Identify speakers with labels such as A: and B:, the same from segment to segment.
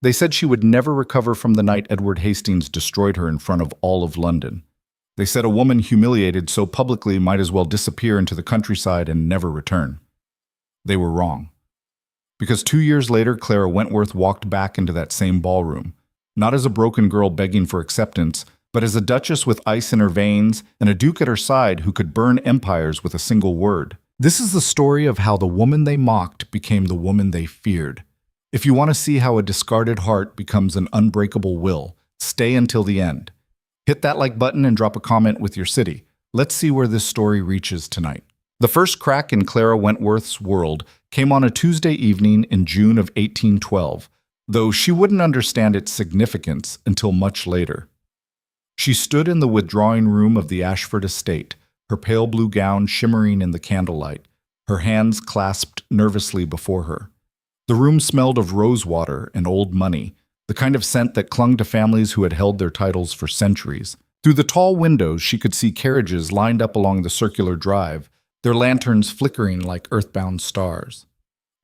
A: They said she would never recover from the night Edward Hastings destroyed her in front of all of London. They said a woman humiliated so publicly might as well disappear into the countryside and never return. They were wrong. Because 2 years later, Clara Wentworth walked back into that same ballroom, not as a broken girl begging for acceptance, but as a duchess with ice in her veins and a duke at her side who could burn empires with a single word. This is the story of how the woman they mocked became the woman they feared. If you want to see how a discarded heart becomes an unbreakable will, stay until the end. Hit that like button and drop a comment with your city. Let's see where this story reaches tonight. The first crack in Clara Wentworth's world came on a Tuesday evening in June of 1812, though she wouldn't understand its significance until much later. She stood in the withdrawing room of the Ashford estate, her pale blue gown shimmering in the candlelight, her hands clasped nervously before her. The room smelled of rosewater and old money, the kind of scent that clung to families who had held their titles for centuries. Through the tall windows, she could see carriages lined up along the circular drive, their lanterns flickering like earthbound stars.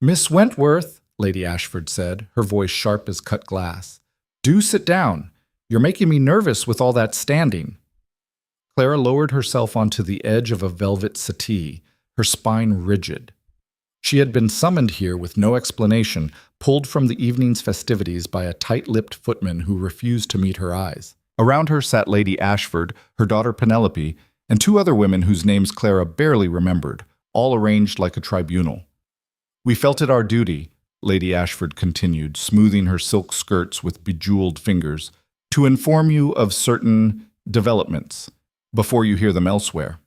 A: "Miss Wentworth," Lady Ashford said, her voice sharp as cut glass, "do sit down. You're making me nervous with all that standing." Clara lowered herself onto the edge of a velvet settee, her spine rigid. She had been summoned here with no explanation, pulled from the evening's festivities by a tight-lipped footman who refused to meet her eyes. Around her sat Lady Ashford, her daughter Penelope, and 2 other women whose names Clara barely remembered, all arranged like a tribunal. "We felt it our duty," Lady Ashford continued, smoothing her silk skirts with bejeweled fingers, "to inform you of certain developments before you hear them elsewhere."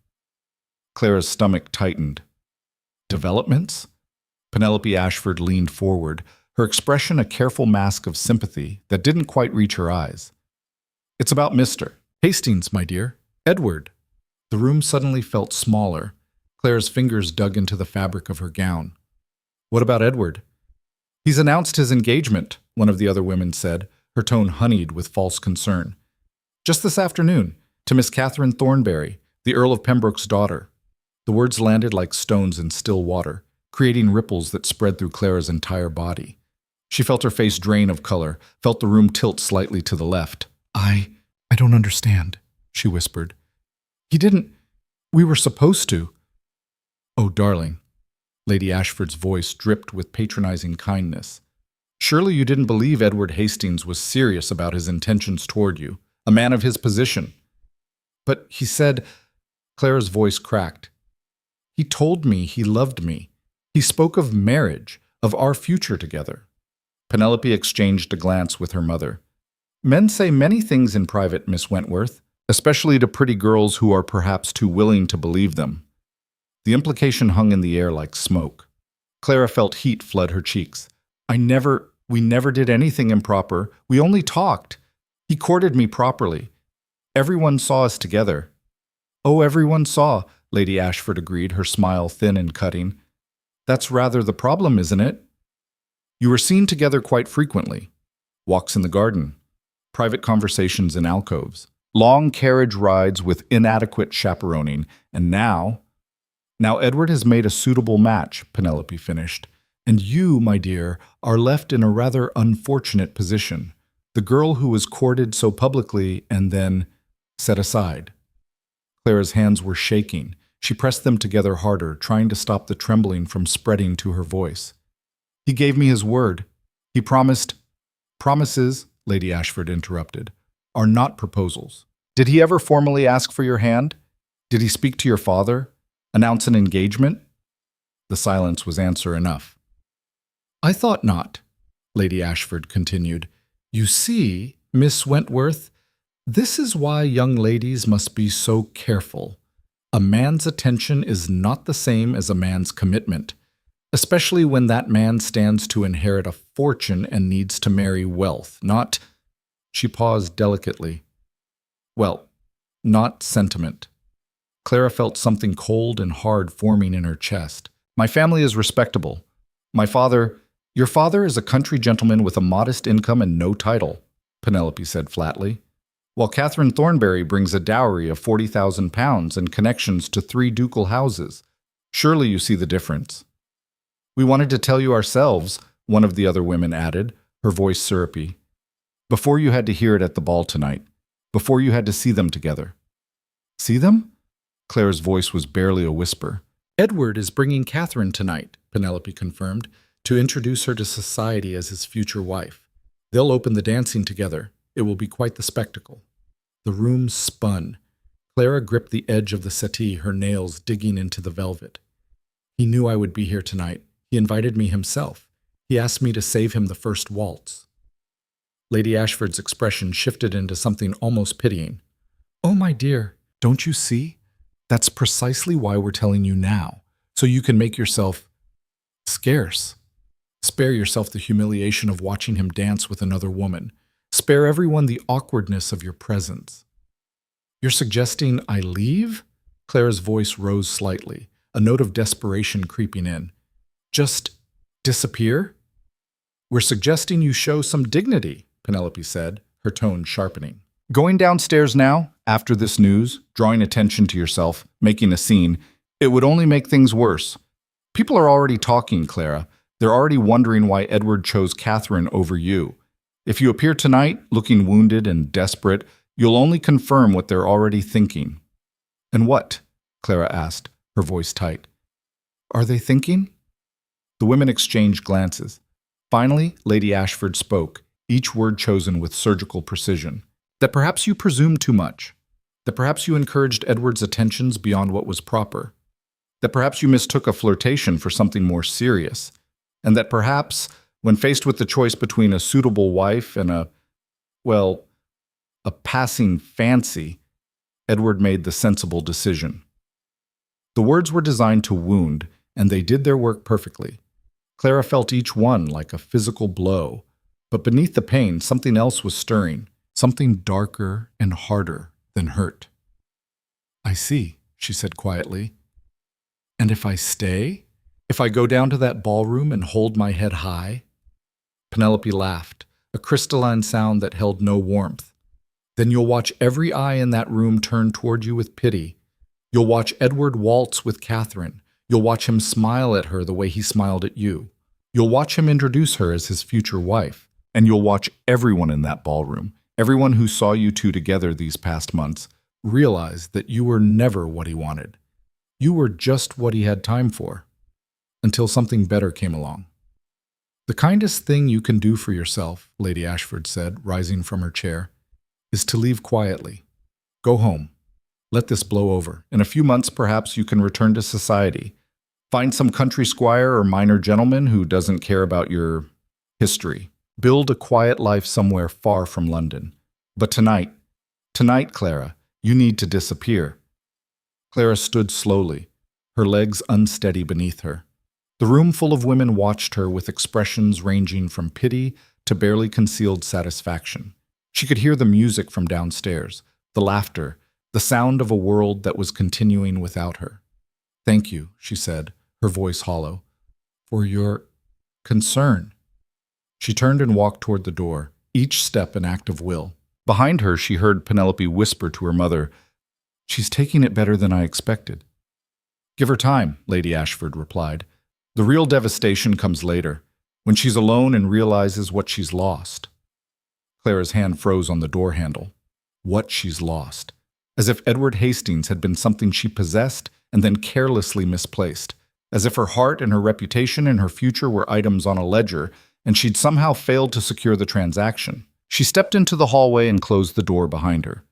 A: Clara's stomach tightened. "Developments?" Penelope Ashford leaned forward, her expression a careful mask of sympathy that didn't quite reach her eyes. "It's about Mr. Hastings, my dear. Edward." The room suddenly felt smaller. Clara's fingers dug into the fabric of her gown. "What about Edward?" "He's announced his engagement," one of the other women said, her tone honeyed with false concern. "Just this afternoon, to Miss Catherine Thornbury, the Earl of Pembroke's daughter." The words landed like stones in still water, creating ripples that spread through Clara's entire body. She felt her face drain of color, felt the room tilt slightly to the left. I don't understand," she whispered. We were supposed to." "Oh, darling." Lady Ashford's voice dripped with patronizing kindness. "Surely you didn't believe Edward Hastings was serious about his intentions toward you, a man of his position." "But he said—" Clara's voice cracked. "He told me he loved me. He spoke of marriage, of our future together." Penelope exchanged a glance with her mother. "Men say many things in private, Miss Wentworth, especially to pretty girls who are perhaps too willing to believe them." The implication hung in the air like smoke. Clara felt heat flood her cheeks. We never did anything improper. We only talked. He courted me properly. Everyone saw us together." "Oh, everyone saw," Lady Ashford agreed, her smile thin and cutting. "That's rather the problem, isn't it? You were seen together quite frequently. Walks in the garden, private conversations in alcoves, long carriage rides with inadequate chaperoning, and now Edward has made a suitable match," Penelope finished. "And you, my dear, are left in a rather unfortunate position. The girl who was courted so publicly and then set aside." Clara's hands were shaking. She pressed them together harder, trying to stop the trembling from spreading to her voice. "He gave me his word. He promised—" "Promises," Lady Ashford interrupted, "are not proposals. Did he ever formally ask for your hand? Did he speak to your father? Announce an engagement?" The silence was answer enough. "I thought not," Lady Ashford continued. "You see, Miss Wentworth, this is why young ladies must be so careful. A man's attention is not the same as a man's commitment, especially when that man stands to inherit a fortune and needs to marry wealth, not—" She paused delicately. "Well, not sentiment." Clara felt something cold and hard forming in her chest. "My family is respectable. Your father is a country gentleman with a modest income and no title," Penelope said flatly, "while Catherine Thornbury brings a dowry of £40,000 and connections to 3 ducal houses. Surely you see the difference." "We wanted to tell you ourselves," one of the other women added, her voice syrupy. Before you had to hear it at the ball tonight. Before you had to see them together. See them? Clara's voice was barely a whisper. Edward is bringing Catherine tonight, Penelope confirmed, to introduce her to society as his future wife. They'll open the dancing together. It will be quite the spectacle. The room spun. Clara gripped the edge of the settee, her nails digging into the velvet. He knew I would be here tonight. He invited me himself. He asked me to save him the first waltz. Lady Ashford's expression shifted into something almost pitying. Oh, my dear, don't you see? That's precisely why we're telling you now, so you can make yourself scarce. Spare yourself the humiliation of watching him dance with another woman. Spare everyone the awkwardness of your presence. You're suggesting I leave? Clara's voice rose slightly, a note of desperation creeping in. Just disappear? We're suggesting you show some dignity, Penelope said, her tone sharpening. Going downstairs now, after this news, drawing attention to yourself, making a scene, it would only make things worse. People are already talking, Clara. They're already wondering why Edward chose Catherine over you. If you appear tonight, looking wounded and desperate, you'll only confirm what they're already thinking. And what? Clara asked, her voice tight. Are they thinking? The women exchanged glances. Finally, Lady Ashford spoke, each word chosen with surgical precision. That perhaps you presumed too much. That perhaps you encouraged Edward's attentions beyond what was proper. That perhaps you mistook a flirtation for something more serious. And that perhaps, when faced with the choice between a suitable wife and a passing fancy, Edward made the sensible decision. The words were designed to wound, and they did their work perfectly. Clara felt each one like a physical blow, but beneath the pain, something else was stirring, something darker and harder than hurt. I see, she said quietly. And if I stay? If I go down to that ballroom and hold my head high? Penelope laughed, a crystalline sound that held no warmth. Then you'll watch every eye in that room turn toward you with pity. You'll watch Edward waltz with Catherine. You'll watch him smile at her the way he smiled at you. You'll watch him introduce her as his future wife. And you'll watch everyone in that ballroom, everyone who saw you two together these past months, realize that you were never what he wanted. You were just what he had time for, until something better came along. The kindest thing you can do for yourself, Lady Ashford said, rising from her chair, is to leave quietly. Go home. Let this blow over. In a few months, perhaps you can return to society. Find some country squire or minor gentleman who doesn't care about your history. Build a quiet life somewhere far from London. But tonight, Clara, you need to disappear. Clara stood slowly, her legs unsteady beneath her. The room full of women watched her with expressions ranging from pity to barely concealed satisfaction. She could hear the music from downstairs, the laughter, the sound of a world that was continuing without her. Thank you, she said, her voice hollow, for your concern. She turned and walked toward the door, each step an act of will. Behind her, she heard Penelope whisper to her mother, She's taking it better than I expected. Give her time, Lady Ashford replied. The real devastation comes later, when she's alone and realizes what she's lost. Clara's hand froze on the door handle. What she's lost. As if Edward Hastings had been something she possessed and then carelessly misplaced. As if her heart and her reputation and her future were items on a ledger, and she'd somehow failed to secure the transaction. She stepped into the hallway and closed the door behind her.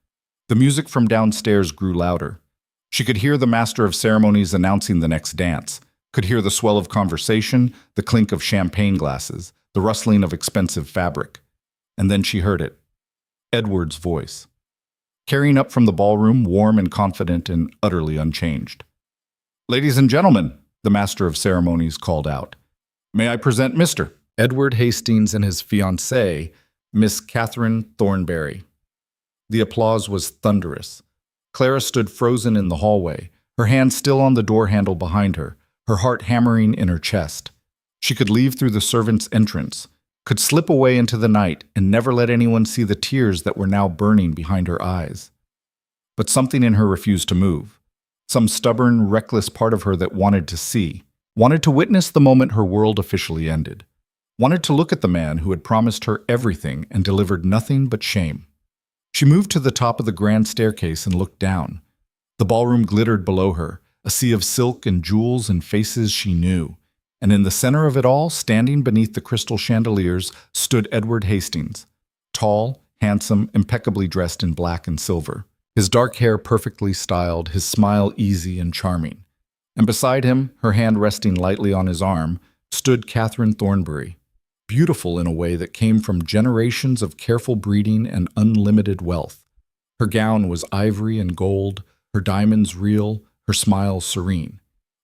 A: The music from downstairs grew louder. She could hear the master of ceremonies announcing the next dance, could hear the swell of conversation, the clink of champagne glasses, the rustling of expensive fabric. And then she heard it. Edward's voice. Carrying up from the ballroom, warm and confident and utterly unchanged. Ladies and gentlemen, the master of ceremonies called out. May I present Mr. Edward Hastings and his fiancée, Miss Catherine Thornberry. The applause was thunderous. Clara stood frozen in the hallway, her hand still on the door handle behind her, her heart hammering in her chest. She could leave through the servants' entrance, could slip away into the night and never let anyone see the tears that were now burning behind her eyes. But something in her refused to move. Some stubborn, reckless part of her that wanted to see, wanted to witness the moment her world officially ended. wanted to look at the man who had promised her everything and delivered nothing but shame. She moved to the top of the grand staircase and looked down. The ballroom glittered below her, a sea of silk and jewels and faces she knew. And in the center of it all, standing beneath the crystal chandeliers, stood Edward Hastings, tall, handsome, impeccably dressed in black and silver, his dark hair perfectly styled, his smile easy and charming. And beside him, her hand resting lightly on his arm, stood Catherine Thornbury, beautiful in a way that came from generations of careful breeding and unlimited wealth. Her gown was ivory and gold, her diamonds real, her smile serene.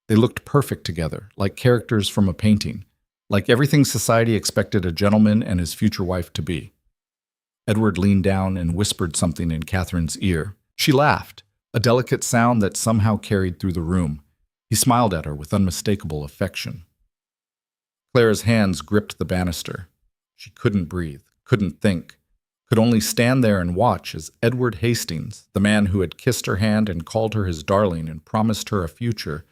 A: They looked perfect together, like characters from a painting, like everything society expected a gentleman and his future wife to be. Edward leaned down and whispered something in Catherine's ear. She laughed, a delicate sound that somehow carried through the room. He smiled at her with unmistakable affection. Clara's hands gripped the banister. She couldn't breathe, couldn't think, could only stand there and watch as Edward Hastings, the man who had kissed her hand and called her his darling and promised her a future,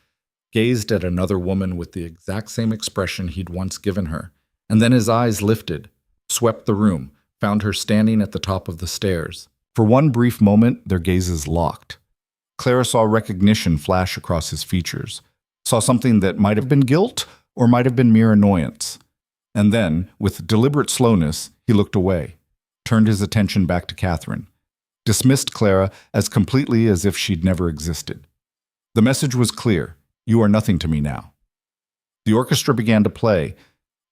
A: gazed at another woman with the exact same expression he'd once given her, and then his eyes lifted, swept the room, found her standing at the top of the stairs. For one brief moment, their gazes locked. Clara saw recognition flash across his features, saw something that might have been guilt or might have been mere annoyance. And then, with deliberate slowness, he looked away, turned his attention back to Catherine, dismissed Clara as completely as if she'd never existed. The message was clear: you are nothing to me now. The orchestra began to play.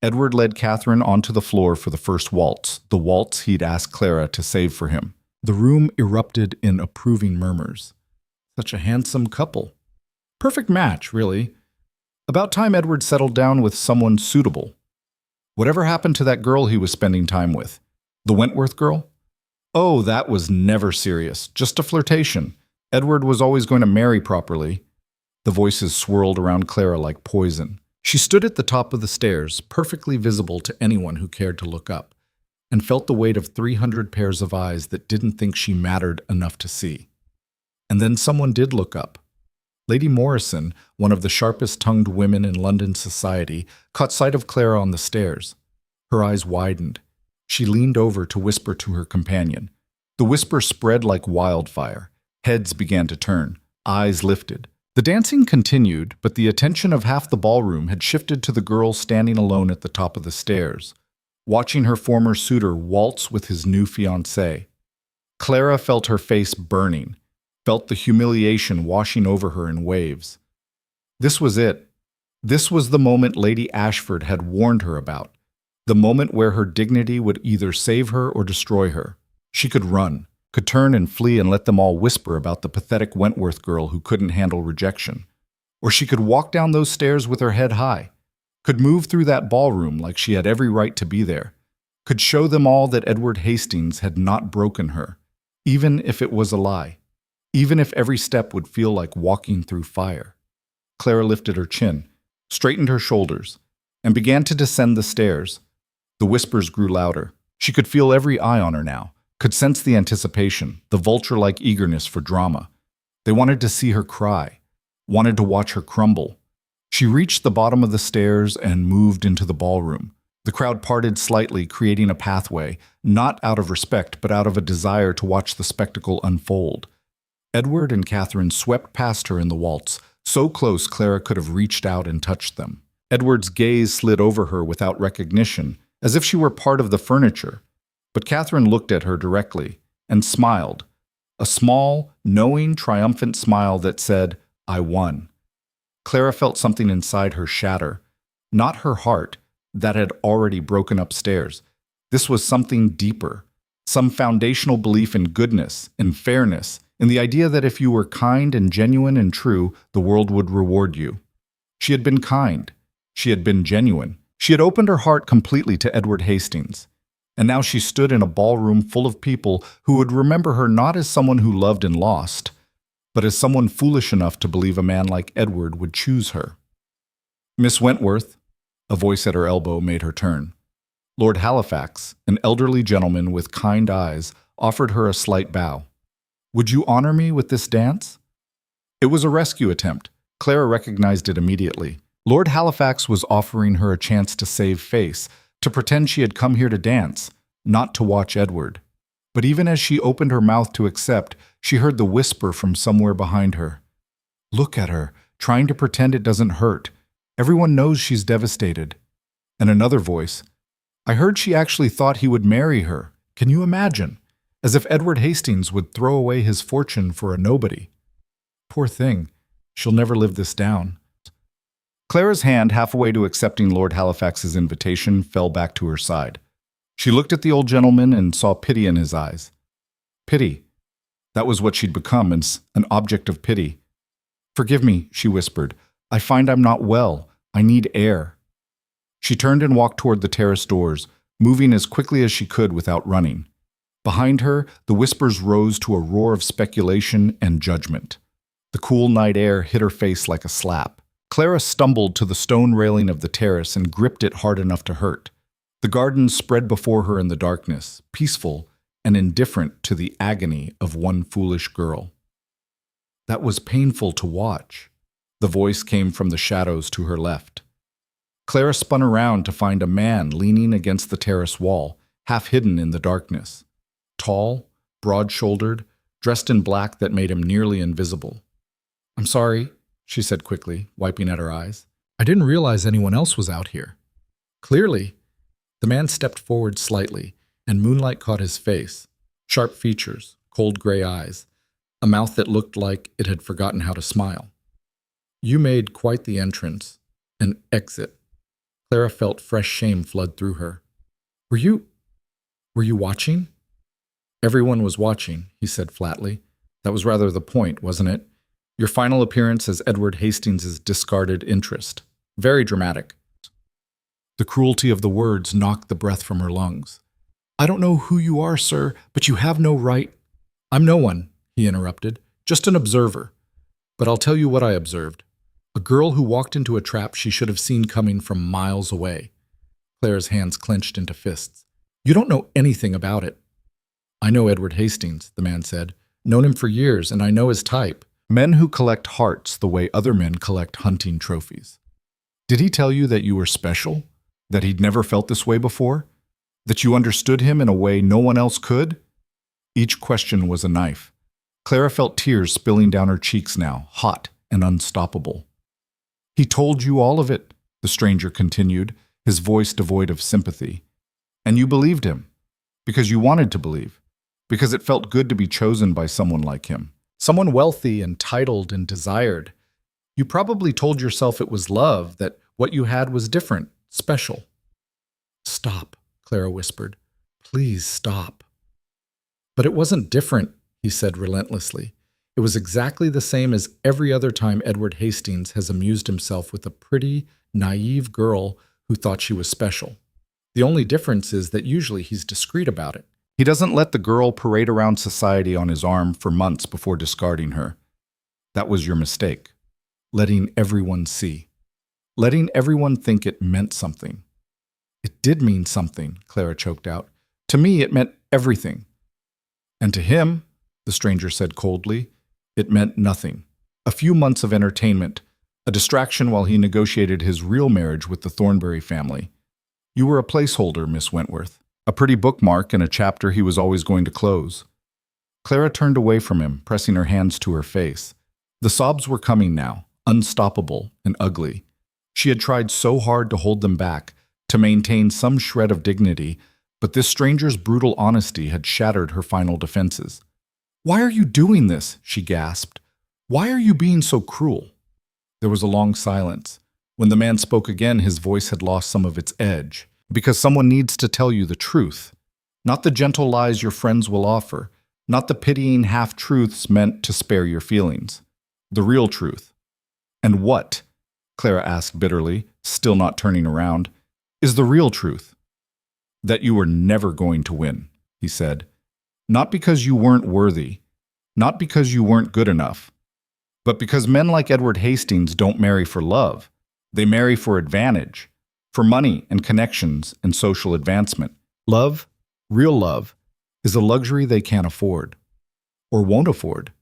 A: Edward led Catherine onto the floor for the first waltz, the waltz he'd asked Clara to save for him. The room erupted in approving murmurs. Such a handsome couple. Perfect match, really. About time Edward settled down with someone suitable. Whatever happened to that girl he was spending time with? The Wentworth girl? Oh, that was never serious, just a flirtation. Edward was always going to marry properly. The voices swirled around Clara like poison. She stood at the top of the stairs, perfectly visible to anyone who cared to look up, and felt the weight of 300 pairs of eyes that didn't think she mattered enough to see. And then someone did look up. Lady Morrison, one of the sharpest-tongued women in London society, caught sight of Clara on the stairs. Her eyes widened. She leaned over to whisper to her companion. The whisper spread like wildfire. Heads began to turn. Eyes lifted. The dancing continued, but the attention of half the ballroom had shifted to the girl standing alone at the top of the stairs, watching her former suitor waltz with his new fiancée. Clara felt her face burning, felt the humiliation washing over her in waves. This was it. This was the moment Lady Ashford had warned her about, the moment where her dignity would either save her or destroy her. She could run, could turn and flee and let them all whisper about the pathetic Wentworth girl who couldn't handle rejection. Or she could walk down those stairs with her head high, could move through that ballroom like she had every right to be there, could show them all that Edward Hastings had not broken her, even if it was a lie. Even if every step would feel like walking through fire. Clara lifted her chin, straightened her shoulders, and began to descend the stairs. The whispers grew louder. She could feel every eye on her now, could sense the anticipation, the vulture-like eagerness for drama. They wanted to see her cry, wanted to watch her crumble. She reached the bottom of the stairs and moved into the ballroom. The crowd parted slightly, creating a pathway, not out of respect, but out of a desire to watch the spectacle unfold. Edward and Catherine swept past her in the waltz, so close Clara could have reached out and touched them. Edward's gaze slid over her without recognition, as if she were part of the furniture. But Catherine looked at her directly and smiled, a small, knowing, triumphant smile that said, "I won." Clara felt something inside her shatter, not her heart, that had already broken upstairs. This was something deeper, some foundational belief in goodness, in fairness, in the idea that if you were kind and genuine and true, the world would reward you. She had been kind. She had been genuine. She had opened her heart completely to Edward Hastings. And now she stood in a ballroom full of people who would remember her not as someone who loved and lost, but as someone foolish enough to believe a man like Edward would choose her. "Miss Wentworth," a voice at her elbow made her turn. Lord Halifax, an elderly gentleman with kind eyes, offered her a slight bow. "Would you honor me with this dance?" It was a rescue attempt. Clara recognized it immediately. Lord Halifax was offering her a chance to save face, to pretend she had come here to dance, not to watch Edward. But even as she opened her mouth to accept, she heard the whisper from somewhere behind her. Look at her, trying to pretend it doesn't hurt. Everyone knows she's devastated. And another voice, I heard she actually thought he would marry her. Can you imagine? As if Edward Hastings would throw away his fortune for a nobody. Poor thing, she'll never live this down. Clara's hand, halfway to accepting Lord Halifax's invitation, fell back to her side. She looked at the old gentleman and saw pity in his eyes. Pity. That was what she'd become, an object of pity. Forgive me, she whispered. I find I'm not well. I need air. She turned and walked toward the terrace doors, moving as quickly as she could without running. Behind her, the whispers rose to a roar of speculation and judgment. The cool night air hit her face like a slap. Clara stumbled to the stone railing of the terrace and gripped it hard enough to hurt. The garden spread before her in the darkness, peaceful and indifferent to the agony of one foolish girl. That was painful to watch. The voice came from the shadows to her left. Clara spun around to find a man leaning against the terrace wall, half hidden in the darkness. Tall, broad-shouldered, dressed in black that made him nearly invisible. I'm sorry, she said quickly, wiping at her eyes. I didn't realize anyone else was out here. Clearly. The man stepped forward slightly, and moonlight caught his face. Sharp features, cold gray eyes, a mouth that looked like it had forgotten how to smile. You made quite the entrance, an exit. Clara felt fresh shame flood through her. Were you watching? Everyone was watching, he said flatly. That was rather the point, wasn't it? Your final appearance as Edward Hastings' discarded interest. Very dramatic. The cruelty of the words knocked the breath from her lungs. I don't know who you are, sir, but you have no right. I'm no one, he interrupted, just an observer. But I'll tell you what I observed. A girl who walked into a trap she should have seen coming from miles away. Clara's hands clenched into fists. You don't know anything about it. I know Edward Hastings, the man said. Known him for years, and I know his type. Men who collect hearts the way other men collect hunting trophies. Did he tell you that you were special? That he'd never felt this way before? That you understood him in a way no one else could? Each question was a knife. Clara felt tears spilling down her cheeks now, hot and unstoppable. He told you all of it, the stranger continued, his voice devoid of sympathy. And you believed him. Because you wanted to believe. Because it felt good to be chosen by someone like him. Someone wealthy and titled and desired. You probably told yourself it was love, that what you had was different, special. Stop, Clara whispered. Please stop. But it wasn't different, he said relentlessly. It was exactly the same as every other time Edward Hastings has amused himself with a pretty, naive girl who thought she was special. The only difference is that usually he's discreet about it. He doesn't let the girl parade around society on his arm for months before discarding her. That was your mistake. Letting everyone see. Letting everyone think it meant something. It did mean something, Clara choked out. To me, it meant everything. And to him, the stranger said coldly, it meant nothing. A few months of entertainment, a distraction while he negotiated his real marriage with the Thornbury family. You were a placeholder, Miss Wentworth. A pretty bookmark in a chapter he was always going to close. Clara turned away from him, pressing her hands to her face. The sobs were coming now, unstoppable and ugly. She had tried so hard to hold them back, to maintain some shred of dignity, but this stranger's brutal honesty had shattered her final defenses. Why are you doing this? She gasped. Why are you being so cruel? There was a long silence. When the man spoke again, his voice had lost some of its edge. Because someone needs to tell you the truth. Not the gentle lies your friends will offer. Not the pitying half-truths meant to spare your feelings. The real truth. And what, Clara asked bitterly, still not turning around, is the real truth? That you were never going to win, he said. Not because you weren't worthy. Not because you weren't good enough. But because men like Edward Hastings don't marry for love. They marry for advantage. For money and connections and social advancement. Love, real love, is a luxury they can't afford. Or won't afford.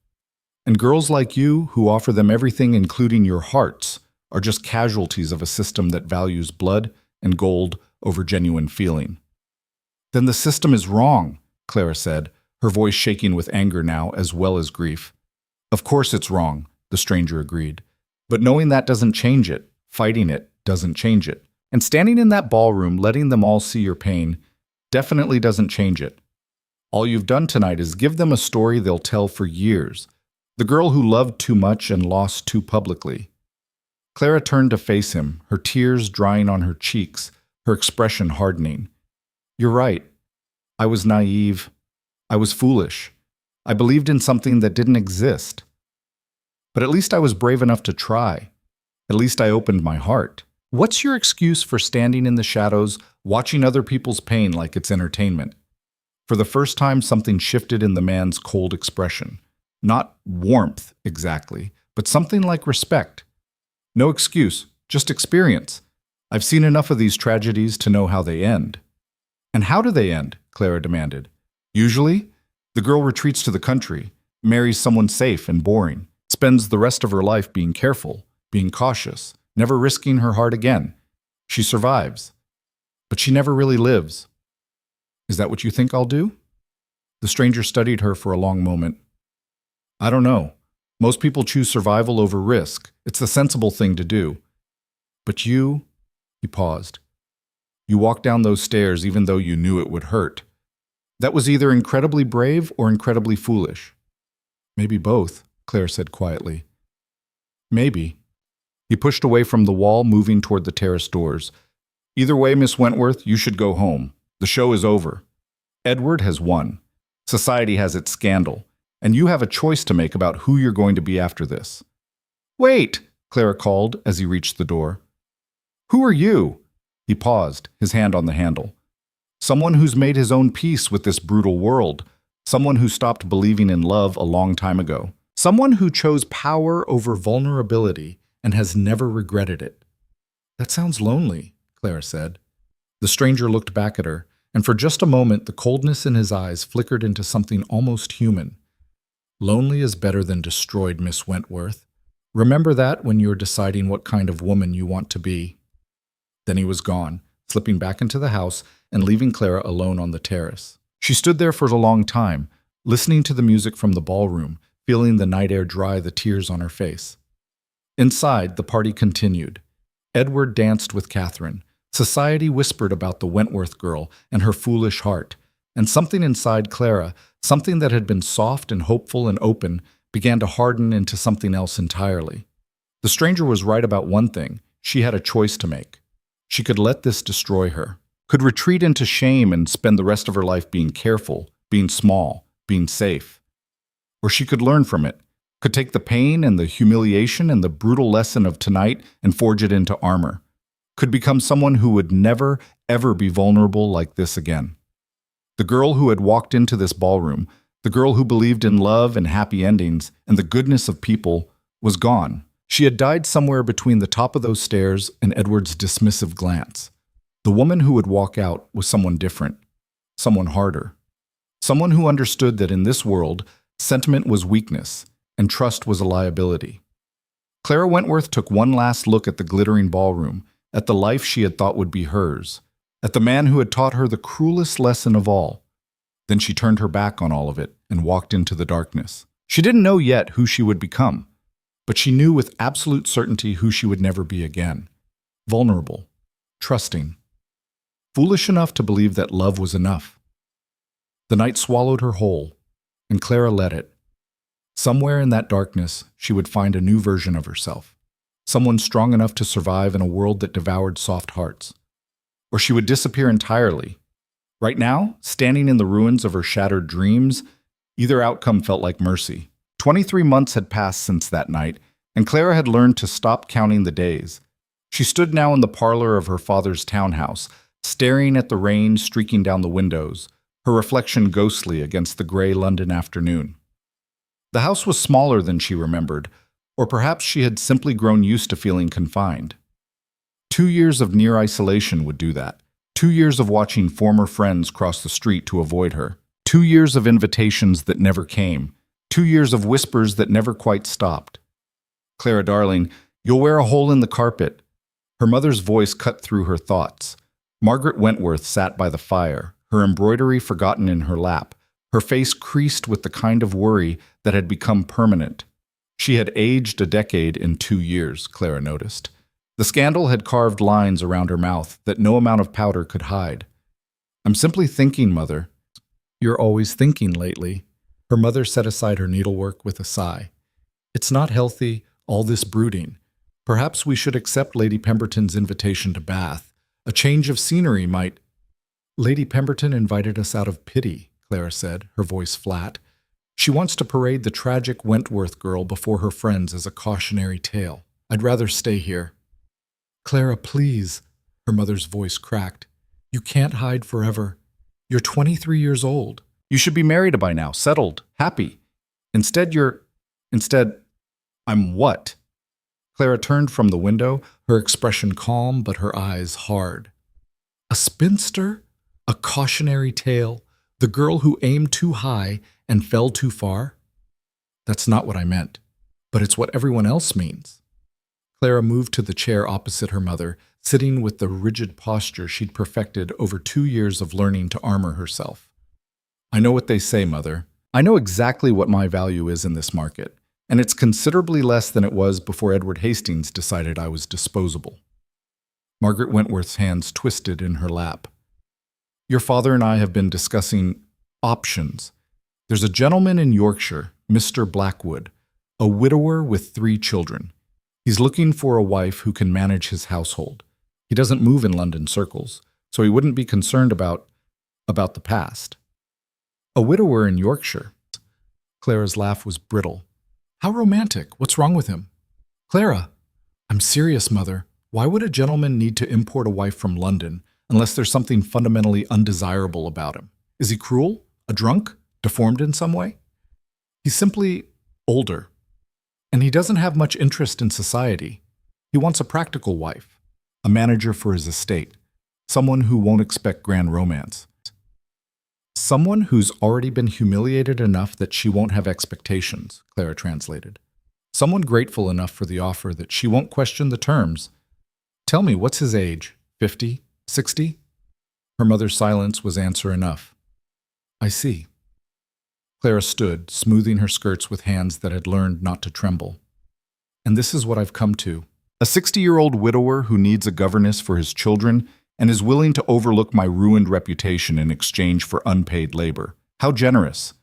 A: And girls like you, who offer them everything including your hearts, are just casualties of a system that values blood and gold over genuine feeling. Then the system is wrong, Clara said, her voice shaking with anger now as well as grief. Of course it's wrong, the stranger agreed. But knowing that doesn't change it. Fighting it doesn't change it. And standing in that ballroom, letting them all see your pain, definitely doesn't change it. All you've done tonight is give them a story they'll tell for years. The girl who loved too much and lost too publicly. Clara turned to face him, her tears drying on her cheeks, her expression hardening. You're right. I was naive. I was foolish. I believed in something that didn't exist. But at least I was brave enough to try. At least I opened my heart. What's your excuse for standing in the shadows, watching other people's pain like it's entertainment? For the first time, something shifted in the man's cold expression. Not warmth, exactly, but something like respect. No excuse, just experience. I've seen enough of these tragedies to know how they end. And how do they end? Clara demanded. Usually, the girl retreats to the country, marries someone safe and boring, spends the rest of her life being careful, being cautious, never risking her heart again. She survives, but she never really lives. Is that what you think I'll do? The stranger studied her for a long moment. I don't know. Most people choose survival over risk. It's the sensible thing to do. But you, he paused. You walked down those stairs even though you knew it would hurt. That was either incredibly brave or incredibly foolish. Maybe both, Claire said quietly. Maybe. He pushed away from the wall, moving toward the terrace doors. Either way, Miss Wentworth, you should go home. The show is over. Edward has won. Society has its scandal. And you have a choice to make about who you're going to be after this. Wait, Clara called as he reached the door. Who are you? He paused, his hand on the handle. Someone who's made his own peace with this brutal world. Someone who stopped believing in love a long time ago. Someone who chose power over vulnerability and has never regretted it. That sounds lonely, Clara said. The stranger looked back at her, and for just a moment the coldness in his eyes flickered into something almost human. Lonely is better than destroyed, Miss Wentworth. Remember that when you're deciding what kind of woman you want to be. Then he was gone, slipping back into the house and leaving Clara alone on the terrace. She stood there for a long time, listening to the music from the ballroom, feeling the night air dry the tears on her face. Inside, the party continued. Edward danced with Catherine. Society whispered about the Wentworth girl and her foolish heart, and something inside Clara, something that had been soft and hopeful and open, began to harden into something else entirely. The stranger was right about one thing. She had a choice to make. She could let this destroy her, could retreat into shame and spend the rest of her life being careful, being small, being safe. Or she could learn from it, could take the pain and the humiliation and the brutal lesson of tonight and forge it into armor, could become someone who would never, ever be vulnerable like this again. The girl who had walked into this ballroom, the girl who believed in love and happy endings and the goodness of people, was gone. She had died somewhere between the top of those stairs and Edward's dismissive glance. The woman who would walk out was someone different, someone harder, someone who understood that in this world, sentiment was weakness and trust was a liability. Clara Wentworth took one last look at the glittering ballroom, at the life she had thought would be hers, at the man who had taught her the cruelest lesson of all. Then she turned her back on all of it and walked into the darkness. She didn't know yet who she would become, but she knew with absolute certainty who she would never be again. Vulnerable, trusting, foolish enough to believe that love was enough. The night swallowed her whole, and Clara let it. Somewhere in that darkness, she would find a new version of herself, someone strong enough to survive in a world that devoured soft hearts. Or she would disappear entirely. Right now, standing in the ruins of her shattered dreams, either outcome felt like mercy. 23 months had passed since that night, and Clara had learned to stop counting the days. She stood now in the parlor of her father's townhouse, staring at the rain streaking down the windows, her reflection ghostly against the gray London afternoon. The house was smaller than she remembered, or perhaps she had simply grown used to feeling confined. 2 years of near isolation would do that. 2 years of watching former friends cross the street to avoid her. 2 years of invitations that never came. 2 years of whispers that never quite stopped. Clara, darling, you'll wear a hole in the carpet. Her mother's voice cut through her thoughts. Margaret Wentworth sat by the fire, her embroidery forgotten in her lap, her face creased with the kind of worry that had become permanent. She had aged a decade in 2 years, Clara noticed. The scandal had carved lines around her mouth that no amount of powder could hide. "I'm simply thinking, Mother." "You're always thinking lately." Her mother set aside her needlework with a sigh. "It's not healthy, all this brooding. Perhaps we should accept Lady Pemberton's invitation to Bath. A change of scenery might—" "Lady Pemberton invited us out of pity," Clara said, her voice flat. "She wants to parade the tragic Wentworth girl before her friends as a cautionary tale. I'd rather stay here." "Clara, please," her mother's voice cracked. "You can't hide forever. You're 23 years old. You should be married by now, settled, happy. Instead, I'm what?" Clara turned from the window, her expression calm but her eyes hard. "A spinster? A cautionary tale? The girl who aimed too high and fell too far?" "That's not what I meant, but it's what everyone else means." Clara moved to the chair opposite her mother, sitting with the rigid posture she'd perfected over 2 years of learning to armor herself. "I know what they say, Mother. I know exactly what my value is in this market, and it's considerably less than it was before Edward Hastings decided I was disposable." Margaret Wentworth's hands twisted in her lap. "Your father and I have been discussing options. There's a gentleman in Yorkshire, Mr. Blackwood, a widower with 3 children. He's looking for a wife who can manage his household. He doesn't move in London circles, so he wouldn't be concerned about the past." "A widower in Yorkshire?" Clara's laugh was brittle. "How romantic. What's wrong with him?" "Clara, I'm serious, Mother. Why would a gentleman need to import a wife from London unless there's something fundamentally undesirable about him? Is he cruel? A drunk? Deformed in some way?" "He's simply older. And he doesn't have much interest in society. He wants a practical wife, a manager for his estate, someone who won't expect grand romance. Someone who's already been humiliated enough that she won't have expectations," Clara translated. "Someone grateful enough for the offer that she won't question the terms. Tell me, what's his age? 50? 60? Her mother's silence was answer enough. "I see." Clara stood, smoothing her skirts with hands that had learned not to tremble. "And this is what I've come to. A 60-year-old widower who needs a governess for his children and is willing to overlook my ruined reputation in exchange for unpaid labor. How generous."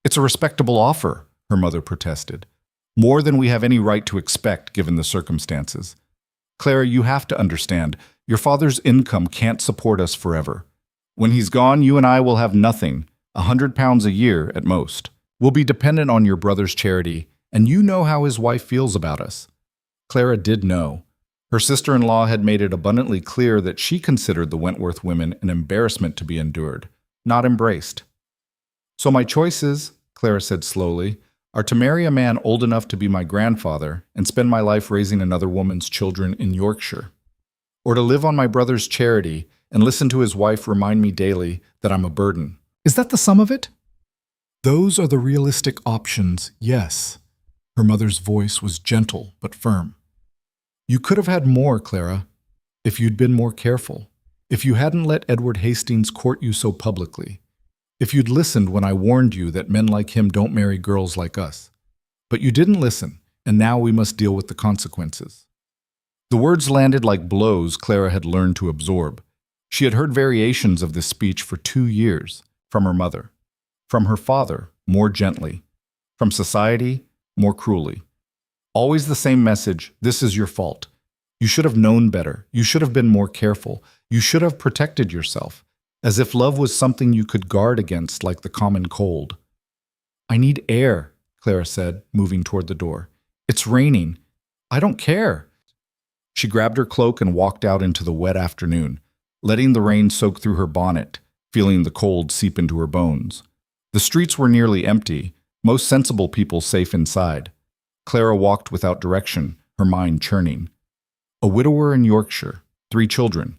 A: "It's a respectable offer," her mother protested. "More than we have any right to expect given the circumstances. Clara, you have to understand, your father's income can't support us forever. When he's gone, you and I will have nothing, £100 a year at most. We'll be dependent on your brother's charity, and you know how his wife feels about us." Clara did know. Her sister-in-law had made it abundantly clear that she considered the Wentworth women an embarrassment to be endured, not embraced. "So my choices," Clara said slowly, "are to marry a man old enough to be my grandfather and spend my life raising another woman's children in Yorkshire, or to live on my brother's charity and listen to his wife remind me daily that I'm a burden. Is that the sum of it?" "Those are the realistic options, yes." Her mother's voice was gentle but firm. "You could have had more, Clara, if you'd been more careful, if you hadn't let Edward Hastings court you so publicly, if you'd listened when I warned you that men like him don't marry girls like us. But you didn't listen, and now we must deal with the consequences." The words landed like blows Clara had learned to absorb. She had heard variations of this speech for 2 years, from her mother, from her father, more gently, from society, more cruelly. Always the same message: this is your fault. You should have known better. You should have been more careful. You should have protected yourself, as if love was something you could guard against like the common cold. "I need air," Clara said, moving toward the door. "It's raining. I don't care." She grabbed her cloak and walked out into the wet afternoon, letting the rain soak through her bonnet, feeling the cold seep into her bones. The streets were nearly empty, most sensible people safe inside. Clara walked without direction, her mind churning. A widower in Yorkshire, 3 children.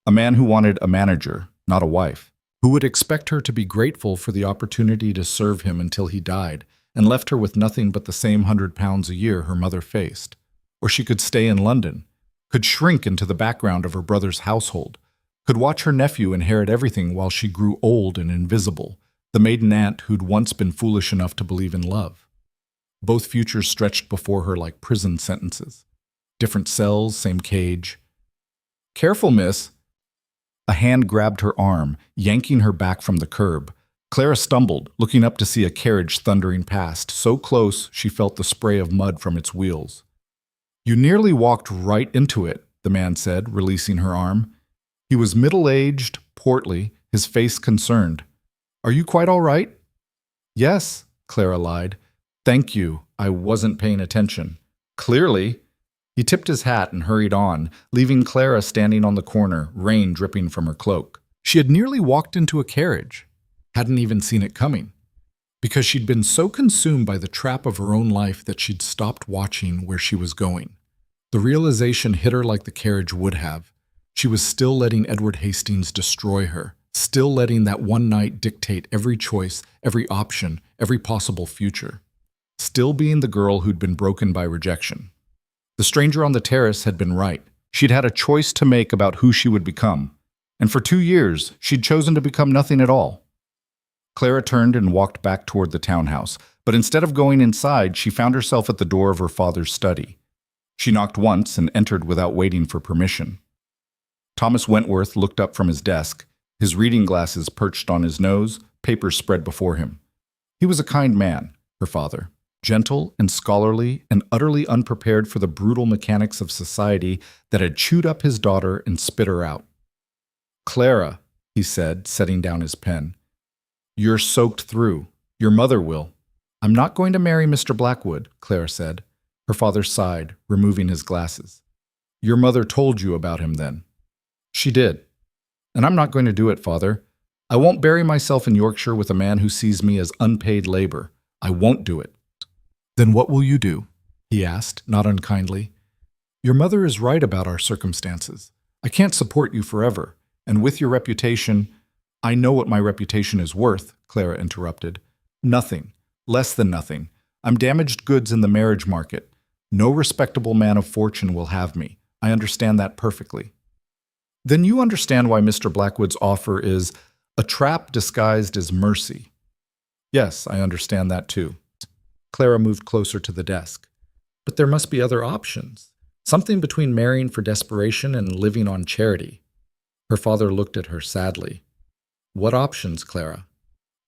A: A man who wanted a manager, not a wife. Who would expect her to be grateful for the opportunity to serve him until he died, and left her with nothing but the same £100 a year her mother faced. Or she could stay in London, could shrink into the background of her brother's household, Could watch her nephew inherit everything while she grew old and invisible, the maiden aunt who'd once been foolish enough to believe in love. Both futures stretched before her like prison sentences. Different cells, same cage. "Careful, miss." A hand grabbed her arm, yanking her back from the curb. Clara stumbled, looking up to see a carriage thundering past, so close she felt the spray of mud from its wheels. "You nearly walked right into it," the man said, releasing her arm. He was middle-aged, portly, his face concerned. "Are you quite all right?" "Yes," Clara lied. "Thank you, I wasn't paying attention." "Clearly." He tipped his hat and hurried on, leaving Clara standing on the corner, rain dripping from her cloak. She had nearly walked into a carriage, hadn't even seen it coming, because she'd been so consumed by the trap of her own life that she'd stopped watching where she was going. The realization hit her like the carriage would have. She was still letting Edward Hastings destroy her, still letting that one night dictate every choice, every option, every possible future. Still being the girl who'd been broken by rejection. The stranger on the terrace had been right. She'd had a choice to make about who she would become. And for 2 years, she'd chosen to become nothing at all. Clara turned and walked back toward the townhouse, but instead of going inside, she found herself at the door of her father's study. She knocked once and entered without waiting for permission. Thomas Wentworth looked up from his desk, his reading glasses perched on his nose, papers spread before him. He was a kind man, her father. Gentle and scholarly and utterly unprepared for the brutal mechanics of society that had chewed up his daughter and spit her out. "Clara," he said, setting down his pen, "you're soaked through. Your mother will." "I'm not going to marry Mr. Blackwood," Clara said. Her father sighed, removing his glasses. "Your mother told you about him then?" "She did. And I'm not going to do it, father. I won't bury myself in Yorkshire with a man who sees me as unpaid labor. I won't do it." "Then what will you do?" he asked, not unkindly. "Your mother is right about our circumstances. I can't support you forever, and with your reputation—" "I know what my reputation is worth," Clara interrupted. "Nothing. Less than nothing. I'm damaged goods in the marriage market. No respectable man of fortune will have me. I understand that perfectly." "Then you understand why Mr. Blackwood's offer is a trap disguised as mercy." "Yes, I understand that too." Clara moved closer to the desk. "But there must be other options. Something between marrying for desperation and living on charity." Her father looked at her sadly. "What options, Clara?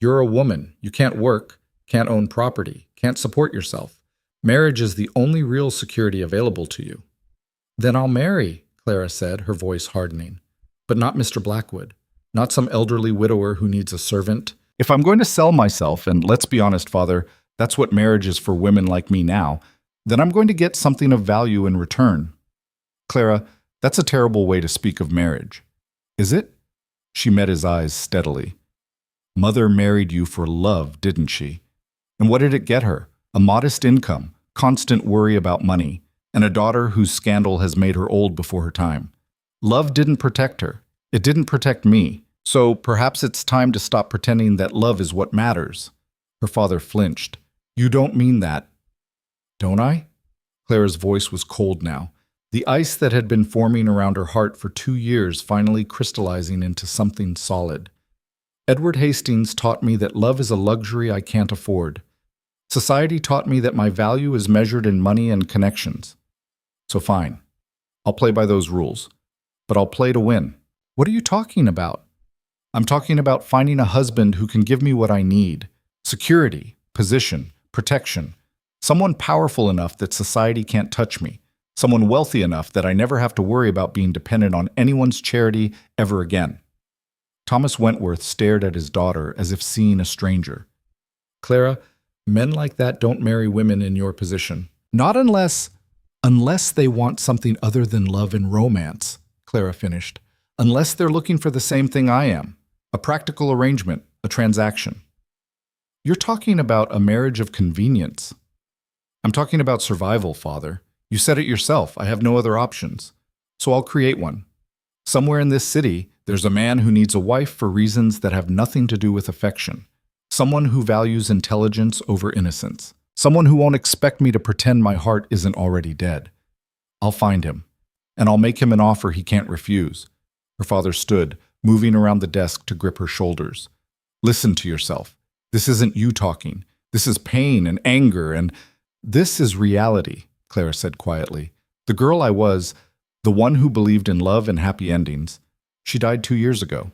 A: You're a woman. You can't work, can't own property, can't support yourself. Marriage is the only real security available to you." "Then I'll marry," Clara said, her voice hardening. "But not Mr. Blackwood. Not some elderly widower who needs a servant. If I'm going to sell myself, and let's be honest, father, that's what marriage is for women like me now, then I'm going to get something of value in return." "Clara, that's a terrible way to speak of marriage." "Is it?" She met his eyes steadily. "Mother married you for love, didn't she? And what did it get her? A modest income, constant worry about money, and a daughter whose scandal has made her old before her time. Love didn't protect her. It didn't protect me. So perhaps it's time to stop pretending that love is what matters." Her father flinched. "You don't mean that." "Don't I?" Clara's voice was cold now, the ice that had been forming around her heart for 2 years finally crystallizing into something solid. "Edward Hastings taught me that love is a luxury I can't afford. Society taught me that my value is measured in money and connections. So fine, I'll play by those rules, but I'll play to win." "What are you talking about?" "I'm talking about finding a husband who can give me what I need: security, position, protection, someone powerful enough that society can't touch me, someone wealthy enough that I never have to worry about being dependent on anyone's charity ever again." Thomas Wentworth stared at his daughter as if seeing a stranger. "Clara, men like that don't marry women in your position. Not unless they want something other than love and romance," Clara finished. "Unless they're looking for the same thing I am, a practical arrangement, a transaction." "You're talking about a marriage of convenience." "I'm talking about survival, father. You said it yourself, I have no other options. So I'll create one. Somewhere in this city, there's a man who needs a wife for reasons that have nothing to do with affection. Someone who values intelligence over innocence. Someone who won't expect me to pretend my heart isn't already dead. I'll find him, and I'll make him an offer he can't refuse." Her father stood, moving around the desk to grip her shoulders. Listen to yourself. This isn't you talking. This is pain and anger, and this is reality, Clara said quietly. The girl I was, the one who believed in love and happy endings, she died 2 years ago.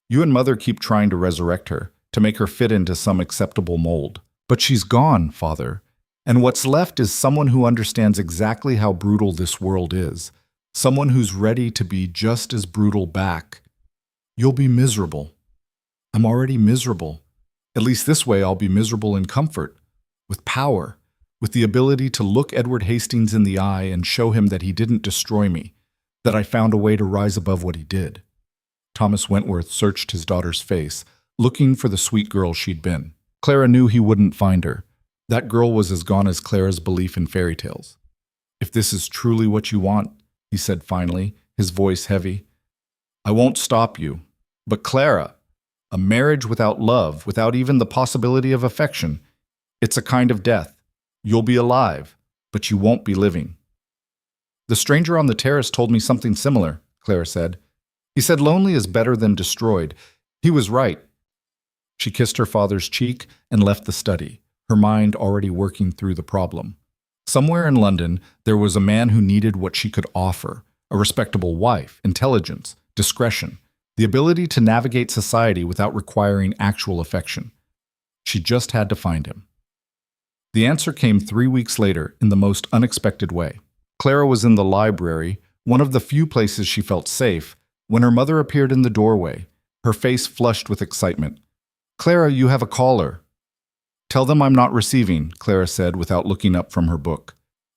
A: You and Mother keep trying to resurrect her, to make her fit into some acceptable mold. But she's gone, Father. And what's left is someone who understands exactly how brutal this world is. Someone who's ready to be just as brutal back. You'll be miserable. I'm already miserable. At least this way I'll be miserable in comfort, with power, with the ability to look Edward Hastings in the eye and show him that he didn't destroy me, that I found a way to rise above what he did. Thomas Wentworth searched his daughter's face, looking for the sweet girl she'd been. Clara knew he wouldn't find her. That girl was as gone as Clara's belief in fairy tales. If this is truly what you want, he said finally, his voice heavy, I won't stop you. But Clara, a marriage without love, without even the possibility of affection, it's a kind of death. You'll be alive, but you won't be living. The stranger on the terrace told me something similar, Clara said. He said lonely is better than destroyed. He was right. She kissed her father's cheek and left the study, her mind already working through the problem. Somewhere in London, there was a man who needed what she could offer, a respectable wife, intelligence, discretion, the ability to navigate society without requiring actual affection. She just had to find him. The answer came 3 weeks later in the most unexpected way. Clara was in the library, one of the few places she felt safe, when her mother appeared in the doorway, her face flushed with excitement. Clara, you have a caller. Tell them I'm not receiving, Clara said without looking up from her book.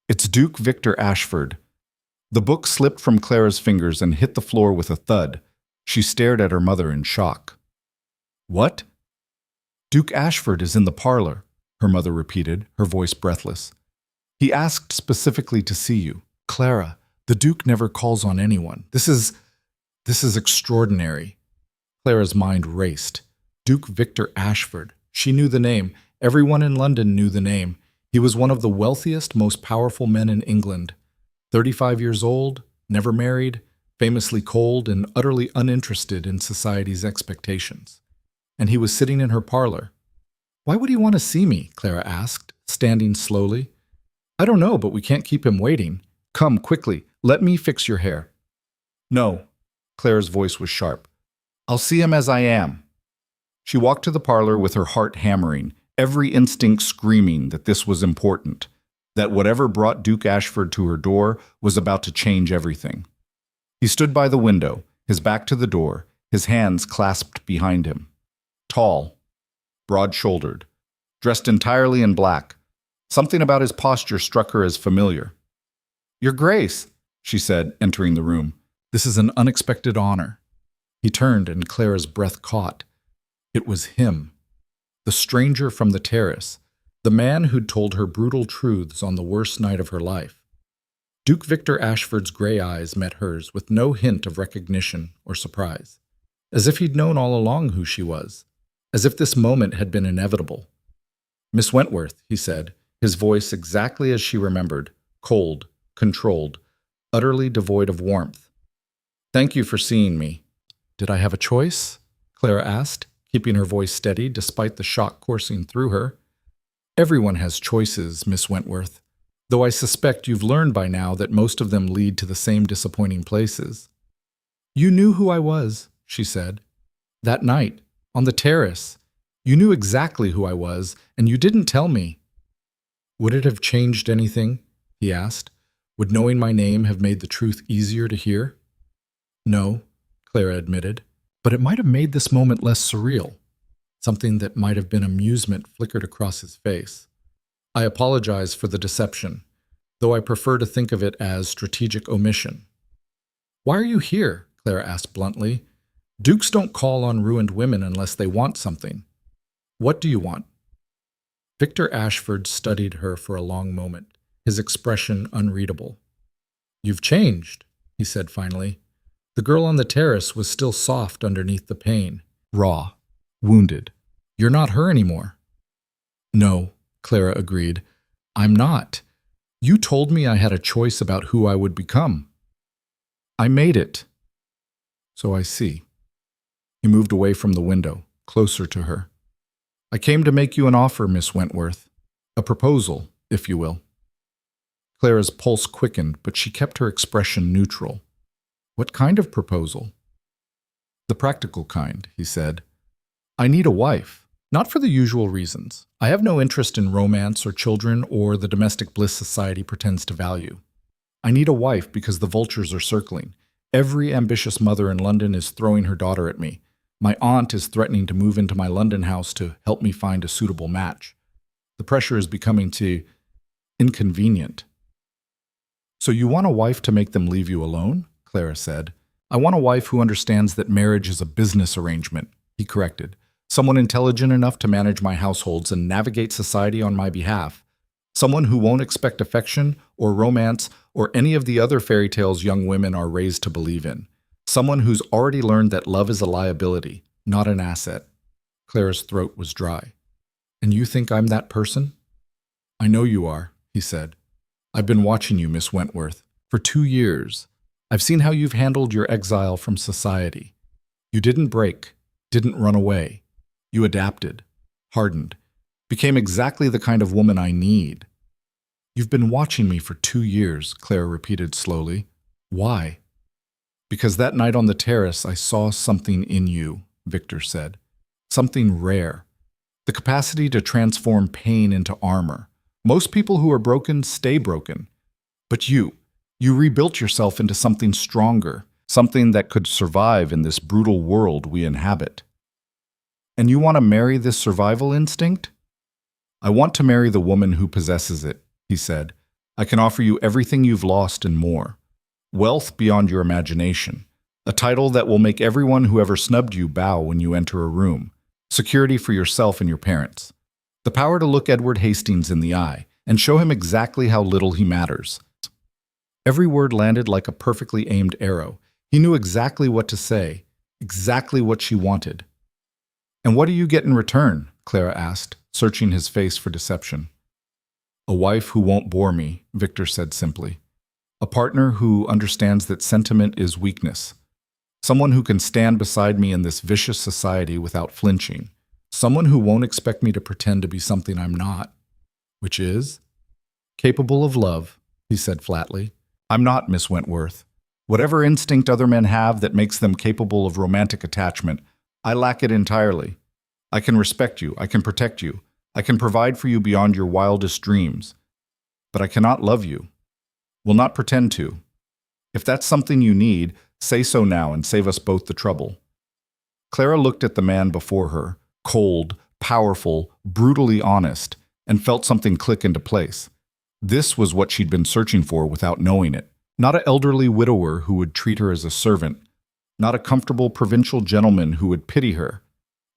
A: It's Duke Victor Ashford. The book slipped from Clara's fingers and hit the floor with a thud. She stared at her mother in shock. What? Duke Ashford is in the parlor, her mother repeated, her voice breathless. He asked specifically to see you. Clara, the Duke never calls on anyone. This is extraordinary. Clara's mind raced. Duke Victor Ashford. She knew the name. Everyone in London knew the name. He was one of the wealthiest, most powerful men in England. 35 years old, never married, famously cold and utterly uninterested in society's expectations. And he was sitting in her parlor. Why would he want to see me? Clara asked, standing slowly. I don't know, but we can't keep him waiting. Come, quickly, let me fix your hair. No. Clara's voice was sharp. I'll see him as I am. She walked to the parlor with her heart hammering, every instinct screaming that this was important, that whatever brought Duke Ashford to her door was about to change everything. He stood by the window, his back to the door, his hands clasped behind him. Tall, broad-shouldered, dressed entirely in black. Something about his posture struck her as familiar. Your Grace, she said, entering the room. This is an unexpected honor. He turned and Clara's breath caught. It was him, the stranger from the terrace, the man who'd told her brutal truths on the worst night of her life. Duke Victor Ashford's gray eyes met hers with no hint of recognition or surprise, as if he'd known all along who she was, as if this moment had been inevitable. Miss Wentworth, he said, his voice exactly as she remembered, cold, controlled, utterly devoid of warmth. Thank you for seeing me. Did I have a choice? Clara asked, keeping her voice steady despite the shock coursing through her. Everyone has choices, Miss Wentworth, though I suspect you've learned by now that most of them lead to the same disappointing places. You knew who I was, she said. That night, on the terrace, you knew exactly who I was, and you didn't tell me. Would it have changed anything? He asked. Would knowing my name have made the truth easier to hear? No, Clara admitted, but it might have made this moment less surreal. Something that might have been amusement flickered across his face. I apologize for the deception, though I prefer to think of it as strategic omission. Why are you here? Clara asked bluntly. Dukes don't call on ruined women unless they want something. What do you want? Victor Ashford studied her for a long moment, his expression unreadable. You've changed, he said finally. The girl on the terrace was still soft underneath the pain, raw, wounded. You're not her anymore. No, Clara agreed. I'm not. You told me I had a choice about who I would become. I made it. So I see. He moved away from the window, closer to her. I came to make you an offer, Miss Wentworth. A proposal, if you will. Clara's pulse quickened, but she kept her expression neutral. What kind of proposal? The practical kind, he said. I need a wife, not for the usual reasons. I have no interest in romance or children or the domestic bliss society pretends to value. I need a wife because the vultures are circling. Every ambitious mother in London is throwing her daughter at me. My aunt is threatening to move into my London house to help me find a suitable match. The pressure is becoming too inconvenient. So you want a wife to make them leave you alone? Clara said. I want a wife who understands that marriage is a business arrangement, he corrected. Someone intelligent enough to manage my households and navigate society on my behalf. Someone who won't expect affection or romance or any of the other fairy tales young women are raised to believe in. Someone who's already learned that love is a liability, not an asset. Clara's throat was dry. And you think I'm that person? I know you are, he said. I've been watching you, Miss Wentworth, for 2 years. I've seen how you've handled your exile from society. You didn't break, didn't run away. You adapted, hardened, became exactly the kind of woman I need. You've been watching me for 2 years, Clara repeated slowly. Why? Because that night on the terrace I saw something in you, Victor said. Something rare. The capacity to transform pain into armor. Most people who are broken stay broken. But you rebuilt yourself into something stronger, something that could survive in this brutal world we inhabit. And you want to marry this survival instinct? I want to marry the woman who possesses it, he said. I can offer you everything you've lost and more. Wealth beyond your imagination. A title that will make everyone who ever snubbed you bow when you enter a room. Security for yourself and your parents. The power to look Edward Hastings in the eye and show him exactly how little he matters. Every word landed like a perfectly aimed arrow. He knew exactly what to say, exactly what she wanted. And what do you get in return? Clara asked, searching his face for deception. A wife who won't bore me, Victor said simply. A partner who understands that sentiment is weakness. Someone who can stand beside me in this vicious society without flinching. Someone who won't expect me to pretend to be something I'm not. Which is? Capable of love, he said flatly. I'm not, Miss Wentworth. Whatever instinct other men have that makes them capable of romantic attachment, I lack it entirely. I can respect you, I can protect you, I can provide for you beyond your wildest dreams. But I cannot love you. Will not pretend to. If that's something you need, say so now and save us both the trouble. Clara looked at the man before her, cold, powerful, brutally honest, and felt something click into place. This was what she'd been searching for without knowing it. Not an elderly widower who would treat her as a servant, not a comfortable provincial gentleman who would pity her,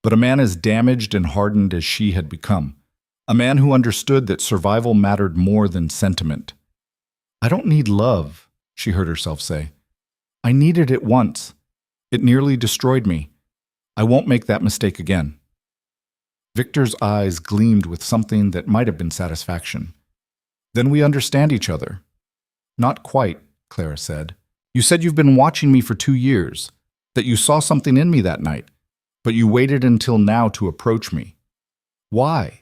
A: but a man as damaged and hardened as she had become. A man who understood that survival mattered more than sentiment. I don't need love, she heard herself say. I needed it once. It nearly destroyed me. I won't make that mistake again. Victor's eyes gleamed with something that might have been satisfaction. Then we understand each other. Not quite, Clara said. You said you've been watching me for 2 years, that you saw something in me that night, but you waited until now to approach me. Why?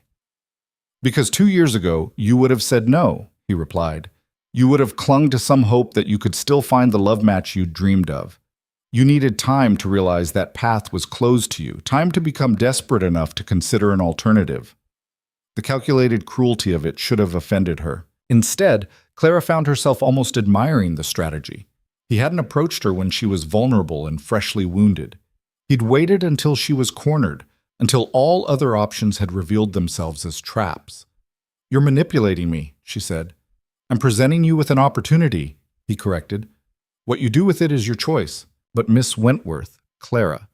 A: Because 2 years ago, you would have said no, he replied. You would have clung to some hope that you could still find the love match you'd dreamed of. You needed time to realize that path was closed to you, time to become desperate enough to consider an alternative. The calculated cruelty of it should have offended her. Instead, Clara found herself almost admiring the strategy. He hadn't approached her when she was vulnerable and freshly wounded. He'd waited until she was cornered, until all other options had revealed themselves as traps. You're manipulating me, she said. I'm presenting you with an opportunity, he corrected. What you do with it is your choice. But Miss Wentworth, Clara,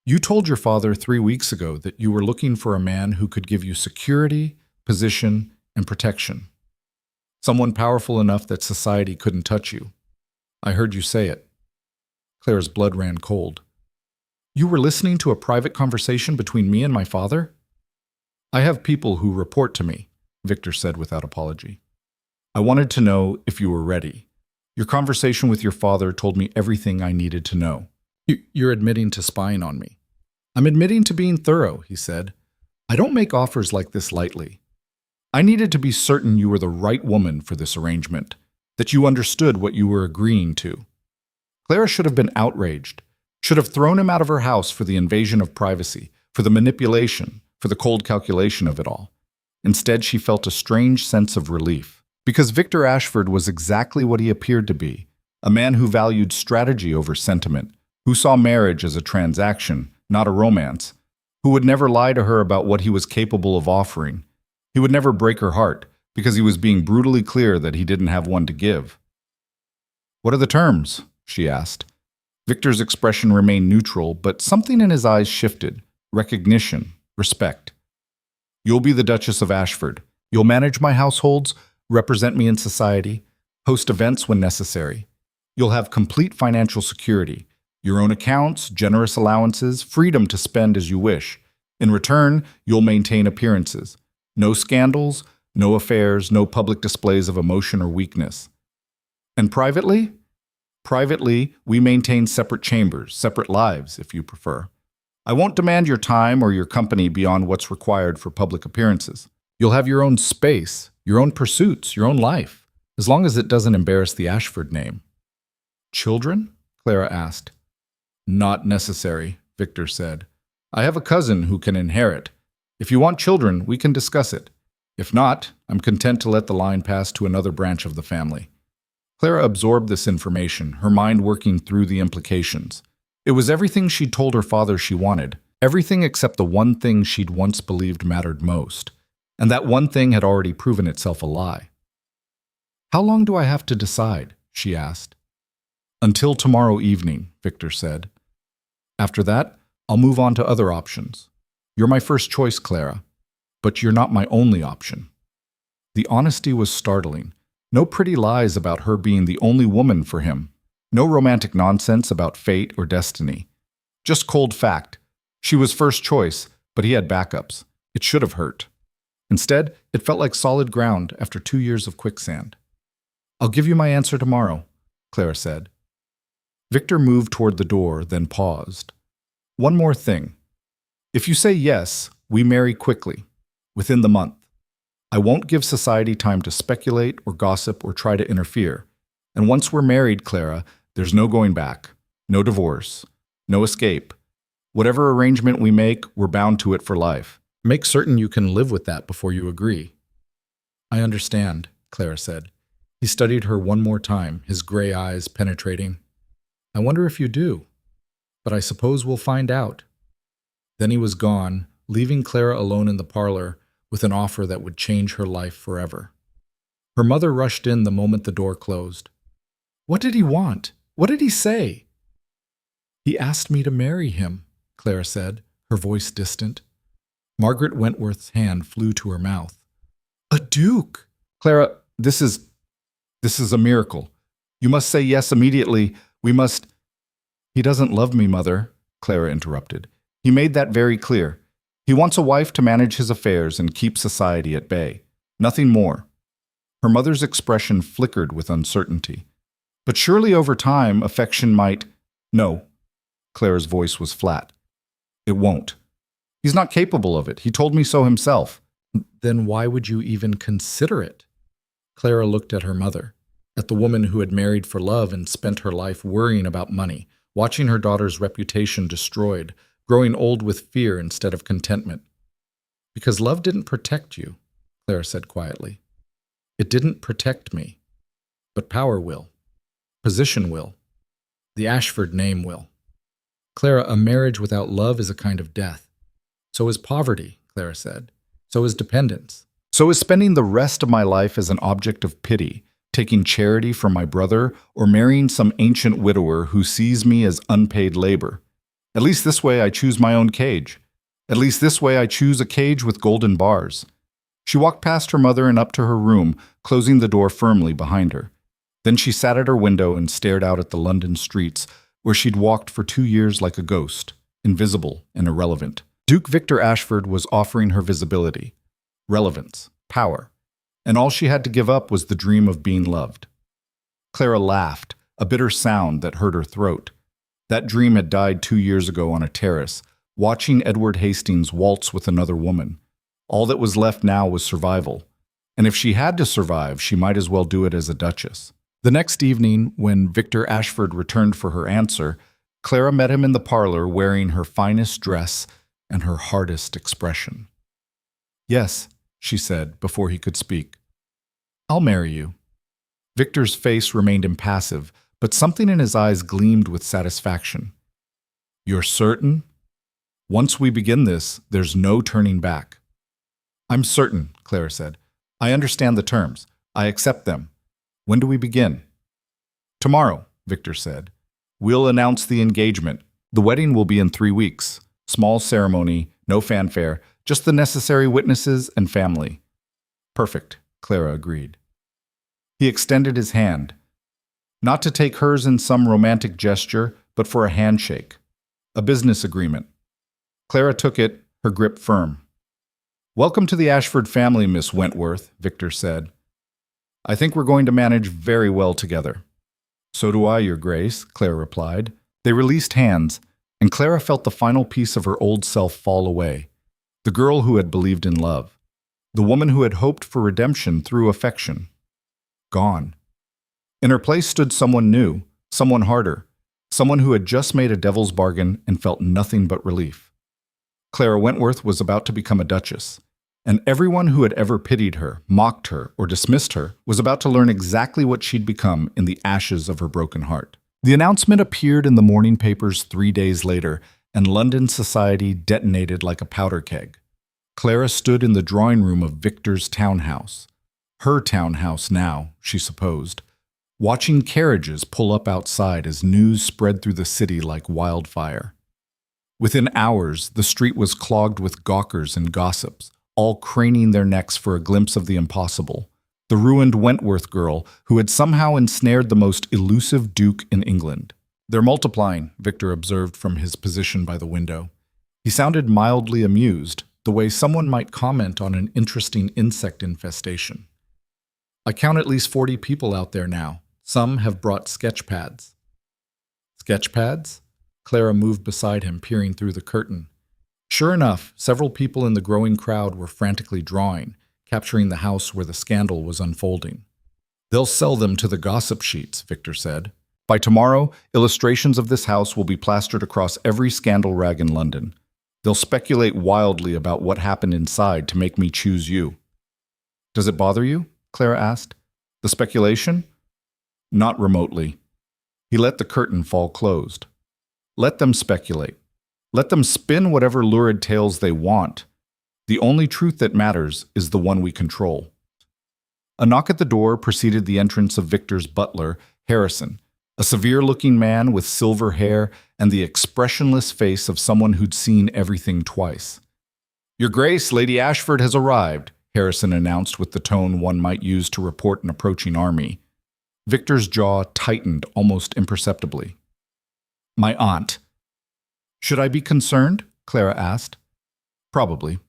A: you told your father 3 weeks ago that you were looking for a man who could give you security, position, and protection. Someone powerful enough that society couldn't touch you. I heard you say it. Clara's blood ran cold. You were listening to a private conversation between me and my father? I have people who report to me, Victor said without apology. I wanted to know if you were ready. Your conversation with your father told me everything I needed to know. You're admitting to spying on me. I'm admitting to being thorough, he said. I don't make offers like this lightly. I needed to be certain you were the right woman for this arrangement, that you understood what you were agreeing to. Clara should have been outraged, should have thrown him out of her house for the invasion of privacy, for the manipulation, for the cold calculation of it all. Instead, she felt a strange sense of relief, because Victor Ashford was exactly what he appeared to be, a man who valued strategy over sentiment, who saw marriage as a transaction, not a romance, who would never lie to her about what he was capable of offering. He would never break her heart, because he was being brutally clear that he didn't have one to give. "What are the terms?" she asked. Victor's expression remained neutral, but something in his eyes shifted. Recognition, respect. "You'll be the Duchess of Ashford. You'll manage my households, represent me in society, host events when necessary. You'll have complete financial security, your own accounts, generous allowances, freedom to spend as you wish. In return, you'll maintain appearances. No scandals, no affairs, no public displays of emotion or weakness. And privately? Privately, we maintain separate chambers, separate lives, if you prefer. I won't demand your time or your company beyond what's required for public appearances. You'll have your own space, your own pursuits, your own life, as long as it doesn't embarrass the Ashford name." "Children?" Clara asked. "Not necessary," Victor said. "I have a cousin who can inherit. If you want children, we can discuss it. If not, I'm content to let the line pass to another branch of the family." Clara absorbed this information, her mind working through the implications. It was everything she'd told her father she wanted, everything except the one thing she'd once believed mattered most. And that one thing had already proven itself a lie. "How long do I have to decide?" she asked. "Until tomorrow evening," Victor said. "After that, I'll move on to other options. You're my first choice, Clara, but you're not my only option." The honesty was startling. No pretty lies about her being the only woman for him. No romantic nonsense about fate or destiny. Just cold fact. She was first choice, but he had backups. It should have hurt. Instead, it felt like solid ground after 2 years of quicksand. "I'll give you my answer tomorrow," Clara said. Victor moved toward the door, then paused. "One more thing. If you say yes, we marry quickly, within the month. I won't give society time to speculate or gossip or try to interfere. And once we're married, Clara, there's no going back, no divorce, no escape. Whatever arrangement we make, we're bound to it for life. Make certain you can live with that before you agree." "I understand," Clara said. He studied her one more time, his gray eyes penetrating. "I wonder if you do. But I suppose we'll find out." Then he was gone, leaving Clara alone in the parlor with an offer that would change her life forever. Her mother rushed in the moment the door closed. "What did he want? What did he say?" "He asked me to marry him," Clara said, her voice distant. Margaret Wentworth's hand flew to her mouth. "A duke!" "Clara, this is a miracle. You must say yes immediately. We must—" "He doesn't love me, Mother," Clara interrupted. "He made that very clear. He wants a wife to manage his affairs and keep society at bay. Nothing more." Her mother's expression flickered with uncertainty. "But surely over time, affection might—" "No." Clara's voice was flat. "It won't. He's not capable of it. He told me so himself." "Then why would you even consider it?" Clara looked at her mother, at the woman who had married for love and spent her life worrying about money, watching her daughter's reputation destroyed, growing old with fear instead of contentment. "Because love didn't protect you," Clara said quietly. "It didn't protect me. But power will. Position will. The Ashford name will. Clara, a marriage without love is a kind of death. So is poverty," Clara said. "So is dependence. So is spending the rest of my life as an object of pity, taking charity from my brother, or marrying some ancient widower who sees me as unpaid labor. At least this way I choose my own cage. At least this way I choose a cage with golden bars." She walked past her mother and up to her room, closing the door firmly behind her. Then she sat at her window and stared out at the London streets, where she'd walked for 2 years like a ghost, invisible and irrelevant. Duke Victor Ashford was offering her visibility, relevance, power, and all she had to give up was the dream of being loved. Clara laughed, a bitter sound that hurt her throat. That dream had died 2 years ago on a terrace, watching Edward Hastings waltz with another woman. All that was left now was survival. And if she had to survive, she might as well do it as a duchess. The next evening, when Victor Ashford returned for her answer, Clara met him in the parlor wearing her finest dress and her hardest expression. "Yes," she said before he could speak. "I'll marry you." Victor's face remained impassive, but something in his eyes gleamed with satisfaction. "You're certain? Once we begin this, there's no turning back." "I'm certain," Clara said. "I understand the terms. I accept them. When do we begin?" "Tomorrow," Victor said. "We'll announce the engagement. The wedding will be in 3 weeks. Small ceremony, no fanfare, just the necessary witnesses and family." "Perfect," Clara agreed. He extended his hand, not to take hers in some romantic gesture, but for a handshake. A business agreement. Clara took it, her grip firm. "Welcome to the Ashford family, Miss Wentworth," Victor said. "I think we're going to manage very well together." "So do I, Your Grace," Clara replied. They released hands, and Clara felt the final piece of her old self fall away. The girl who had believed in love. The woman who had hoped for redemption through affection. Gone. In her place stood someone new, someone harder, someone who had just made a devil's bargain and felt nothing but relief. Clara Wentworth was about to become a duchess, and everyone who had ever pitied her, mocked her, or dismissed her was about to learn exactly what she'd become in the ashes of her broken heart. The announcement appeared in the morning papers 3 days later, and London society detonated like a powder keg. Clara stood in the drawing room of Victor's townhouse. Her townhouse now, she supposed, watching carriages pull up outside as news spread through the city like wildfire. Within hours, the street was clogged with gawkers and gossips, all craning their necks for a glimpse of the impossible. The ruined Wentworth girl who had somehow ensnared the most elusive duke in England. "They're multiplying," Victor observed from his position by the window. He sounded mildly amused, the way someone might comment on an interesting insect infestation. "I count at least 40 people out there now. Some have brought sketch pads." "Sketch pads?" Clara moved beside him, peering through the curtain. Sure enough, several people in the growing crowd were frantically drawing, capturing the house where the scandal was unfolding. "They'll sell them to the gossip sheets," Victor said. "By tomorrow, illustrations of this house will be plastered across every scandal rag in London. They'll speculate wildly about what happened inside to make me choose you." "Does it bother you?" Clara asked. "The speculation?" "Not remotely." He let the curtain fall closed. "Let them speculate. Let them spin whatever lurid tales they want. The only truth that matters is the one we control." A knock at the door preceded the entrance of Victor's butler, Harrison, a severe-looking man with silver hair and the expressionless face of someone who'd seen everything twice. "Your Grace, Lady Ashford has arrived," Harrison announced with the tone one might use to report an approaching army. Victor's jaw tightened almost imperceptibly. "My aunt." "Should I be concerned?" Clara asked. "Probably."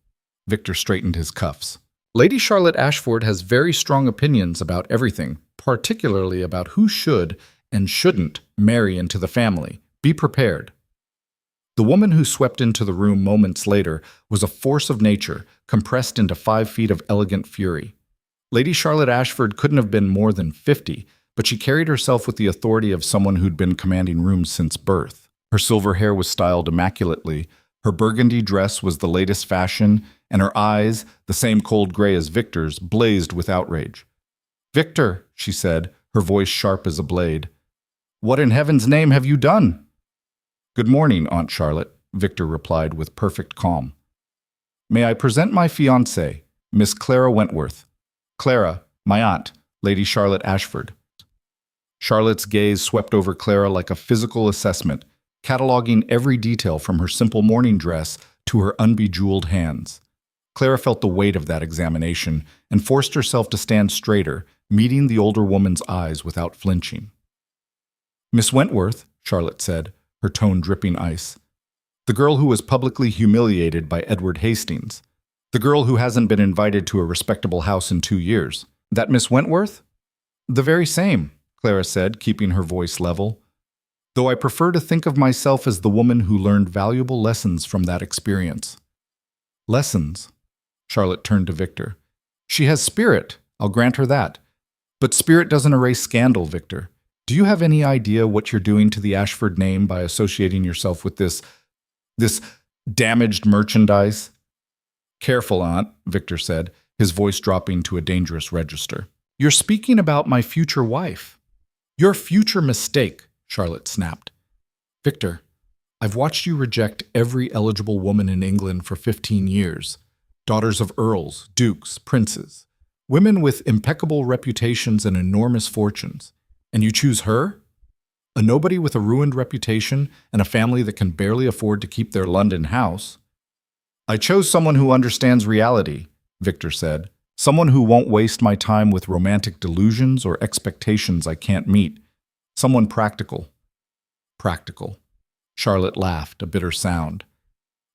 A: Victor straightened his cuffs. "Lady Charlotte Ashford has very strong opinions about everything, particularly about who should and shouldn't marry into the family. Be prepared." The woman who swept into the room moments later was a force of nature, compressed into 5 feet of elegant fury. Lady Charlotte Ashford couldn't have been more than 50, but she carried herself with the authority of someone who'd been commanding rooms since birth. Her silver hair was styled immaculately, her burgundy dress was the latest fashion, and her eyes, the same cold gray as Victor's, blazed with outrage. "Victor," she said, her voice sharp as a blade, "what in heaven's name have you done?" "Good morning, Aunt Charlotte," Victor replied with perfect calm. "May I present my fiancée, Miss Clara Wentworth. Clara, my aunt, Lady Charlotte Ashford." Charlotte's gaze swept over Clara like a physical assessment, cataloging every detail from her simple morning dress to her unbejeweled hands. Clara felt the weight of that examination and forced herself to stand straighter, meeting the older woman's eyes without flinching. "Miss Wentworth," Charlotte said, her tone dripping ice. "The girl who was publicly humiliated by Edward Hastings. The girl who hasn't been invited to a respectable house in 2 years. That Miss Wentworth?" "The very same," Clara said, keeping her voice level. though I prefer to think of myself as the woman who learned valuable lessons from that experience. Lessons? Charlotte turned to Victor. She has spirit, I'll grant her that. But spirit doesn't erase scandal, Victor. Do you have any idea what you're doing to the Ashford name by associating yourself with this damaged merchandise? Careful, Aunt, Victor said, his voice dropping to a dangerous register. You're speaking about my future wife. Your future mistake, Charlotte snapped. Victor, I've watched you reject every eligible woman in England for 15 years. Daughters of earls, dukes, princes. Women with impeccable reputations and enormous fortunes. And you choose her? A nobody with a ruined reputation and a family that can barely afford to keep their London house. I chose someone who understands reality, Victor said. Someone who won't waste my time with romantic delusions or expectations I can't meet. Someone practical. Practical. Charlotte laughed, a bitter sound.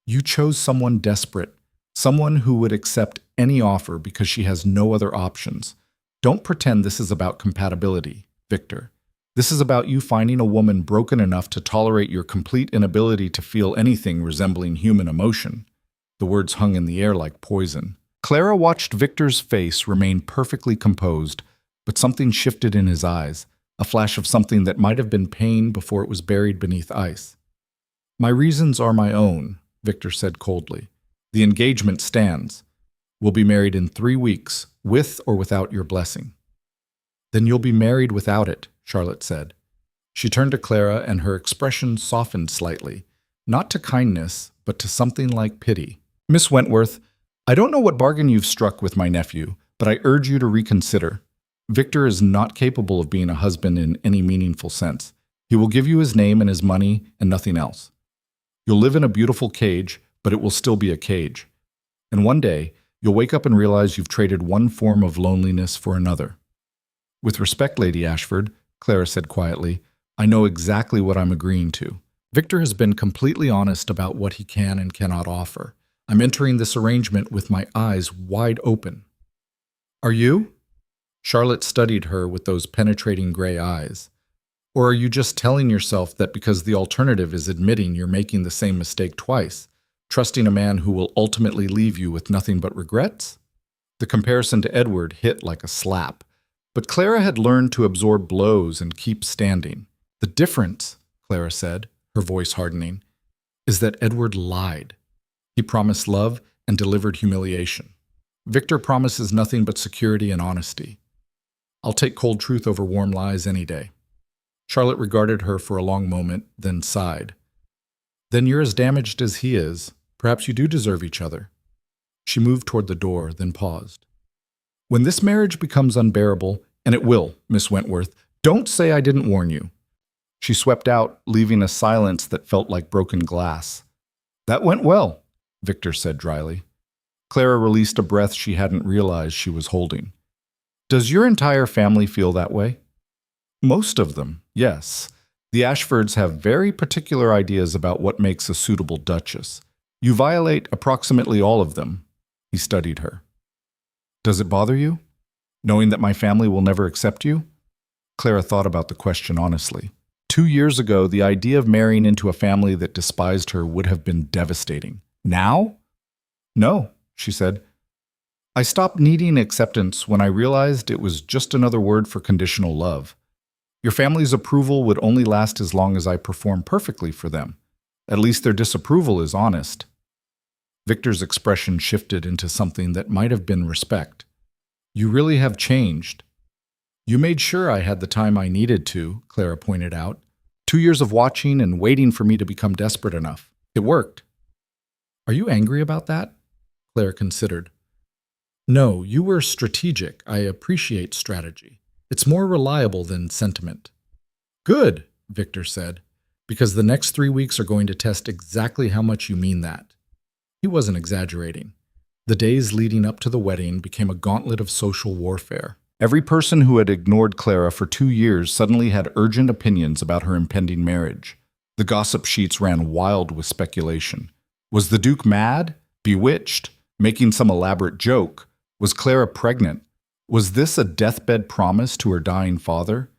A: You chose someone desperate. Someone who would accept any offer because she has no other options. Don't pretend this is about compatibility, Victor. This is about you finding a woman broken enough to tolerate your complete inability to feel anything resembling human emotion. The words hung in the air like poison. Clara watched Victor's face remain perfectly composed, but something shifted in his eyes, a flash of something that might have been pain before it was buried beneath ice. My reasons are my own, Victor said coldly. The engagement stands. We'll be married in 3 weeks, with or without your blessing. Then you'll be married without it, Charlotte said. She turned to Clara and her expression softened slightly, not to kindness, but to something like pity. Miss Wentworth, I don't know what bargain you've struck with my nephew, but I urge you to reconsider. Victor is not capable of being a husband in any meaningful sense. He will give you his name and his money and nothing else. You'll live in a beautiful cage, but it will still be a cage. And one day, you'll wake up and realize you've traded one form of loneliness for another. With respect, Lady Ashford, Clara said quietly, I know exactly what I'm agreeing to. Victor has been completely honest about what he can and cannot offer. I'm entering this arrangement with my eyes wide open. Are you? Charlotte studied her with those penetrating gray eyes. Or are you just telling yourself that because the alternative is admitting you're making the same mistake twice, trusting a man who will ultimately leave you with nothing but regrets? The comparison to Edward hit like a slap, but Clara had learned to absorb blows and keep standing. The difference, Clara said, her voice hardening, is that Edward lied. He promised love and delivered humiliation. Victor promises nothing but security and honesty. I'll take cold truth over warm lies any day. Charlotte regarded her for a long moment, then sighed. Then you're as damaged as he is. Perhaps you do deserve each other. She moved toward the door, then paused. When this marriage becomes unbearable, and it will, Miss Wentworth, don't say I didn't warn you. She swept out, leaving a silence that felt like broken glass. That went well, Victor said dryly. Clara released a breath she hadn't realized she was holding. Does your entire family feel that way? Most of them, yes. The Ashfords have very particular ideas about what makes a suitable Duchess. You violate approximately all of them. He studied her. Does it bother you, knowing that my family will never accept you? Clara thought about the question honestly. 2 years ago, the idea of marrying into a family that despised her would have been devastating. Now? No, she said. I stopped needing acceptance when I realized it was just another word for conditional love. Your family's approval would only last as long as I perform perfectly for them. At least their disapproval is honest. Victor's expression shifted into something that might have been respect. You really have changed. You made sure I had the time I needed to, Clara pointed out. 2 years of watching and waiting for me to become desperate enough. It worked. Are you angry about that? Clara considered. No, you were strategic. I appreciate strategy. It's more reliable than sentiment. Good, Victor said, because the next 3 weeks are going to test exactly how much you mean that. He wasn't exaggerating. The days leading up to the wedding became a gauntlet of social warfare. Every person who had ignored Clara for 2 years suddenly had urgent opinions about her impending marriage. The gossip sheets ran wild with speculation. Was the Duke mad? Bewitched? Making some elaborate joke? Was Clara pregnant? Was this a deathbed promise to her dying father?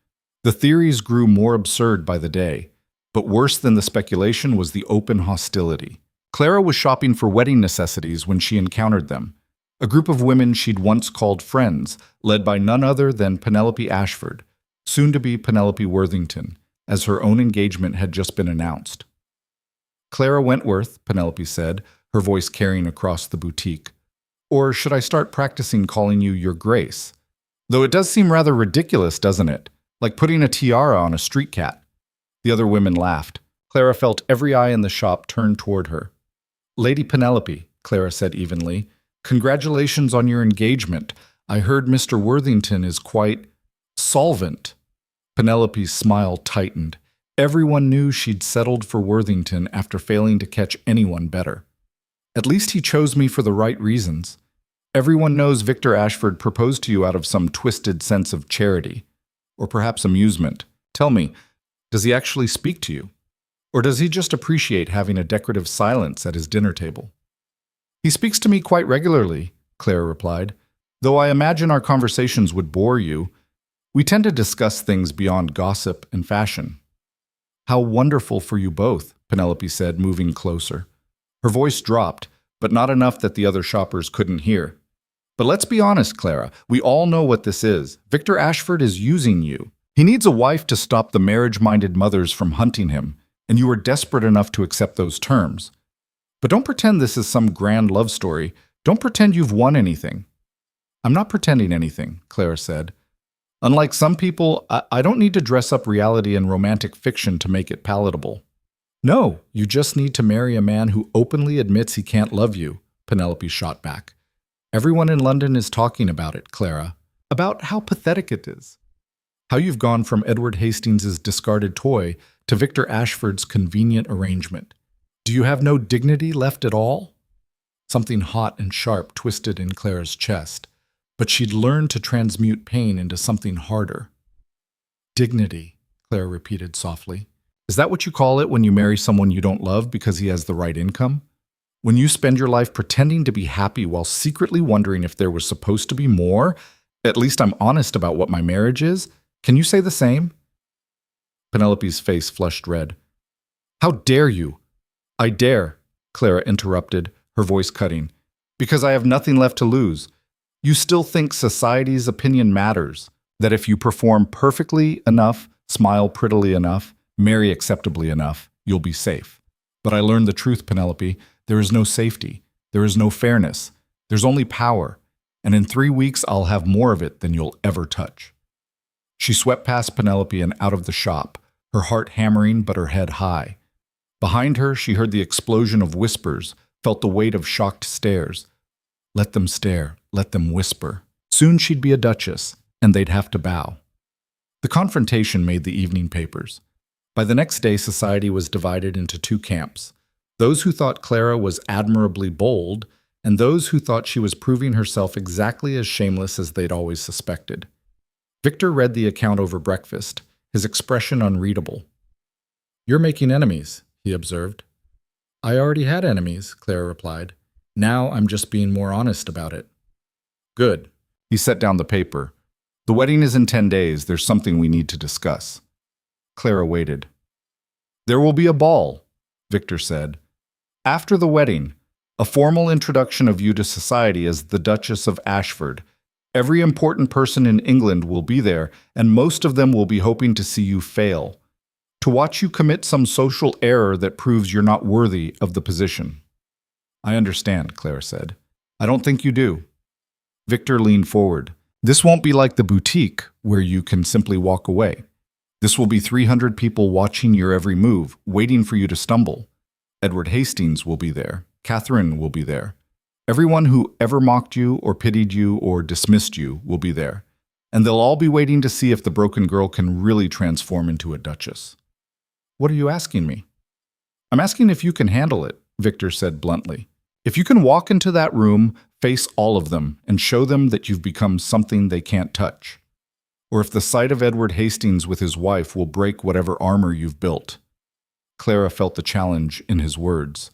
A: The theories grew more absurd by the day. But worse than the speculation was the open hostility. Clara was shopping for wedding necessities when she encountered them. A group of women she'd once called friends, led by none other than Penelope Ashford, soon to be Penelope Worthington, as her own engagement had just been announced. Clara Wentworth, Penelope said, her voice carrying across the boutique. Or should I start practicing calling you Your Grace? Though it does seem rather ridiculous, doesn't it? Like putting a tiara on a street cat. The other women laughed. Clara felt every eye in the shop turn toward her. Lady Penelope, Clara said evenly, congratulations on your engagement. I heard Mr. Worthington is quite solvent. Penelope's smile tightened. Everyone knew she'd settled for Worthington after failing to catch anyone better. At least he chose me for the right reasons. Everyone knows Victor Ashford proposed to you out of some twisted sense of charity, or perhaps amusement. Tell me, does he actually speak to you? Or does he just appreciate having a decorative silence at his dinner table? He speaks to me quite regularly, Clara replied, though I imagine our conversations would bore you. We tend to discuss things beyond gossip and fashion. How wonderful for you both, Penelope said, moving closer. Her voice dropped, but not enough that the other shoppers couldn't hear. But let's be honest, Clara, we all know what this is. Victor Ashford is using you. He needs a wife to stop the marriage-minded mothers from hunting him, and you are desperate enough to accept those terms. But don't pretend this is some grand love story. Don't pretend you've won anything. I'm not pretending anything, Clara said. Unlike some people, I don't need to dress up reality and romantic fiction to make it palatable. No, you just need to marry a man who openly admits he can't love you, Penelope shot back. Everyone in London is talking about it, Clara. About how pathetic it is. How you've gone from Edward Hastings's discarded toy to Victor Ashford's convenient arrangement. Do you have no dignity left at all? Something hot and sharp twisted in Clara's chest, but she'd learned to transmute pain into something harder. Dignity, Clara repeated softly. Is that what you call it when you marry someone you don't love because he has the right income? When you spend your life pretending to be happy while secretly wondering if there was supposed to be more? At least I'm honest about what my marriage is. Can you say the same? Penelope's face flushed red. How dare you? I dare, Clara interrupted, her voice cutting, because I have nothing left to lose. You still think society's opinion matters, that if you perform perfectly enough, smile prettily enough, marry acceptably enough, you'll be safe. But I learned the truth, Penelope. There is no safety. There is no fairness. There's only power. And in 3 weeks, I'll have more of it than you'll ever touch. She swept past Penelope and out of the shop, her heart hammering but her head high. Behind her, she heard the explosion of whispers, felt the weight of shocked stares. Let them stare, let them whisper. Soon she'd be a duchess, and they'd have to bow. The confrontation made the evening papers. By the next day, society was divided into 2 camps. Those who thought Clara was admirably bold, and those who thought she was proving herself exactly as shameless as they'd always suspected. Victor read the account over breakfast, his expression unreadable. You're making enemies, he observed. I already had enemies, Clara replied. Now I'm just being more honest about it. Good. He set down the paper. The wedding is in 10 days. There's something we need to discuss. Clara waited. There will be a ball, Victor said. After the wedding, a formal introduction of you to society as the Duchess of Ashford. Every important person in England will be there, and most of them will be hoping to see you fail, to watch you commit some social error that proves you're not worthy of the position. I understand, Clara said. I don't think you do. Victor leaned forward. This won't be like the boutique, where you can simply walk away. This will be 300 people watching your every move, waiting for you to stumble. Edward Hastings will be there. Catherine will be there. Everyone who ever mocked you or pitied you or dismissed you will be there. And they'll all be waiting to see if the broken girl can really transform into a duchess. What are you asking me? I'm asking if you can handle it, Victor said bluntly. If you can walk into that room, face all of them, and show them that you've become something they can't touch. Or if the sight of Edward Hastings with his wife will break whatever armor you've built. Clara felt the challenge in his words,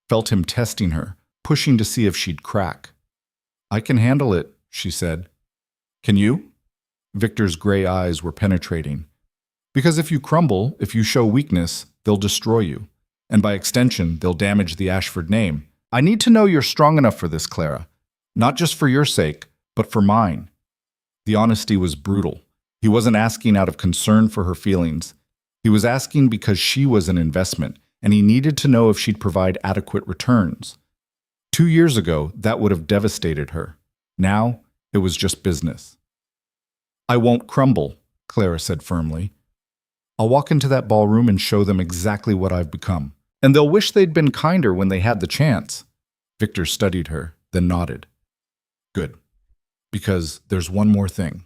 A: felt him testing her, pushing to see if she'd crack. I can handle it, she said. Can you? Victor's gray eyes were penetrating. Because if you crumble, if you show weakness, they'll destroy you. And by extension, they'll damage the Ashford name. I need to know you're strong enough for this, Clara. Not just for your sake, but for mine. The honesty was brutal. He wasn't asking out of concern for her feelings. He was asking because she was an investment, and he needed to know if she'd provide adequate returns. 2 years ago, that would have devastated her. Now, it was just business. I won't crumble, Clara said firmly. I'll walk into that ballroom and show them exactly what I've become. And they'll wish they'd been kinder when they had the chance. Victor studied her, then nodded. Good. Because there's one more thing.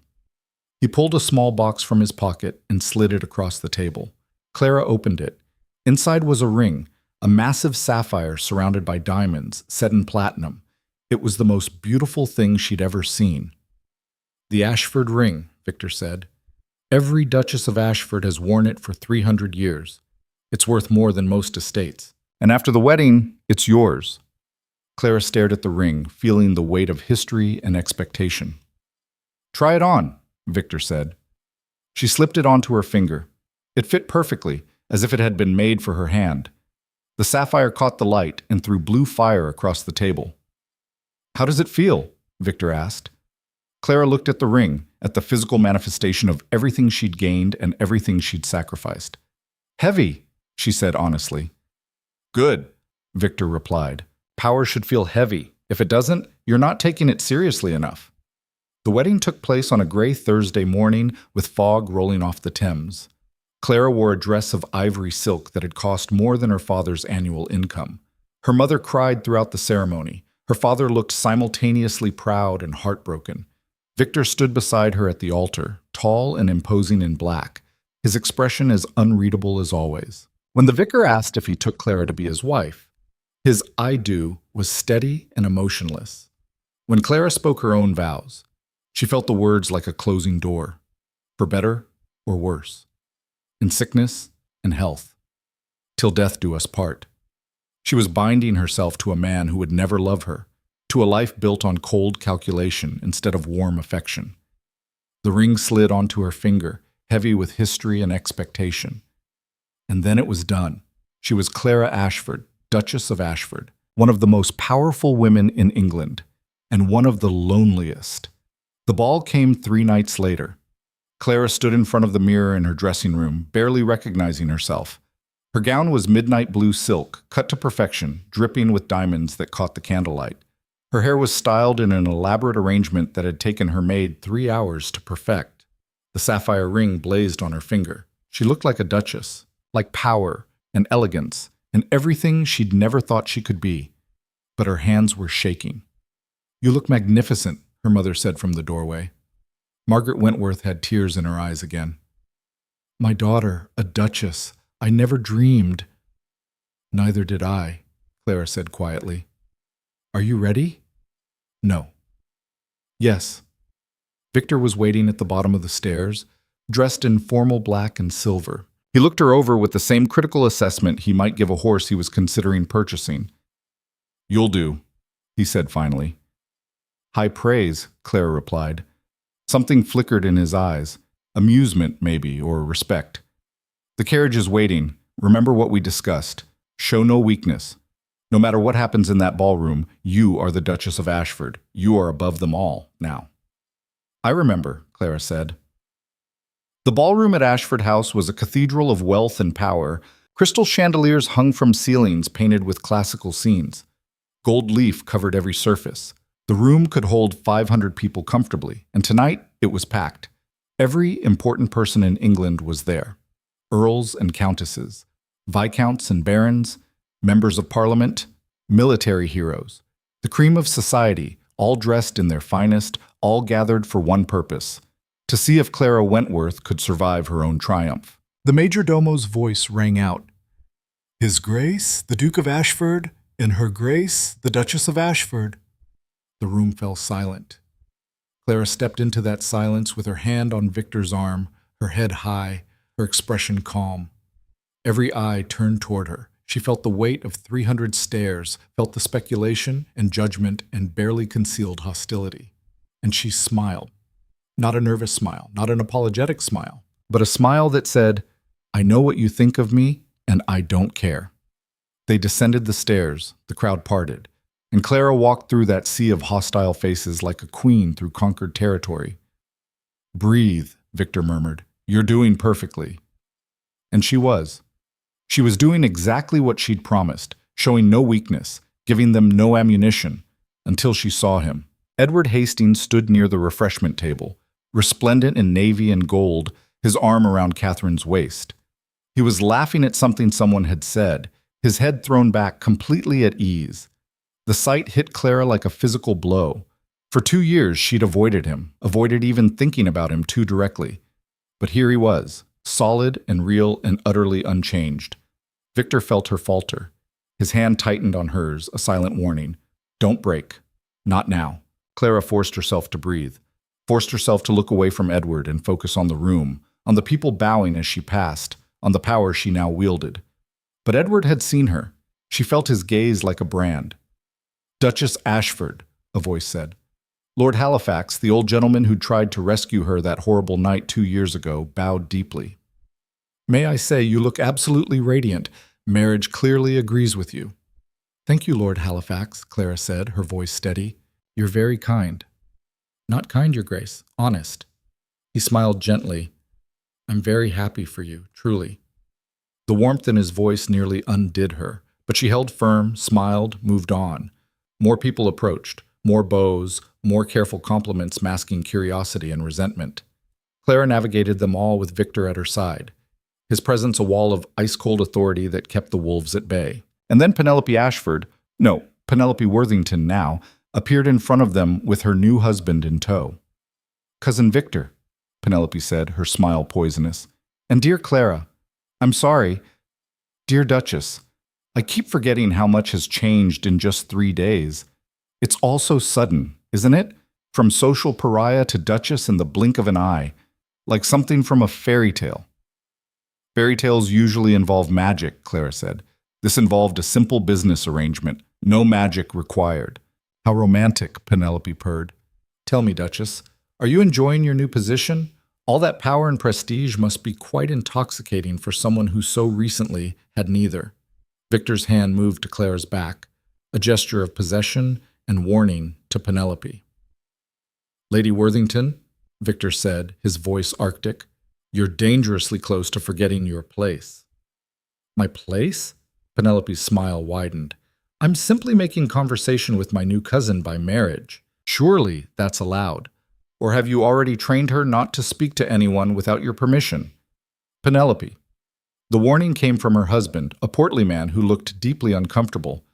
A: He pulled a small box from his pocket and slid it across the table. Clara opened it. Inside was a ring, a massive sapphire surrounded by diamonds, set in platinum. It was the most beautiful thing she'd ever seen. The Ashford ring, Victor said. Every Duchess of Ashford has worn it for 300 years. It's worth more than most estates. And after the wedding, it's yours. Clara stared at the ring, feeling the weight of history and expectation. Try it on, Victor said. She slipped it onto her finger. It fit perfectly, as if it had been made for her hand. The sapphire caught the light and threw blue fire across the table. How does it feel? Victor asked. Clara looked at the ring, at the physical manifestation of everything she'd gained and everything she'd sacrificed. Heavy, she said honestly. Good, Victor replied. Power should feel heavy. If it doesn't, you're not taking it seriously enough. The wedding took place on a gray Thursday morning with fog rolling off the Thames. Clara wore a dress of ivory silk that had cost more than her father's annual income. Her mother cried throughout the ceremony. Her father looked simultaneously proud and heartbroken. Victor stood beside her at the altar, tall and imposing in black, his expression as unreadable as always. When the vicar asked if he took Clara to be his wife, his "I do" was steady and emotionless. When Clara spoke her own vows, she felt the words like a closing door, for better or worse, in sickness and health, till death do us part. She was binding herself to a man who would never love her, to a life built on cold calculation instead of warm affection. The ring slid onto her finger, heavy with history and expectation. And then it was done. She was Clara Ashford, Duchess of Ashford, one of the most powerful women in England, and one of the loneliest. The ball came 3 nights later. Clara stood in front of the mirror in her dressing room, barely recognizing herself. Her gown was midnight blue silk, cut to perfection, dripping with diamonds that caught the candlelight. Her hair was styled in an elaborate arrangement that had taken her maid 3 hours to perfect. The sapphire ring blazed on her finger. She looked like a duchess, like power and elegance and everything she'd never thought she could be. But her hands were shaking. You look magnificent, her mother said from the doorway. Margaret Wentworth had tears in her eyes again. My daughter, a duchess. I never dreamed. Neither did I, Clara said quietly. Are you ready? No. Yes. Victor was waiting at the bottom of the stairs, dressed in formal black and silver. He looked her over with the same critical assessment he might give a horse he was considering purchasing. You'll do, he said finally. High praise, Clara replied. Something flickered in his eyes, amusement maybe, or respect. The carriage is waiting. Remember what we discussed. Show no weakness. No matter what happens in that ballroom, you are the Duchess of Ashford. You are above them all now. I remember, Clara said. The ballroom at Ashford House was a cathedral of wealth and power. Crystal chandeliers hung from ceilings painted with classical scenes. Gold leaf covered every surface. The room could hold 500 people comfortably, and tonight it was packed. Every important person in England was there. Earls and countesses, viscounts and barons, members of parliament, military heroes, the cream of society, all dressed in their finest, all gathered for one purpose, to see if Clara Wentworth could survive her own triumph. The majordomo's voice rang out. His Grace, the Duke of Ashford, and Her Grace, the Duchess of Ashford. The room fell silent. Clara stepped into that silence with her hand on Victor's arm, her head high, her expression calm. Every eye turned toward her. She felt the weight of 300 stares, felt the speculation and judgment and barely concealed hostility. And she smiled. Not a nervous smile, not an apologetic smile, but a smile that said, "I know what you think of me, and I don't care." They descended the stairs, the crowd parted, and Clara walked through that sea of hostile faces like a queen through conquered territory. "Breathe," Victor murmured. "You're doing perfectly." And she was. She was doing exactly what she'd promised, showing no weakness, giving them no ammunition, until she saw him. Edward Hastings stood near the refreshment table, resplendent in navy and gold, his arm around Catherine's waist. He was laughing at something someone had said, his head thrown back, completely at ease. The sight hit Clara like a physical blow. For 2 years she'd avoided him, avoided even thinking about him too directly. But here he was, solid and real and utterly unchanged. Victor felt her falter. His hand tightened on hers, a silent warning. "Don't break. Not now." Clara forced herself to breathe, forced herself to look away from Edward and focus on the room, on the people bowing as she passed, on the power she now wielded. But Edward had seen her. She felt his gaze like a brand. "Duchess Ashford," a voice said. Lord Halifax, the old gentleman who tried to rescue her that horrible night 2 years ago, bowed deeply. "May I say you look absolutely radiant. Marriage clearly agrees with you." "Thank you, Lord Halifax," Clara said, her voice steady. "You're very kind." "Not kind, Your Grace. Honest." He smiled gently. "I'm very happy for you, truly." The warmth in his voice nearly undid her, but she held firm, smiled, moved on. More people approached, more bows, more careful compliments masking curiosity and resentment. Clara navigated them all with Victor at her side, his presence a wall of ice-cold authority that kept the wolves at bay. And then Penelope Worthington now, appeared in front of them with her new husband in tow. "Cousin Victor," Penelope said, her smile poisonous. "And dear Clara, I'm sorry. Dear Duchess, I keep forgetting how much has changed in just 3 days. It's all so sudden, isn't it? From social pariah to Duchess in the blink of an eye, like something from a fairy tale." "Fairy tales usually involve magic," Clara said. "This involved a simple business arrangement, no magic required." "How romantic," Penelope purred. "Tell me, Duchess, are you enjoying your new position? All that power and prestige must be quite intoxicating for someone who so recently had neither." Victor's hand moved to Clara's back, a gesture of possession and warning to Penelope. "Lady Worthington," Victor said, his voice arctic, "you're dangerously close to forgetting your place." "My place?" Penelope's smile widened. "I'm simply making conversation with my new cousin by marriage. Surely that's allowed. Or have you already trained her not to speak to anyone without your permission?" "Penelope." The warning came from her husband, a portly man who looked deeply uncomfortable.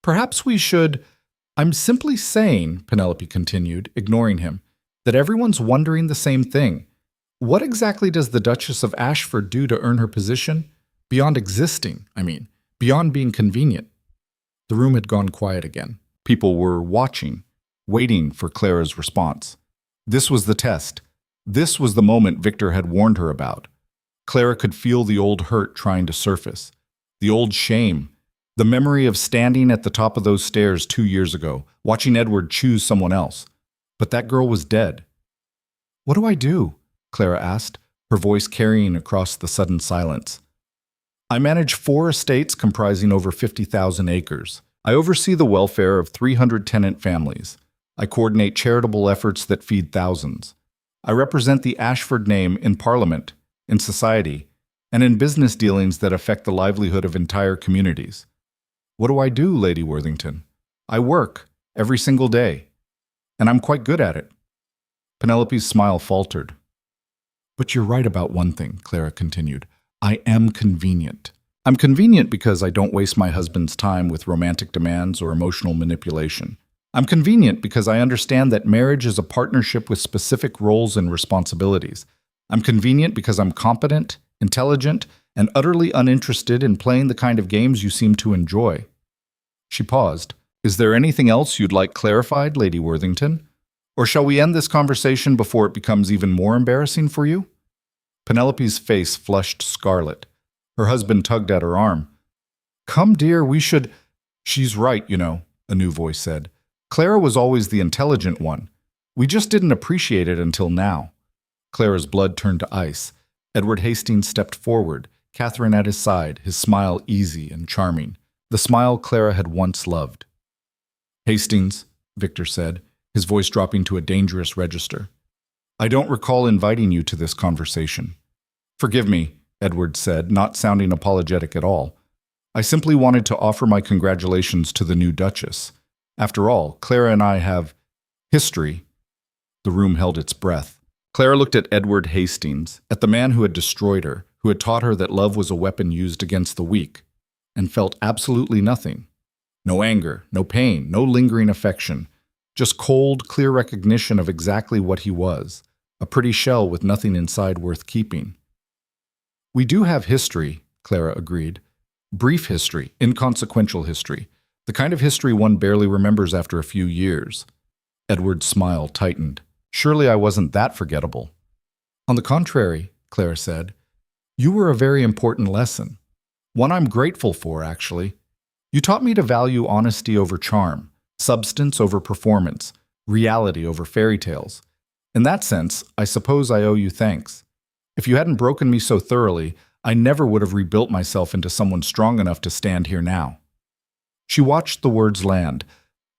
A: "Perhaps we should—" "I'm simply saying," Penelope continued, ignoring him, "that everyone's wondering the same thing. What exactly does the Duchess of Ashford do to earn her position? Beyond existing, beyond being convenient." The room had gone quiet again. People were watching, waiting for Clara's response. This was the test. This was the moment Victor had warned her about. Clara could feel the old hurt trying to surface, the old shame, the memory of standing at the top of those stairs 2 years ago, watching Edward choose someone else. But that girl was dead. "What do I do?" Clara asked, her voice carrying across the sudden silence. "I manage 4 estates comprising over 50,000 acres. I oversee the welfare of 300 tenant families. I coordinate charitable efforts that feed thousands. I represent the Ashford name in Parliament, in society, and in business dealings that affect the livelihood of entire communities. What do I do, Lady Worthington? I work, every single day. And I'm quite good at it." Penelope's smile faltered. "But you're right about one thing," Clara continued. "I am convenient. I'm convenient because I don't waste my husband's time with romantic demands or emotional manipulation. I'm convenient because I understand that marriage is a partnership with specific roles and responsibilities. I'm convenient because I'm competent, intelligent, and utterly uninterested in playing the kind of games you seem to enjoy." She paused. "Is there anything else you'd like clarified, Lady Worthington? Or shall we end this conversation before it becomes even more embarrassing for you?" Penelope's face flushed scarlet. Her husband tugged at her arm. "Come, dear, we should—" "She's right, a new voice said. "Clara was always the intelligent one. We just didn't appreciate it until now." Clara's blood turned to ice. Edward Hastings stepped forward, Catherine at his side, his smile easy and charming, the smile Clara had once loved. "Hastings," Victor said, his voice dropping to a dangerous register. "I don't recall inviting you to this conversation." "Forgive me," Edward said, not sounding apologetic at all. "I simply wanted to offer my congratulations to the new Duchess. After all, Clara and I have history." The room held its breath. Clara looked at Edward Hastings, at the man who had destroyed her, who had taught her that love was a weapon used against the weak, and felt absolutely nothing. No anger, no pain, no lingering affection, just cold, clear recognition of exactly what he was, a pretty shell with nothing inside worth keeping. "We do have history," Clara agreed. "Brief history, inconsequential history, the kind of history one barely remembers after a few years." Edward's smile tightened. "Surely I wasn't that forgettable." "On the contrary," Clara said, "you were a very important lesson. One I'm grateful for, actually. You taught me to value honesty over charm, substance over performance, reality over fairy tales. In that sense, I suppose I owe you thanks. If you hadn't broken me so thoroughly, I never would have rebuilt myself into someone strong enough to stand here now." She watched the words land,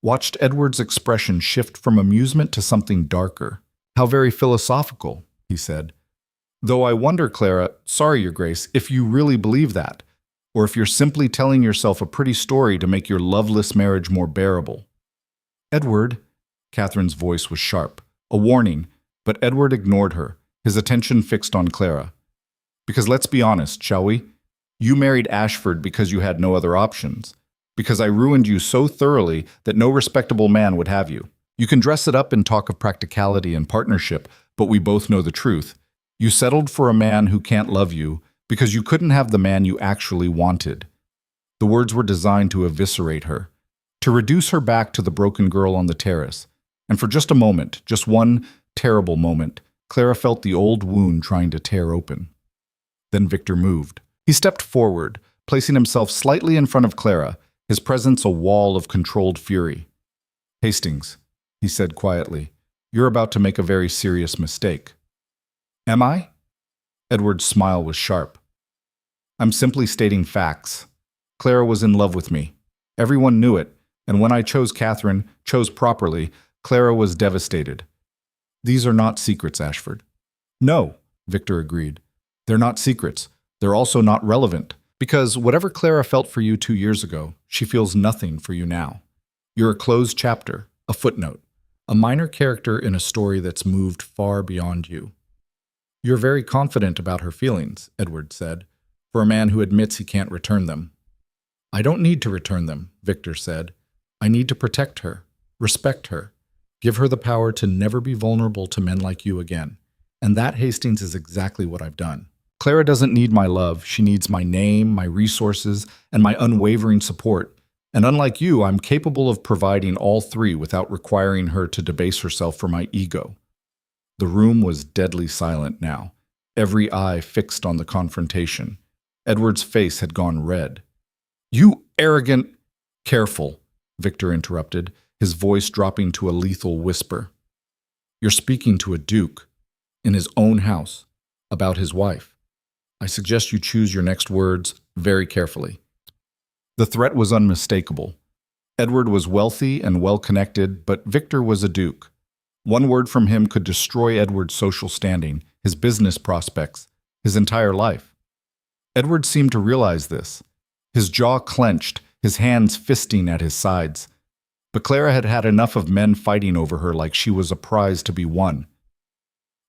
A: watched Edward's expression shift from amusement to something darker. "How very philosophical," he said. "Though I wonder, Clara, sorry, Your Grace, if you really believe that, or if you're simply telling yourself a pretty story to make your loveless marriage more bearable." "Edward," Catherine's voice was sharp, a warning, but Edward ignored her, his attention fixed on Clara. "Because let's be honest, shall we? You married Ashford because you had no other options. Because I ruined you so thoroughly that no respectable man would have you. You can dress it up and talk of practicality and partnership, but we both know the truth. You settled for a man who can't love you because you couldn't have the man you actually wanted." The words were designed to eviscerate her, to reduce her back to the broken girl on the terrace. And for just a moment, just one terrible moment, Clara felt the old wound trying to tear open. Then Victor moved. He stepped forward, placing himself slightly in front of Clara, his presence a wall of controlled fury. "Hastings," he said quietly, "you're about to make a very serious mistake." "Am I?" Edward's smile was sharp. "I'm simply stating facts. Clara was in love with me. Everyone knew it, and when I chose Catherine, chose properly, Clara was devastated. These are not secrets, Ashford." "No," Victor agreed. "They're not secrets. They're also not relevant. Because whatever Clara felt for you 2 years ago, she feels nothing for you now. You're a closed chapter, a footnote, a minor character in a story that's moved far beyond you." "You're very confident about her feelings," Edward said, "for a man who admits he can't return them." "I don't need to return them," Victor said. "I need to protect her, respect her, give her the power to never be vulnerable to men like you again. And that, Hastings, is exactly what I've done. Clara doesn't need my love. She needs my name, my resources, and my unwavering support. And unlike you, I'm capable of providing all three without requiring her to debase herself for my ego." The room was deadly silent now, every eye fixed on the confrontation. Edward's face had gone red. "You arrogant—" "Careful," Victor interrupted, his voice dropping to a lethal whisper. "You're speaking to a duke, in his own house, about his wife. I suggest you choose your next words very carefully." The threat was unmistakable. Edward was wealthy and well-connected, but Victor was a duke. One word from him could destroy Edward's social standing, his business prospects, his entire life. Edward seemed to realize this. His jaw clenched, his hands fisting at his sides. But Clara had had enough of men fighting over her like she was a prize to be won.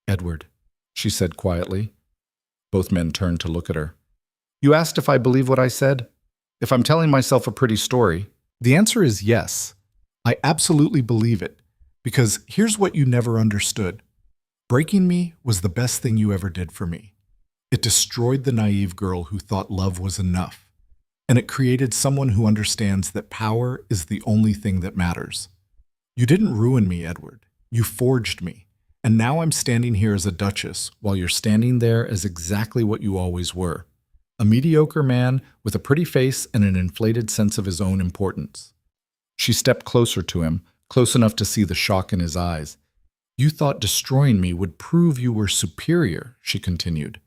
A: "Edward," she said quietly. Both men turned to look at her. "You asked if I believe what I said? If I'm telling myself a pretty story?" "The answer is yes. I absolutely believe it. Because here's what you never understood. Breaking me was the best thing you ever did for me. It destroyed the naive girl who thought love was enough. And it created someone who understands that power is the only thing that matters. You didn't ruin me, Edward. You forged me. And now I'm standing here as a duchess, while you're standing there as exactly what you always were. A mediocre man with a pretty face and an inflated sense of his own importance." She stepped closer to him, close enough to see the shock in his eyes. "You thought destroying me would prove you were superior," she continued.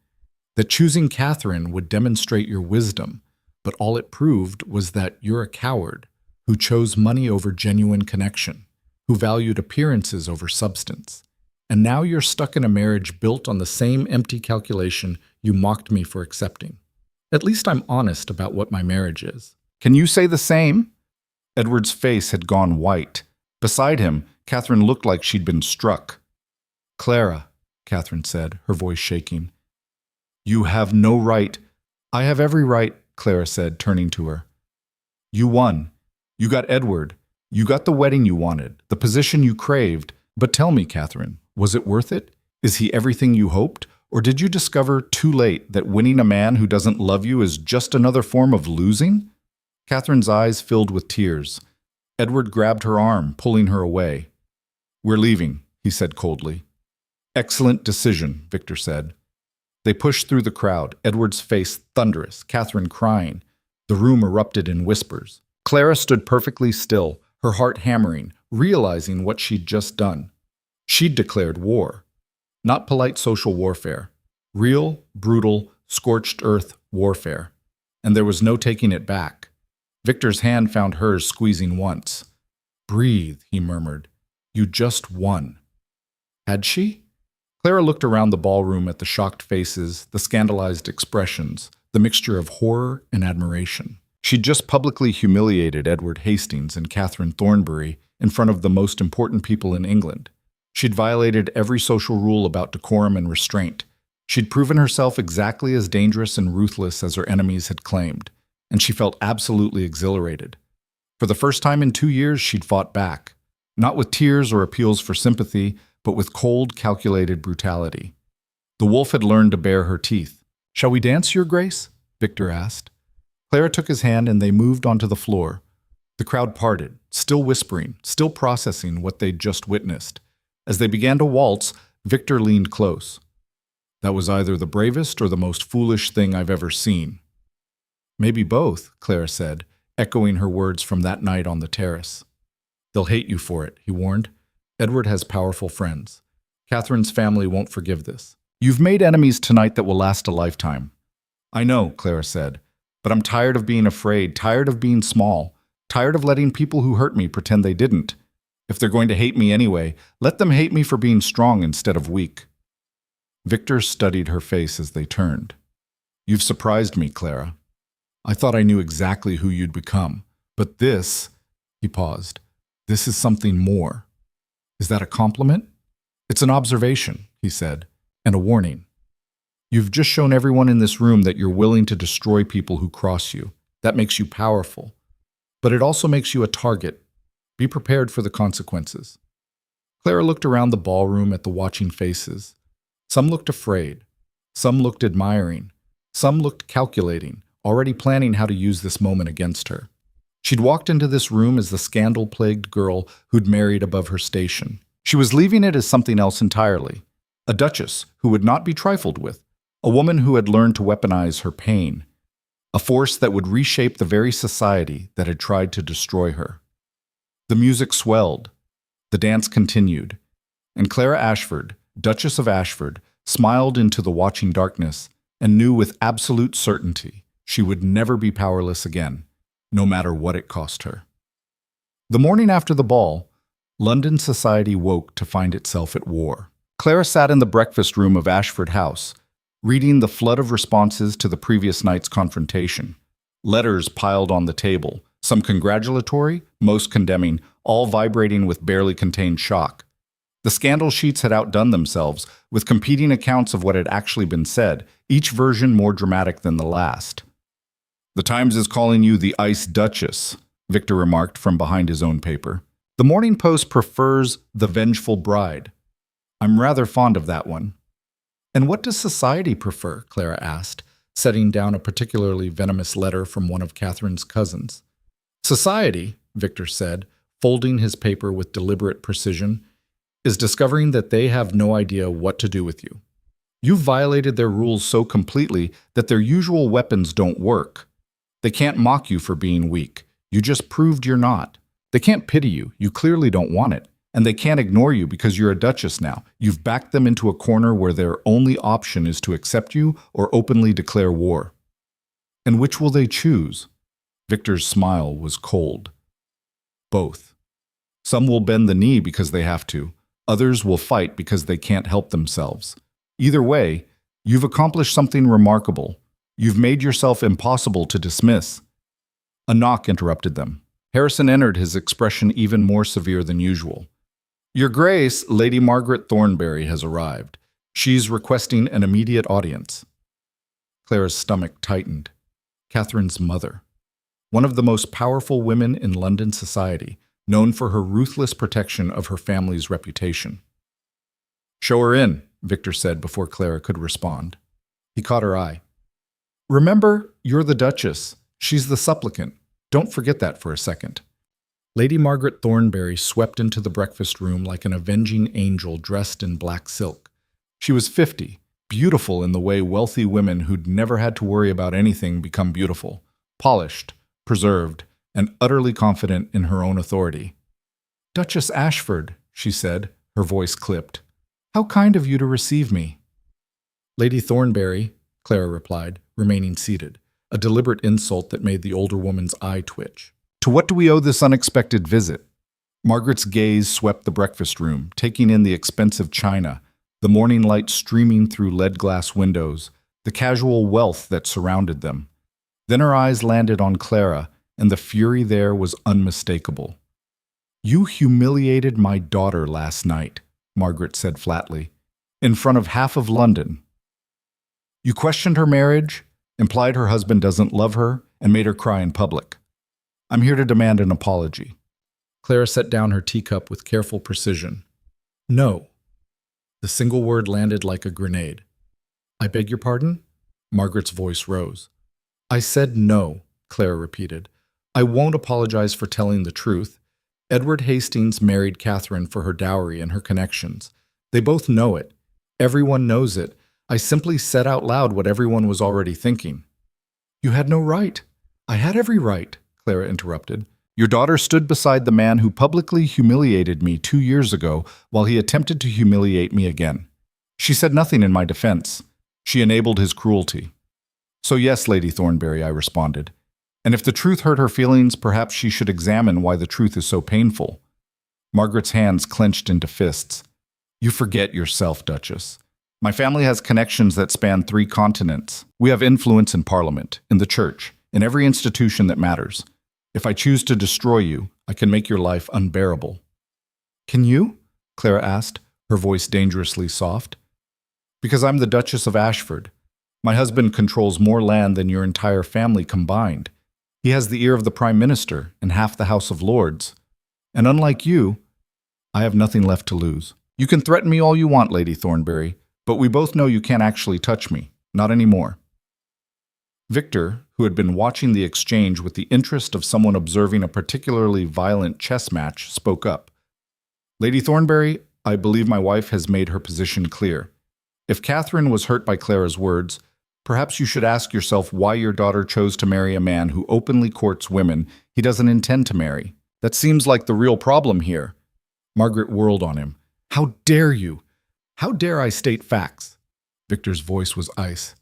A: that choosing Catherine would demonstrate your wisdom, but all it proved was that you're a coward who chose money over genuine connection, who valued appearances over substance. And now you're stuck in a marriage built on the same empty calculation you mocked me for accepting. At least I'm honest about what my marriage is. Can you say the same? Edward's face had gone white. Beside him, Catherine looked like she'd been struck. Clara, Catherine said, her voice shaking. You have no right. I have every right, Clara said, turning to her. You won. You got Edward. You got the wedding you wanted, the position you craved. But tell me, Catherine, was it worth it? Is he everything you hoped? Or did you discover too late that winning a man who doesn't love you is just another form of losing? Catherine's eyes filled with tears. Edward grabbed her arm, pulling her away. We're leaving, he said coldly. Excellent decision, Victor said. They pushed through the crowd, Edward's face thunderous, Catherine crying. The room erupted in whispers. Clara stood perfectly still, her heart hammering, realizing what she'd just done. She'd declared war. Not polite social warfare. Real, brutal, scorched earth warfare. And there was no taking it back. Victor's hand found hers squeezing once. Breathe, he murmured. You just won. Had she? Clara looked around the ballroom at the shocked faces, the scandalized expressions, the mixture of horror and admiration. She'd just publicly humiliated Edward Hastings and Catherine Thornbury in front of the most important people in England. She'd violated every social rule about decorum and restraint. She'd proven herself exactly as dangerous and ruthless as her enemies had claimed, and she felt absolutely exhilarated. For the first time in 2 years, she'd fought back, not with tears or appeals for sympathy, but with cold, calculated brutality. The wolf had learned to bare her teeth. Shall we dance, Your Grace? Victor asked. Clara took his hand and they moved onto the floor. The crowd parted, still whispering, still processing what they'd just witnessed. As they began to waltz, Victor leaned close. That was either the bravest or the most foolish thing I've ever seen. Maybe both, Clara said, echoing her words from that night on the terrace. They'll hate you for it, he warned. Edward has powerful friends. Catherine's family won't forgive this. You've made enemies tonight that will last a lifetime. I know, Clara said, but I'm tired of being afraid, tired of being small, tired of letting people who hurt me pretend they didn't. If they're going to hate me anyway, let them hate me for being strong instead of weak. Victor studied her face as they turned. You've surprised me, Clara. I thought I knew exactly who you'd become. But this, he paused, this is something more. Is that a compliment? It's an observation, he said, and a warning. You've just shown everyone in this room that you're willing to destroy people who cross you. That makes you powerful. But it also makes you a target. Be prepared for the consequences. Clara looked around the ballroom at the watching faces. Some looked afraid. Some looked admiring. Some looked calculating, already planning how to use this moment against her. She'd walked into this room as the scandal-plagued girl who'd married above her station. She was leaving it as something else entirely. A duchess who would not be trifled with. A woman who had learned to weaponize her pain. A force that would reshape the very society that had tried to destroy her. The music swelled. The dance continued. And Clara Ashford, Duchess of Ashford, smiled into the watching darkness and knew with absolute certainty she would never be powerless again, no matter what it cost her. The morning after the ball, London society woke to find itself at war. Clara sat in the breakfast room of Ashford House, reading the flood of responses to the previous night's confrontation. Letters piled on the table, some congratulatory, most condemning, all vibrating with barely contained shock. The scandal sheets had outdone themselves, with competing accounts of what had actually been said, each version more dramatic than the last. The Times is calling you the Ice Duchess, Victor remarked from behind his own paper. The Morning Post prefers the Vengeful Bride. I'm rather fond of that one. And what does society prefer? Clara asked, setting down a particularly venomous letter from one of Catherine's cousins. Society, Victor said, folding his paper with deliberate precision, is discovering that they have no idea what to do with you. You've violated their rules so completely that their usual weapons don't work. They can't mock you for being weak. You just proved you're not. They can't pity you. You clearly don't want it. And they can't ignore you because you're a duchess now. You've backed them into a corner where their only option is to accept you or openly declare war. And which will they choose? Victor's smile was cold. Both. Some will bend the knee because they have to. Others will fight because they can't help themselves. Either way, you've accomplished something remarkable. You've made yourself impossible to dismiss. A knock interrupted them. Harrison entered, his expression even more severe than usual. Your Grace, Lady Margaret Thornberry has arrived. She's requesting an immediate audience. Clara's stomach tightened. Catherine's mother. One of the most powerful women in London society, known for her ruthless protection of her family's reputation. Show her in, Victor said before Clara could respond. He caught her eye. Remember, you're the Duchess. She's the supplicant. Don't forget that for a second. Lady Margaret Thornberry swept into the breakfast room like an avenging angel dressed in black silk. She was 50, beautiful in the way wealthy women who'd never had to worry about anything become beautiful, polished, preserved, and utterly confident in her own authority. Duchess Ashford, she said, her voice clipped. How kind of you to receive me. Lady Thornberry, Clara replied, remaining seated, a deliberate insult that made the older woman's eye twitch. To what do we owe this unexpected visit? Margaret's gaze swept the breakfast room, taking in the expensive china, the morning light streaming through lead-glass windows, the casual wealth that surrounded them. Then her eyes landed on Clara, and the fury there was unmistakable. You humiliated my daughter last night, Margaret said flatly, in front of half of London. You questioned her marriage, implied her husband doesn't love her, and made her cry in public. I'm here to demand an apology. Clara set down her teacup with careful precision. No. The single word landed like a grenade. I beg your pardon? Margaret's voice rose. I said no, Clara repeated. I won't apologize for telling the truth. Edward Hastings married Catherine for her dowry and her connections. They both know it. Everyone knows it. I simply said out loud what everyone was already thinking. You had no right. I had every right, Clara interrupted. Your daughter stood beside the man who publicly humiliated me 2 years ago while he attempted to humiliate me again. She said nothing in my defense. She enabled his cruelty. So yes, Lady Thornberry, I responded. And if the truth hurt her feelings, perhaps she should examine why the truth is so painful. Margaret's hands clenched into fists. You forget yourself, Duchess. My family has connections that span 3 continents. We have influence in Parliament, in the Church, in every institution that matters. If I choose to destroy you, I can make your life unbearable. Can you? Clara asked, her voice dangerously soft. Because I'm the Duchess of Ashford. My husband controls more land than your entire family combined. He has the ear of the Prime Minister and half the House of Lords. And unlike you, I have nothing left to lose. You can threaten me all you want, Lady Thornberry, but we both know you can't actually touch me. Not anymore. Victor, who had been watching the exchange with the interest of someone observing a particularly violent chess match, spoke up. Lady Thornberry, I believe my wife has made her position clear. If Catherine was hurt by Clara's words, perhaps you should ask yourself why your daughter chose to marry a man who openly courts women he doesn't intend to marry. That seems like the real problem here. Margaret whirled on him. How dare you? How dare I state facts? Victor's voice was ice.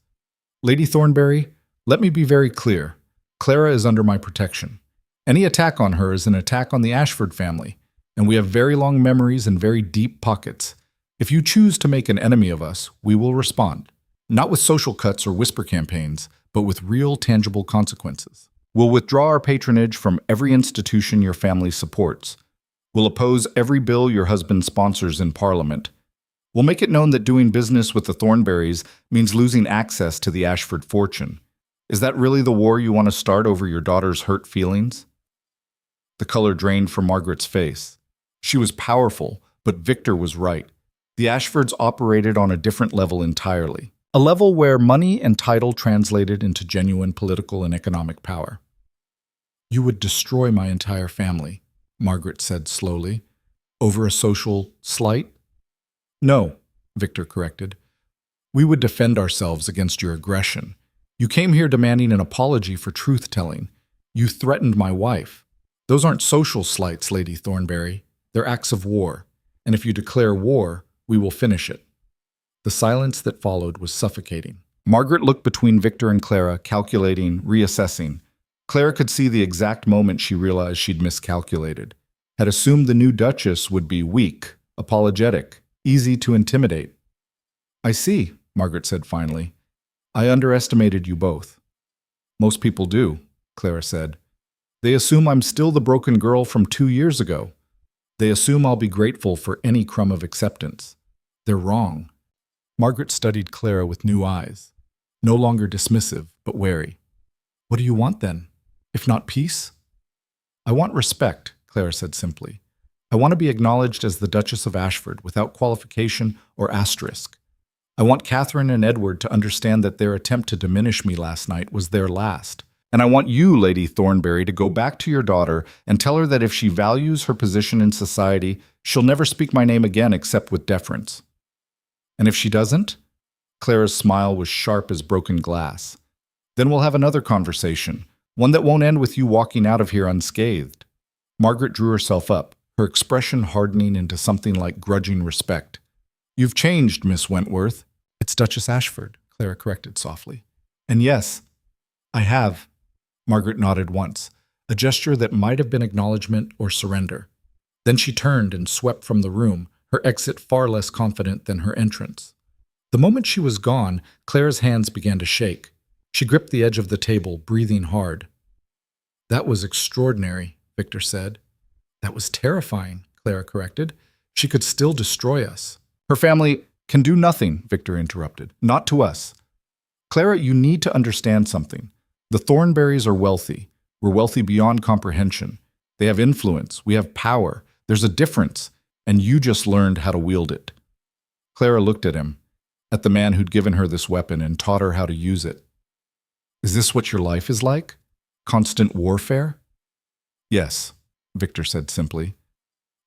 A: Lady Thornberry, let me be very clear. Clara is under my protection. Any attack on her is an attack on the Ashford family, and we have very long memories and very deep pockets. If you choose to make an enemy of us, we will respond. Not with social cuts or whisper campaigns, but with real, tangible consequences. We'll withdraw our patronage from every institution your family supports. We'll oppose every bill your husband sponsors in Parliament. We'll make it known that doing business with the Thornberrys means losing access to the Ashford fortune. Is that really the war you want to start over your daughter's hurt feelings? The color drained from Margaret's face. She was powerful, but Victor was right. The Ashfords operated on a different level entirely. A level where money and title translated into genuine political and economic power. You would destroy my entire family, Margaret said slowly. Over a social slight? No, Victor corrected. We would defend ourselves against your aggression. You came here demanding an apology for truth-telling. You threatened my wife. Those aren't social slights, Lady Thornberry. They're acts of war, and if you declare war, we will finish it." The silence that followed was suffocating. Margaret looked between Victor and Clara, calculating, reassessing. Clara could see the exact moment she realized she'd miscalculated. Had assumed the new Duchess would be weak, apologetic, easy to intimidate. "I see," Margaret said finally. "I underestimated you both." "Most people do," Clara said. "They assume I'm still the broken girl from 2 years ago. They assume I'll be grateful for any crumb of acceptance. They're wrong." Margaret studied Clara with new eyes, no longer dismissive, but wary. "What do you want then, if not peace?" "I want respect," Clara said simply. "I want to be acknowledged as the Duchess of Ashford without qualification or asterisk. I want Catherine and Edward to understand that their attempt to diminish me last night was their last. And I want you, Lady Thornbury, to go back to your daughter and tell her that if she values her position in society, she'll never speak my name again except with deference." "And if she doesn't?" Clara's smile was sharp as broken glass. "Then we'll have another conversation, one that won't end with you walking out of here unscathed." Margaret drew herself up, her expression hardening into something like grudging respect. "You've changed, Miss Wentworth." "It's Duchess Ashford," Clara corrected softly. "And yes, I have." Margaret nodded once, a gesture that might have been acknowledgement or surrender. Then she turned and swept from the room, her exit far less confident than her entrance. The moment she was gone, Clara's hands began to shake. She gripped the edge of the table, breathing hard. "That was extraordinary," Victor said. "That was terrifying," Clara corrected. "She could still destroy us." "Her family can do nothing," Victor interrupted. "Not to us. Clara, you need to understand something. The Thornberrys are wealthy. We're wealthy beyond comprehension. They have influence. We have power. There's a difference, and you just learned how to wield it." Clara looked at him, at the man who'd given her this weapon and taught her how to use it. "Is this what your life is like? Constant warfare?" "Yes," Victor said simply.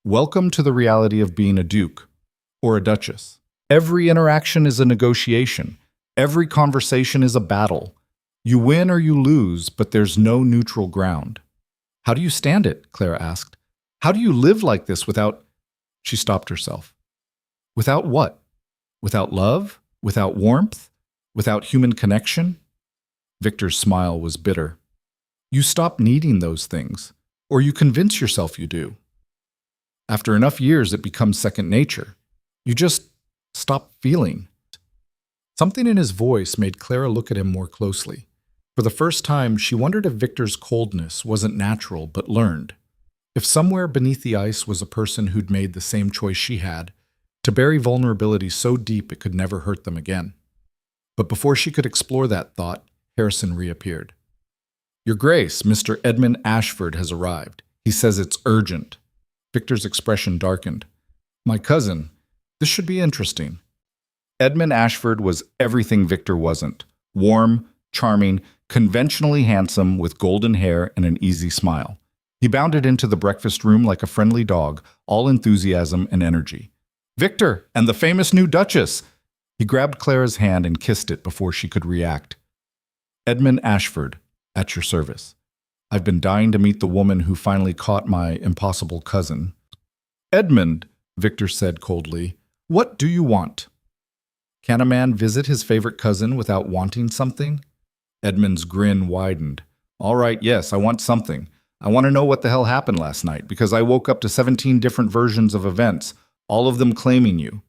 A: "Welcome to the reality of being a duke, or a duchess. Every interaction is a negotiation. Every conversation is a battle. You win or you lose, but there's no neutral ground." "How do you stand it?" Clara asked. "How do you live like this without—" She stopped herself. "Without what? Without love? Without warmth? Without human connection?" Victor's smile was bitter. "You stop needing those things, or you convince yourself you do. After enough years, it becomes second nature. You just stop feeling." Something in his voice made Clara look at him more closely. For the first time, she wondered if Victor's coldness wasn't natural but learned. If somewhere beneath the ice was a person who'd made the same choice she had, to bury vulnerability so deep it could never hurt them again. But before she could explore that thought, Harrison reappeared. "Your Grace, Mr. Edmund Ashford has arrived. He says it's urgent." Victor's expression darkened. "My cousin, this should be interesting." Edmund Ashford was everything Victor wasn't. Warm, charming, conventionally handsome with golden hair and an easy smile. He bounded into the breakfast room like a friendly dog, all enthusiasm and energy. "Victor, and the famous new Duchess!" He grabbed Clara's hand and kissed it before she could react. "Edmund Ashford, at your service. I've been dying to meet the woman who finally caught my impossible cousin." "Edmund," Victor said coldly, "what do you want?" Can a man visit his favorite cousin without wanting something? Edmund's grin widened. "All right, yes, I want something. I want to know what the hell happened last night, because I woke up to 17 different versions of events, all of them claiming you."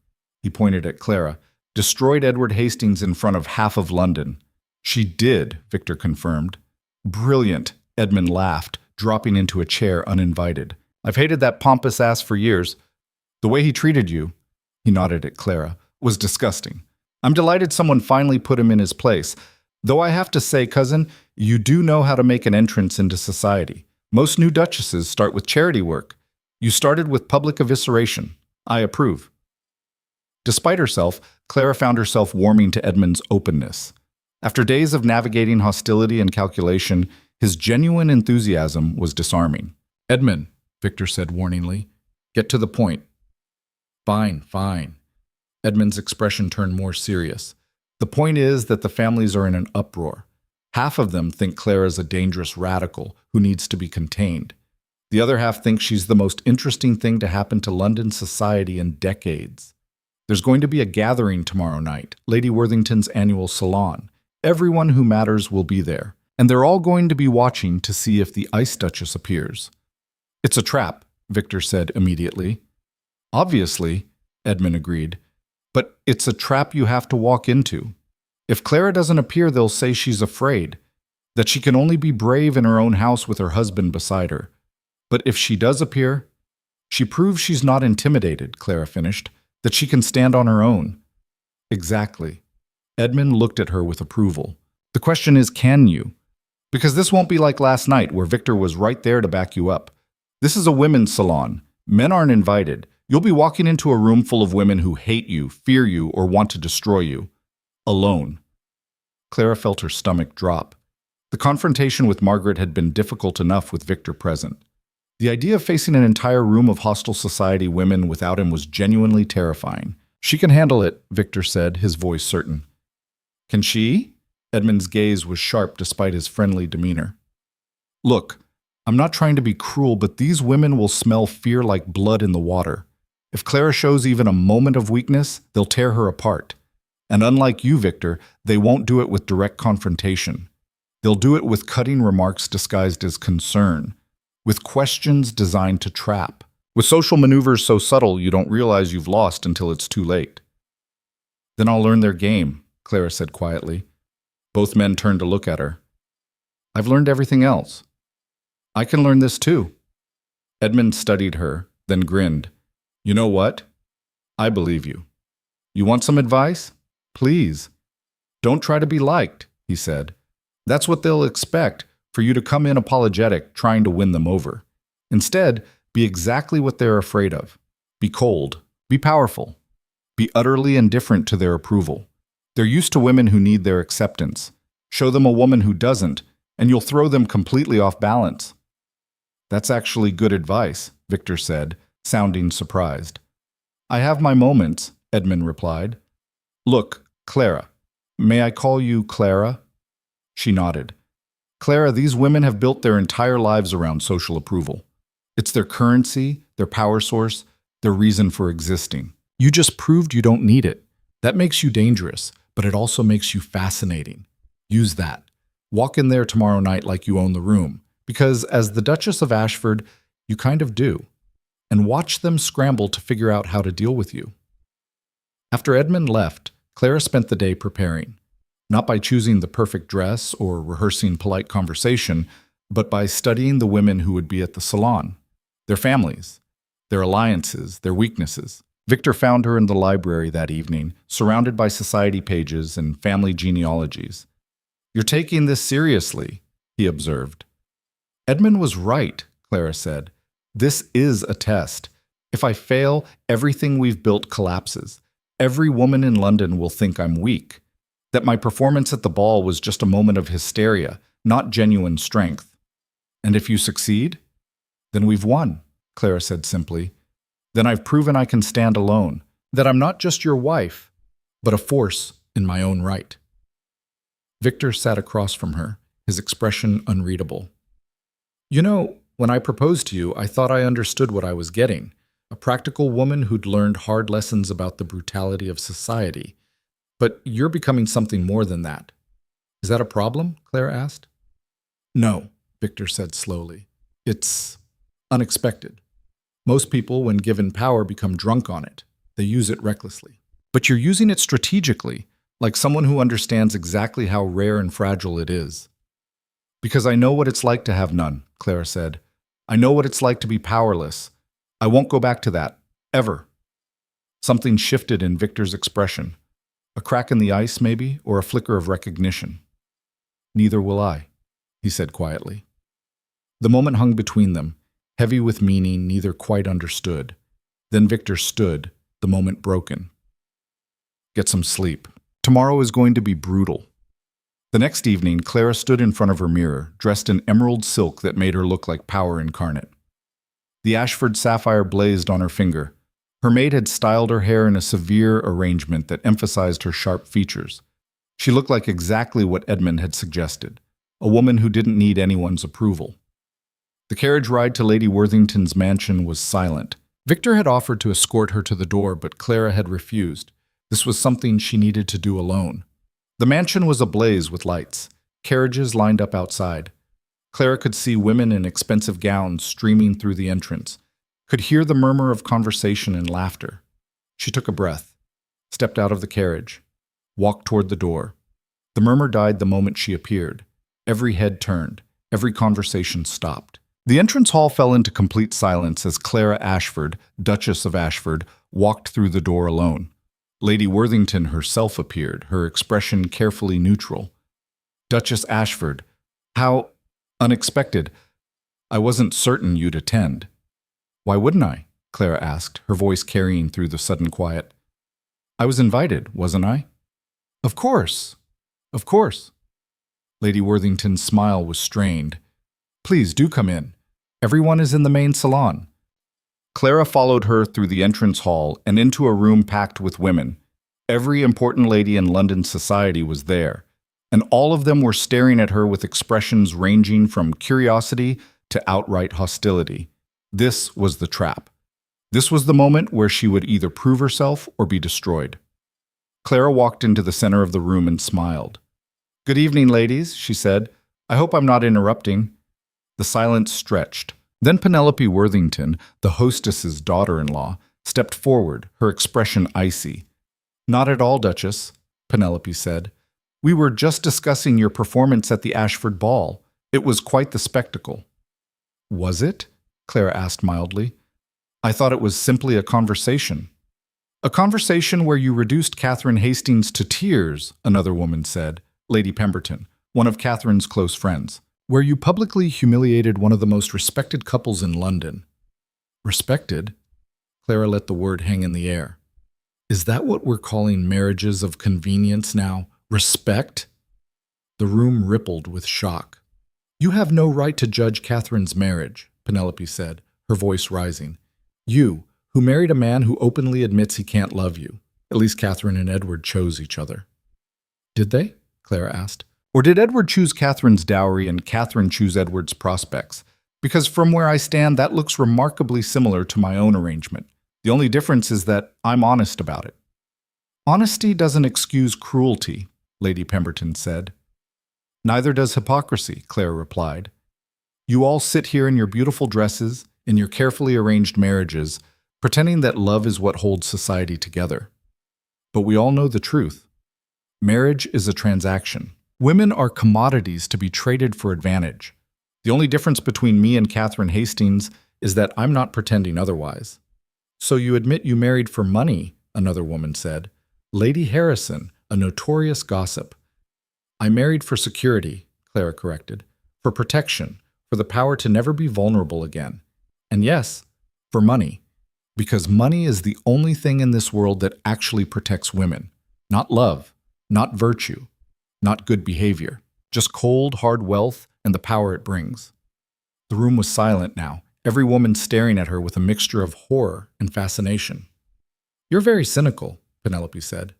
A: He pointed at Clara. "Destroyed Edward Hastings in front of half of London." "She did," Victor confirmed. "Brilliant," Edmund laughed, dropping into a chair uninvited. "I've hated that pompous ass for years. The way he treated you," he nodded at Clara, "was disgusting. I'm delighted someone finally put him in his place. Though I have to say, cousin, you do know how to make an entrance into society. Most new duchesses start with charity work. You started with public evisceration. I approve." Despite herself, Clara found herself warming to Edmund's openness. After days of navigating hostility and calculation, his genuine enthusiasm was disarming. "Edmund," Victor said warningly, "get to the point." "Fine, fine." Edmund's expression turned more serious. "The point is that the families are in an uproar. Half of them think Clara's a dangerous radical who needs to be contained. The other half thinks she's the most interesting thing to happen to London society in decades. There's going to be a gathering tomorrow night, Lady Worthington's annual salon. Everyone who matters will be there, and they're all going to be watching to see if the Ice Duchess appears. It's a trap, Victor said immediately. Obviously, Edmund agreed, but it's a trap you have to walk into. If Clara doesn't appear, they'll say she's afraid, that she can only be brave in her own house with her husband beside her. But if she does appear, she proves she's not intimidated, Clara finished, that she can stand on her own. Exactly. Edmund looked at her with approval. The question is, can you? Because this won't be like last night where Victor was right there to back you up. This is a women's salon. Men aren't invited. You'll be walking into a room full of women who hate you, fear you, or want to destroy you. Alone. Clara felt her stomach drop. The confrontation with Margaret had been difficult enough with Victor present. The idea of facing an entire room of hostile society women without him was genuinely terrifying. She can handle it, Victor said, his voice certain. Can she? Edmund's gaze was sharp despite his friendly demeanor. Look, I'm not trying to be cruel, but these women will smell fear like blood in the water. If Clara shows even a moment of weakness, they'll tear her apart. And unlike you, Victor, they won't do it with direct confrontation. They'll do it with cutting remarks disguised as concern, with questions designed to trap, with social maneuvers so subtle you don't realize you've lost until it's too late. Then I'll learn their game, Clara said quietly. Both men turned to look at her. I've learned everything else. I can learn this too. Edmund studied her, then grinned. You know what? I believe you. You want some advice? Please. Don't try to be liked, he said. That's what they'll expect, for you to come in apologetic, trying to win them over. Instead, be exactly what they're afraid of. Be cold. Be powerful. Be utterly indifferent to their approval. They're used to women who need their acceptance. Show them a woman who doesn't, and you'll throw them completely off balance. That's actually good advice, Victor said, sounding surprised. I have my moments, Edmund replied. Look, Clara. May I call you Clara? She nodded. Clara, these women have built their entire lives around social approval. It's their currency, their power source, their reason for existing. You just proved you don't need it. That makes you dangerous, but it also makes you fascinating. Use that. Walk in there tomorrow night like you own the room, because as the Duchess of Ashford, you kind of do. And watch them scramble to figure out how to deal with you. After Edmund left, Clara spent the day preparing. Not by choosing the perfect dress or rehearsing polite conversation, but by studying the women who would be at the salon, their families, their alliances, their weaknesses. Victor found her in the library that evening, surrounded by society pages and family genealogies. You're taking this seriously, he observed. Edmund was right, Clara said. This is a test. If I fail, everything we've built collapses. Every woman in London will think I'm weak. That my performance at the ball was just a moment of hysteria, not genuine strength. And if you succeed, then we've won, Clara said simply. Then I've proven I can stand alone, that I'm not just your wife, but a force in my own right. Victor sat across from her, his expression unreadable. You know, when I proposed to you, I thought I understood what I was getting. A practical woman who'd learned hard lessons about the brutality of society. But you're becoming something more than that. Is that a problem? Clara asked. No, Victor said slowly. It's unexpected. Most people, when given power, become drunk on it. They use it recklessly. But you're using it strategically, like someone who understands exactly how rare and fragile it is. Because I know what it's like to have none, Clara said. I know what it's like to be powerless. I won't go back to that, ever. Something shifted in Victor's expression. A crack in the ice, maybe, or a flicker of recognition. Neither will I, he said quietly. The moment hung between them, heavy with meaning neither quite understood. Then Victor stood, the moment broken. Get some sleep. Tomorrow is going to be brutal. The next evening, Clara stood in front of her mirror, dressed in emerald silk that made her look like power incarnate. The Ashford sapphire blazed on her finger. Her maid had styled her hair in a severe arrangement that emphasized her sharp features. She looked like exactly what Edmund had suggested, a woman who didn't need anyone's approval. The carriage ride to Lady Worthington's mansion was silent. Victor had offered to escort her to the door, but Clara had refused. This was something she needed to do alone. The mansion was ablaze with lights. Carriages lined up outside. Clara could see women in expensive gowns streaming through the entrance, could hear the murmur of conversation and laughter. She took a breath, stepped out of the carriage, walked toward the door. The murmur died the moment she appeared. Every head turned, every conversation stopped. The entrance hall fell into complete silence as Clara Ashford, Duchess of Ashford, walked through the door alone. Lady Worthington herself appeared, her expression carefully neutral. Duchess Ashford, how unexpected. I wasn't certain you'd attend. Why wouldn't I? Clara asked, her voice carrying through the sudden quiet. I was invited, wasn't I? Of course. Of course. Lady Worthington's smile was strained. Please do come in. Everyone is in the main salon. Clara followed her through the entrance hall and into a room packed with women. Every important lady in London society was there, and all of them were staring at her with expressions ranging from curiosity to outright hostility. This was the trap. This was the moment where she would either prove herself or be destroyed. Clara walked into the center of the room and smiled. Good evening, ladies, she said. I hope I'm not interrupting. The silence stretched. Then Penelope Worthington, the hostess's daughter-in-law, stepped forward, her expression icy. Not at all, Duchess, Penelope said. We were just discussing your performance at the Ashford ball. It was quite the spectacle. Was it? Clara asked mildly. I thought it was simply a conversation. A conversation where you reduced Catherine Hastings to tears, another woman said, Lady Pemberton, one of Catherine's close friends. Where you publicly humiliated one of the most respected couples in London. Respected? Clara let the word hang in the air. Is that what we're calling marriages of convenience now? Respect? The room rippled with shock. You have no right to judge Catherine's marriage, Penelope said, her voice rising. You, who married a man who openly admits he can't love you. At least Catherine and Edward chose each other. Did they? Clara asked. Or did Edward choose Catherine's dowry and Catherine choose Edward's prospects? Because from where I stand, that looks remarkably similar to my own arrangement. The only difference is that I'm honest about it. Honesty doesn't excuse cruelty, Lady Pemberton said. Neither does hypocrisy, Clara replied. You all sit here in your beautiful dresses, in your carefully arranged marriages, pretending that love is what holds society together. But we all know the truth. Marriage is a transaction. Women are commodities to be traded for advantage. The only difference between me and Catherine Hastings is that I'm not pretending otherwise. So you admit you married for money, another woman said. Lady Harrison, a notorious gossip. I married for security, Clara corrected, for protection, for the power to never be vulnerable again. And yes, for money. Because money is the only thing in this world that actually protects women. Not love, not virtue. Not good behavior, just cold, hard wealth and the power it brings. The room was silent now, every woman staring at her with a mixture of horror and fascination. You're very cynical, Penelope said.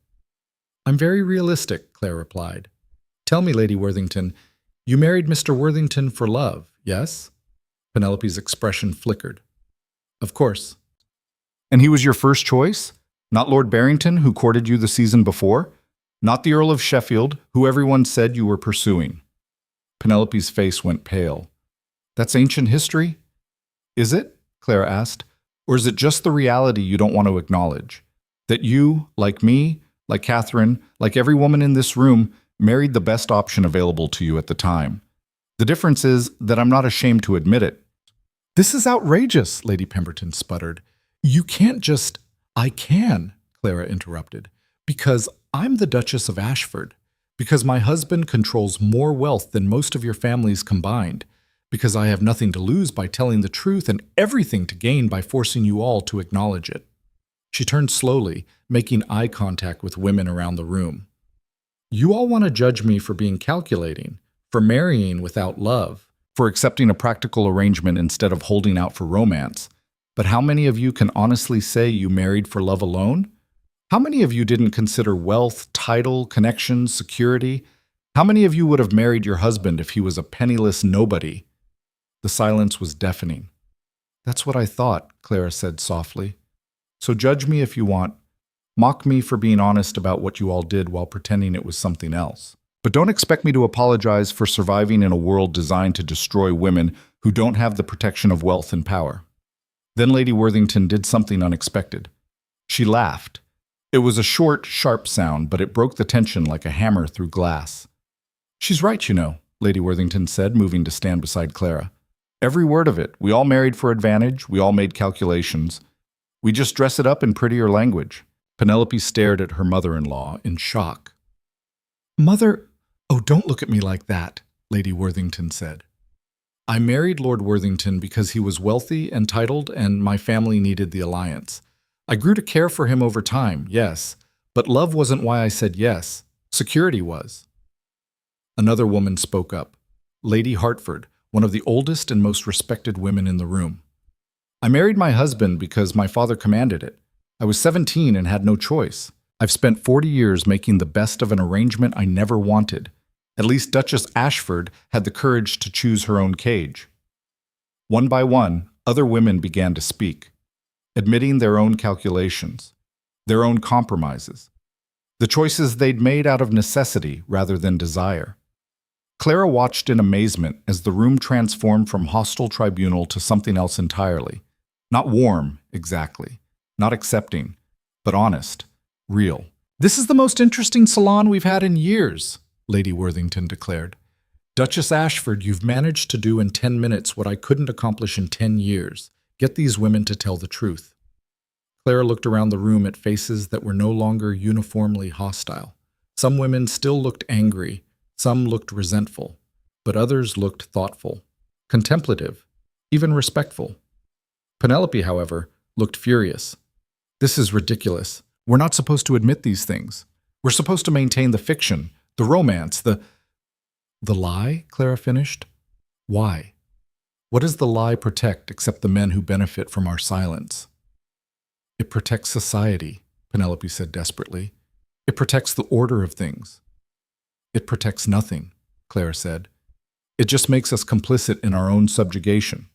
A: I'm very realistic, Claire replied. Tell me, Lady Worthington, you married Mr. Worthington for love, yes? Penelope's expression flickered. Of course. And he was your first choice? Not Lord Barrington, who courted you the season before? Not the Earl of Sheffield, who everyone said you were pursuing. Penelope's face went pale. That's ancient history? Is it? Clara asked. Or is it just the reality you don't want to acknowledge? That you, like me, like Catherine, like every woman in this room, married the best option available to you at the time. The difference is that I'm not ashamed to admit it. This is outrageous, Lady Pemberton sputtered. You can't just... I can, Clara interrupted, because I'm the Duchess of Ashford, because my husband controls more wealth than most of your families combined, because I have nothing to lose by telling the truth and everything to gain by forcing you all to acknowledge it. She turned slowly, making eye contact with women around the room. You all want to judge me for being calculating, for marrying without love, for accepting a practical arrangement instead of holding out for romance. But how many of you can honestly say you married for love alone? How many of you didn't consider wealth, title, connections, security? How many of you would have married your husband if he was a penniless nobody? The silence was deafening. "That's what I thought," Clara said softly. "So judge me if you want. Mock me for being honest about what you all did while pretending it was something else. But don't expect me to apologize for surviving in a world designed to destroy women who don't have the protection of wealth and power." Then Lady Worthington did something unexpected. She laughed. It was a short, sharp sound, but it broke the tension like a hammer through glass. "She's right, you know," Lady Worthington said, moving to stand beside Clara. "Every word of it. We all married for advantage. We all made calculations. We just dress it up in prettier language." Penelope stared at her mother-in-law in shock. "Mother, oh, don't look at me like that," Lady Worthington said. "I married Lord Worthington because he was wealthy and titled, and my family needed the alliance. I grew to care for him over time, yes, but love wasn't why I said yes. Security was." Another woman spoke up, Lady Hertford, one of the oldest and most respected women in the room. "I married my husband because my father commanded it. I was 17 and had no choice. I've spent 40 years making the best of an arrangement I never wanted. At least Duchess Ashford had the courage to choose her own cage." One by one, other women began to speak, admitting their own calculations, their own compromises, the choices they'd made out of necessity rather than desire. Clara watched in amazement as the room transformed from hostile tribunal to something else entirely. Not warm, exactly. Not accepting, but honest, real. "This is the most interesting salon we've had in years," Lady Worthington declared. "Duchess Ashford, you've managed to do in 10 minutes what I couldn't accomplish in 10 years. Get these women to tell the truth." Clara looked around the room at faces that were no longer uniformly hostile. Some women still looked angry, some looked resentful, but others looked thoughtful, contemplative, even respectful. Penelope, however, looked furious. "This is ridiculous. We're not supposed to admit these things. We're supposed to maintain the fiction, the romance, the lie," Clara finished. "Why? What does the lie protect except the men who benefit from our silence?" "It protects society," Penelope said desperately. "It protects the order of things." "It protects nothing," Clara said. "It just makes us complicit in our own subjugation.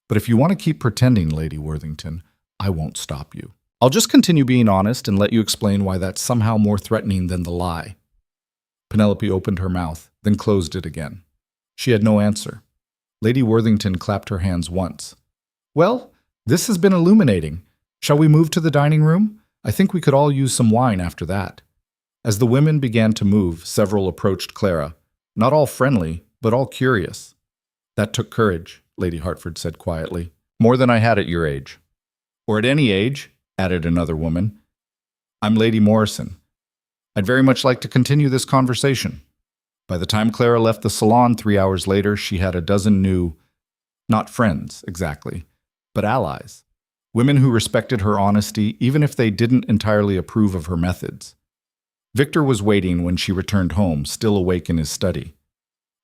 A: But if you want to keep pretending, Lady Worthington, I won't stop you. I'll just continue being honest and let you explain why that's somehow more threatening than the lie." Penelope opened her mouth, then closed it again. She had no answer. Lady Worthington clapped her hands once. "Well, this has been illuminating. Shall we move to the dining room? I think we could all use some wine after that." As the women began to move, several approached Clara, not all friendly, but all curious. "That took courage," Lady Hertford said quietly. "More than I had at your age." "Or at any age," added another woman. "I'm Lady Morrison. I'd very much like to continue this conversation." By the time Clara left the salon 3 hours later, she had a dozen new, not friends exactly, but allies. Women who respected her honesty, even if they didn't entirely approve of her methods. Victor was waiting when she returned home, still awake in his study.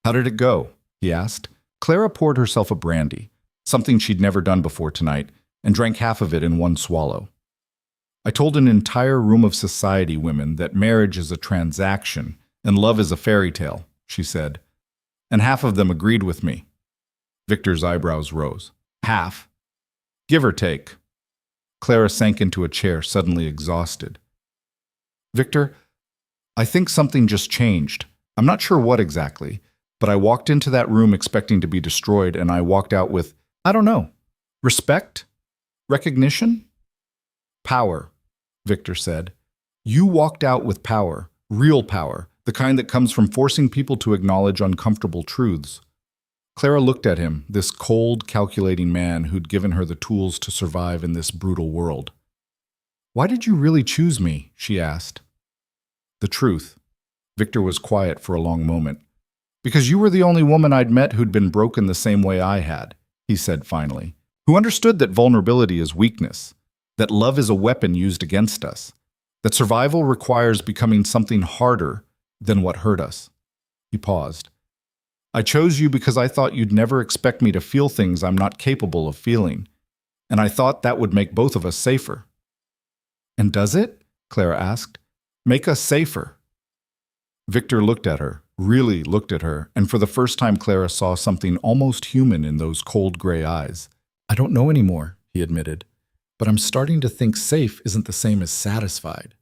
A: "How did it go?" he asked. Clara poured herself a brandy, something she'd never done before tonight, and drank half of it in one swallow. "I told an entire room of society women that marriage is a transaction and love is a fairy tale," she said. "And half of them agreed with me." Victor's eyebrows rose. "Half? Give or take." Clara sank into a chair, suddenly exhausted. "Victor, I think something just changed. I'm not sure what exactly, but I walked into that room expecting to be destroyed, and I walked out with, I don't know, respect? Recognition? Power," Victor said. "You walked out with power, real power, the kind that comes from forcing people to acknowledge uncomfortable truths." Clara looked at him, this cold, calculating man who'd given her the tools to survive in this brutal world. "Why did you really choose me?" she asked. "The truth." Victor was quiet for a long moment. "Because you were the only woman I'd met who'd been broken the same way I had," he said finally, "who understood that vulnerability is weakness, that love is a weapon used against us, that survival requires becoming something harder than what hurt us." He paused. "I chose you because I thought you'd never expect me to feel things I'm not capable of feeling, and I thought that would make both of us safer." "And does it?" Clara asked. "Make us safer?" Victor looked at her, really looked at her, and for the first time Clara saw something almost human in those cold gray eyes. "I don't know anymore," he admitted, "but I'm starting to think safe isn't the same as satisfied."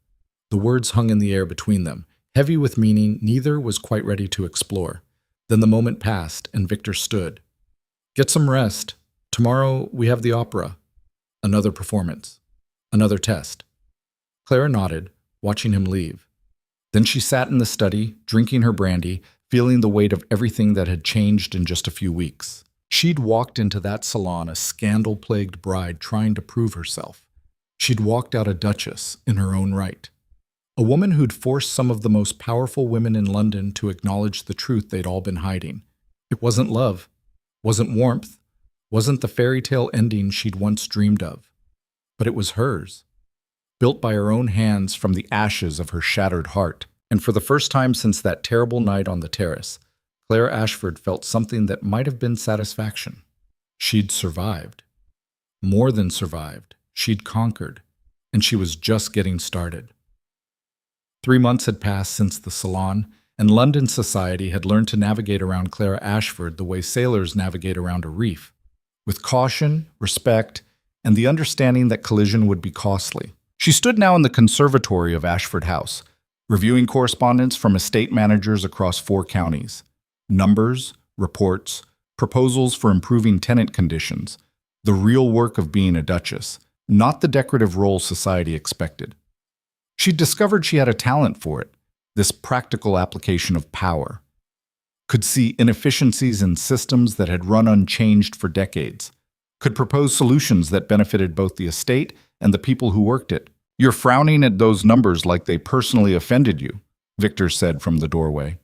A: The words hung in the air between them, heavy with meaning neither was quite ready to explore. Then the moment passed, and Victor stood. "Get some rest. Tomorrow we have the opera. Another performance. Another test." Clara nodded, watching him leave. Then she sat in the study, drinking her brandy, feeling the weight of everything that had changed in just a few weeks. She'd walked into that salon a scandal-plagued bride trying to prove herself. She'd walked out a Duchess in her own right. A woman who'd forced some of the most powerful women in London to acknowledge the truth they'd all been hiding. It wasn't love, wasn't warmth, wasn't the fairy tale ending she'd once dreamed of. But it was hers, built by her own hands from the ashes of her shattered heart. And for the first time since that terrible night on the terrace, Clara Ashford felt something that might have been satisfaction. She'd survived. More than survived. She'd conquered. And she was just getting started. 3 months had passed since the salon, and London society had learned to navigate around Clara Ashford the way sailors navigate around a reef, with caution, respect, and the understanding that collision would be costly. She stood now in the conservatory of Ashford House, reviewing correspondence from estate managers across 4 counties. Numbers, reports, proposals for improving tenant conditions, the real work of being a duchess, not the decorative role society expected. She'd discovered she had a talent for it, this practical application of power. Could see inefficiencies in systems that had run unchanged for decades. Could propose solutions that benefited both the estate and the people who worked it. "You're frowning at those numbers like they personally offended you," Victor said from the doorway.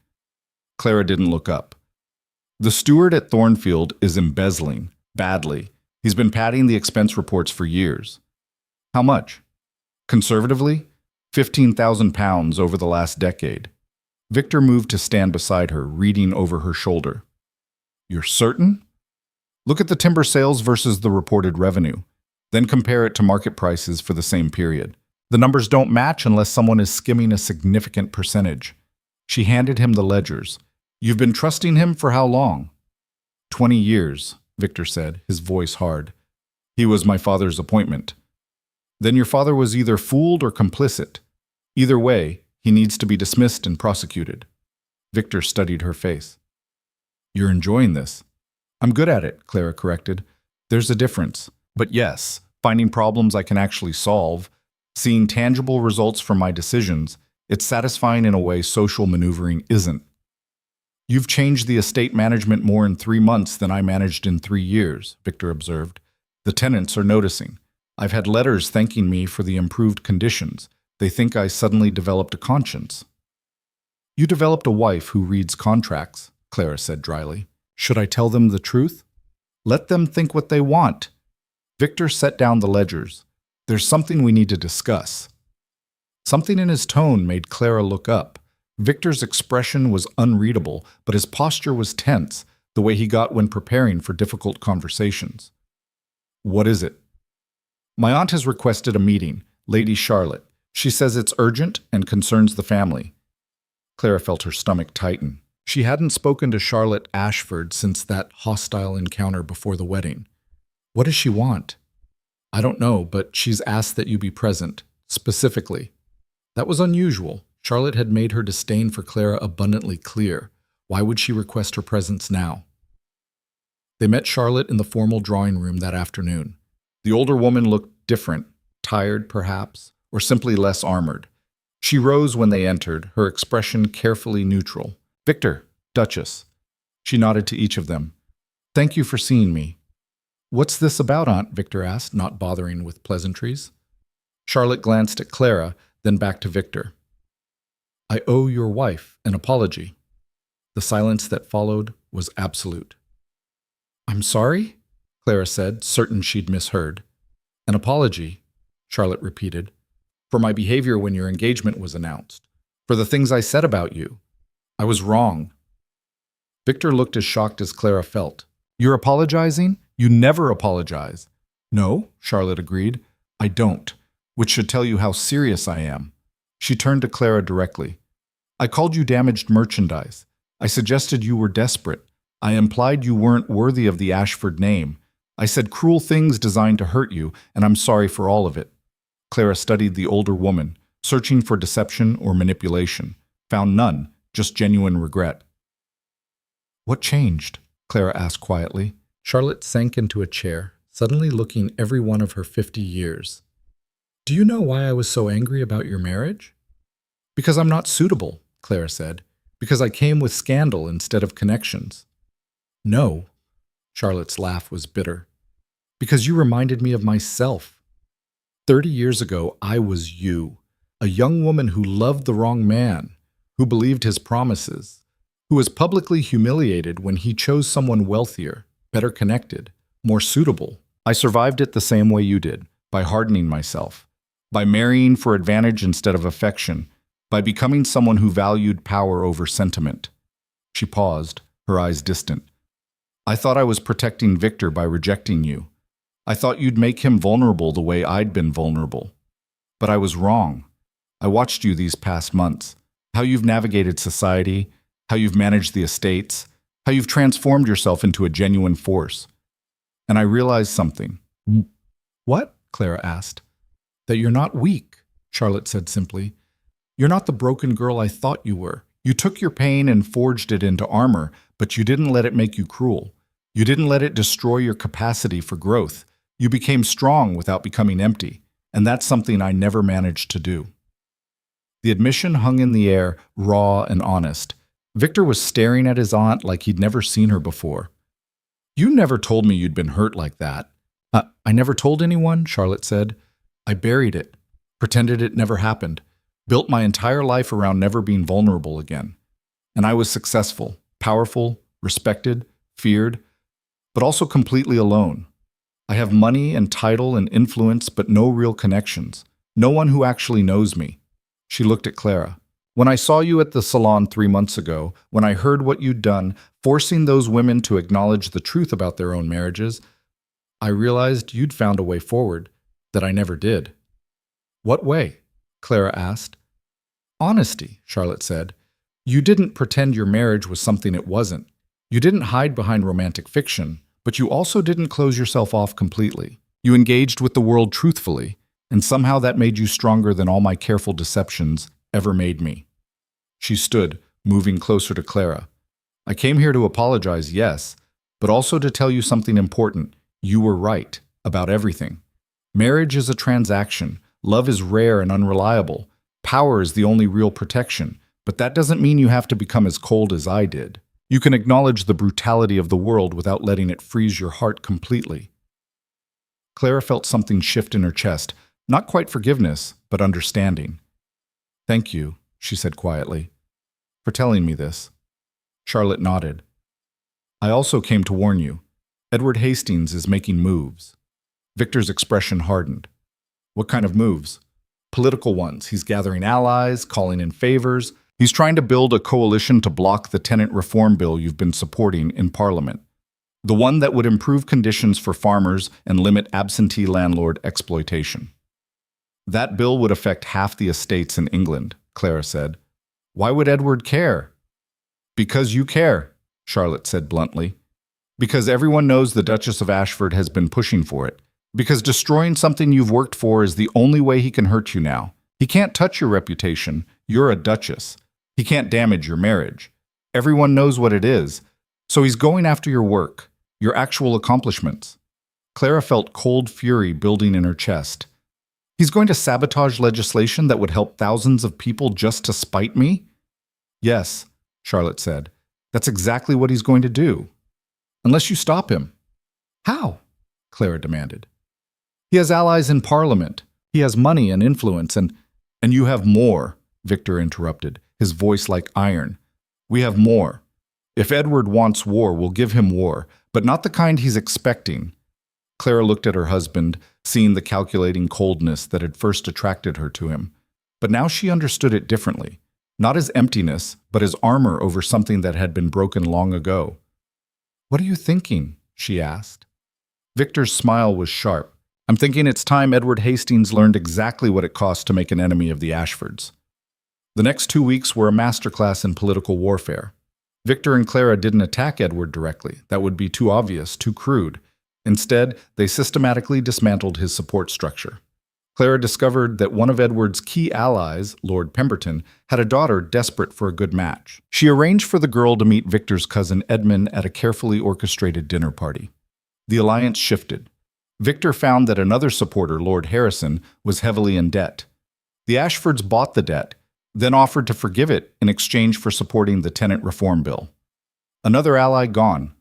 A: Clara didn't look up. "The steward at Thornfield is embezzling, badly. He's been padding the expense reports for years." "How much?" "Conservatively, £15,000 over the last decade." Victor moved to stand beside her, reading over her shoulder. "You're certain? Look at the timber sales versus the reported revenue. Then compare it to market prices for the same period. The numbers don't match unless someone is skimming a significant percentage." She handed him the ledgers. "You've been trusting him for how long?" 20 years, Victor said, his voice hard. "He was my father's appointment." "Then your father was either fooled or complicit. Either way, he needs to be dismissed and prosecuted." Victor studied her face. "You're enjoying this." "I'm good at it," Clara corrected. "There's a difference. But yes, finding problems I can actually solve, seeing tangible results from my decisions, it's satisfying in a way social maneuvering isn't." "You've changed the estate management more in 3 months than I managed in 3 years, Victor observed. "The tenants are noticing. I've had letters thanking me for the improved conditions. They think I suddenly developed a conscience." "You developed a wife who reads contracts," Clara said dryly. "Should I tell them the truth?" "Let them think what they want." Victor set down the ledgers. "There's something we need to discuss." Something in his tone made Clara look up. Victor's expression was unreadable, but his posture was tense, the way he got when preparing for difficult conversations. "What is it?" "My aunt has requested a meeting, Lady Charlotte. She says it's urgent and concerns the family." Clara felt her stomach tighten. She hadn't spoken to Charlotte Ashford since that hostile encounter before the wedding. "What does she want?" "I don't know, but she's asked that you be present, specifically." That was unusual. Charlotte had made her disdain for Clara abundantly clear. Why would she request her presence now? They met Charlotte in the formal drawing room that afternoon. The older woman looked different, tired perhaps, or simply less armored. She rose when they entered, her expression carefully neutral. "Victor, Duchess." She nodded to each of them. "Thank you for seeing me." "What's this about, Aunt?" Victor asked, not bothering with pleasantries. Charlotte glanced at Clara, then back to Victor. "I owe your wife an apology." The silence that followed was absolute. "I'm sorry?" Clara said, certain she'd misheard. "An apology," Charlotte repeated, "for my behavior when your engagement was announced. For the things I said about you. I was wrong." Victor looked as shocked as Clara felt. "You're apologizing? You never apologize." "No," Charlotte agreed. "I don't, which should tell you how serious I am." She turned to Clara directly. I called you damaged merchandise. I suggested you were desperate. I implied you weren't worthy of the Ashford name. I said cruel things designed to hurt you, and I'm sorry for all of it." Clara studied the older woman, searching for deception or manipulation. Found none, just genuine regret. "What changed?" Clara asked quietly. Charlotte sank into a chair, suddenly looking every one of her 50 years. "Do you know why I was so angry about your marriage?" "Because I'm not suitable," Clara said. "Because I came with scandal instead of connections." "No." Charlotte's laugh was bitter. "Because you reminded me of myself. 30 years ago, I was you, a young woman who loved the wrong man, who believed his promises, who was publicly humiliated when he chose someone wealthier, better connected, more suitable. I survived it the same way you did, by hardening myself, by marrying for advantage instead of affection, by becoming someone who valued power over sentiment." She paused, her eyes distant. "I thought I was protecting Victor by rejecting you. I thought you'd make him vulnerable the way I'd been vulnerable. But I was wrong. I watched you these past months, how you've navigated society, how you've managed the estates, how you've transformed yourself into a genuine force. And I realized something." "What?" Clara asked. "That you're not weak," Charlotte said simply. "You're not the broken girl I thought you were. You took your pain and forged it into armor, but you didn't let it make you cruel. You didn't let it destroy your capacity for growth. You became strong without becoming empty, and that's something I never managed to do." The admission hung in the air, raw and honest. Victor was staring at his aunt like he'd never seen her before. "You never told me you'd been hurt like that." I never told anyone," Charlotte said. "I buried it, pretended it never happened, built my entire life around never being vulnerable again. And I was successful, powerful, respected, feared, but also completely alone. I have money and title and influence, but no real connections. No one who actually knows me." She looked at Clara. "When I saw you at the salon 3 months ago, when I heard what you'd done, forcing those women to acknowledge the truth about their own marriages, I realized you'd found a way forward that I never did." "What way?" Clara asked. "Honesty," Charlotte said. "You didn't pretend your marriage was something it wasn't. You didn't hide behind romantic fiction, but you also didn't close yourself off completely. You engaged with the world truthfully, and somehow that made you stronger than all my careful deceptions ever made me." She stood, moving closer to Clara. "I came here to apologize, yes, but also to tell you something important. You were right about everything. Marriage is a transaction. Love is rare and unreliable. Power is the only real protection, but that doesn't mean you have to become as cold as I did. You can acknowledge the brutality of the world without letting it freeze your heart completely." Clara felt something shift in her chest, not quite forgiveness, but understanding. "Thank you," she said quietly, "for telling me this." Charlotte nodded. "I also came to warn you. Edward Hastings is making moves." Victor's expression hardened. "What kind of moves?" "Political ones. He's gathering allies, calling in favors. He's trying to build a coalition to block the tenant reform bill you've been supporting in Parliament. The one that would improve conditions for farmers and limit absentee landlord exploitation." "That bill would affect half the estates in England," Clara said. "Why would Edward care?" "Because you care," Charlotte said bluntly. "Because everyone knows the Duchess of Ashford has been pushing for it. Because destroying something you've worked for is the only way he can hurt you now. He can't touch your reputation. You're a duchess. He can't damage your marriage. Everyone knows what it is. So he's going after your work, your actual accomplishments." Clara felt cold fury building in her chest. "He's going to sabotage legislation that would help thousands of people just to spite me?" "Yes," Charlotte said. "That's exactly what he's going to do. Unless you stop him." "How?" Clara demanded. "He has allies in Parliament. He has money and influence, and you have more," Victor interrupted, his voice like iron. "We have more. If Edward wants war, we'll give him war, but not the kind he's expecting." Clara looked at her husband, seeing the calculating coldness that had first attracted her to him. But now she understood it differently, not as emptiness, but as armor over something that had been broken long ago. "What are you thinking?" she asked. Victor's smile was sharp. "I'm thinking it's time Edward Hastings learned exactly what it costs to make an enemy of the Ashfords." The next 2 weeks were a masterclass in political warfare. Victor and Clara didn't attack Edward directly. That would be too obvious, too crude. Instead, they systematically dismantled his support structure. Clara discovered that one of Edward's key allies, Lord Pemberton, had a daughter desperate for a good match. She arranged for the girl to meet Victor's cousin Edmund at a carefully orchestrated dinner party. The alliance shifted. Victor found that another supporter, Lord Harrison, was heavily in debt. The Ashfords bought the debt, then offered to forgive it in exchange for supporting the tenant reform bill. Another ally gone.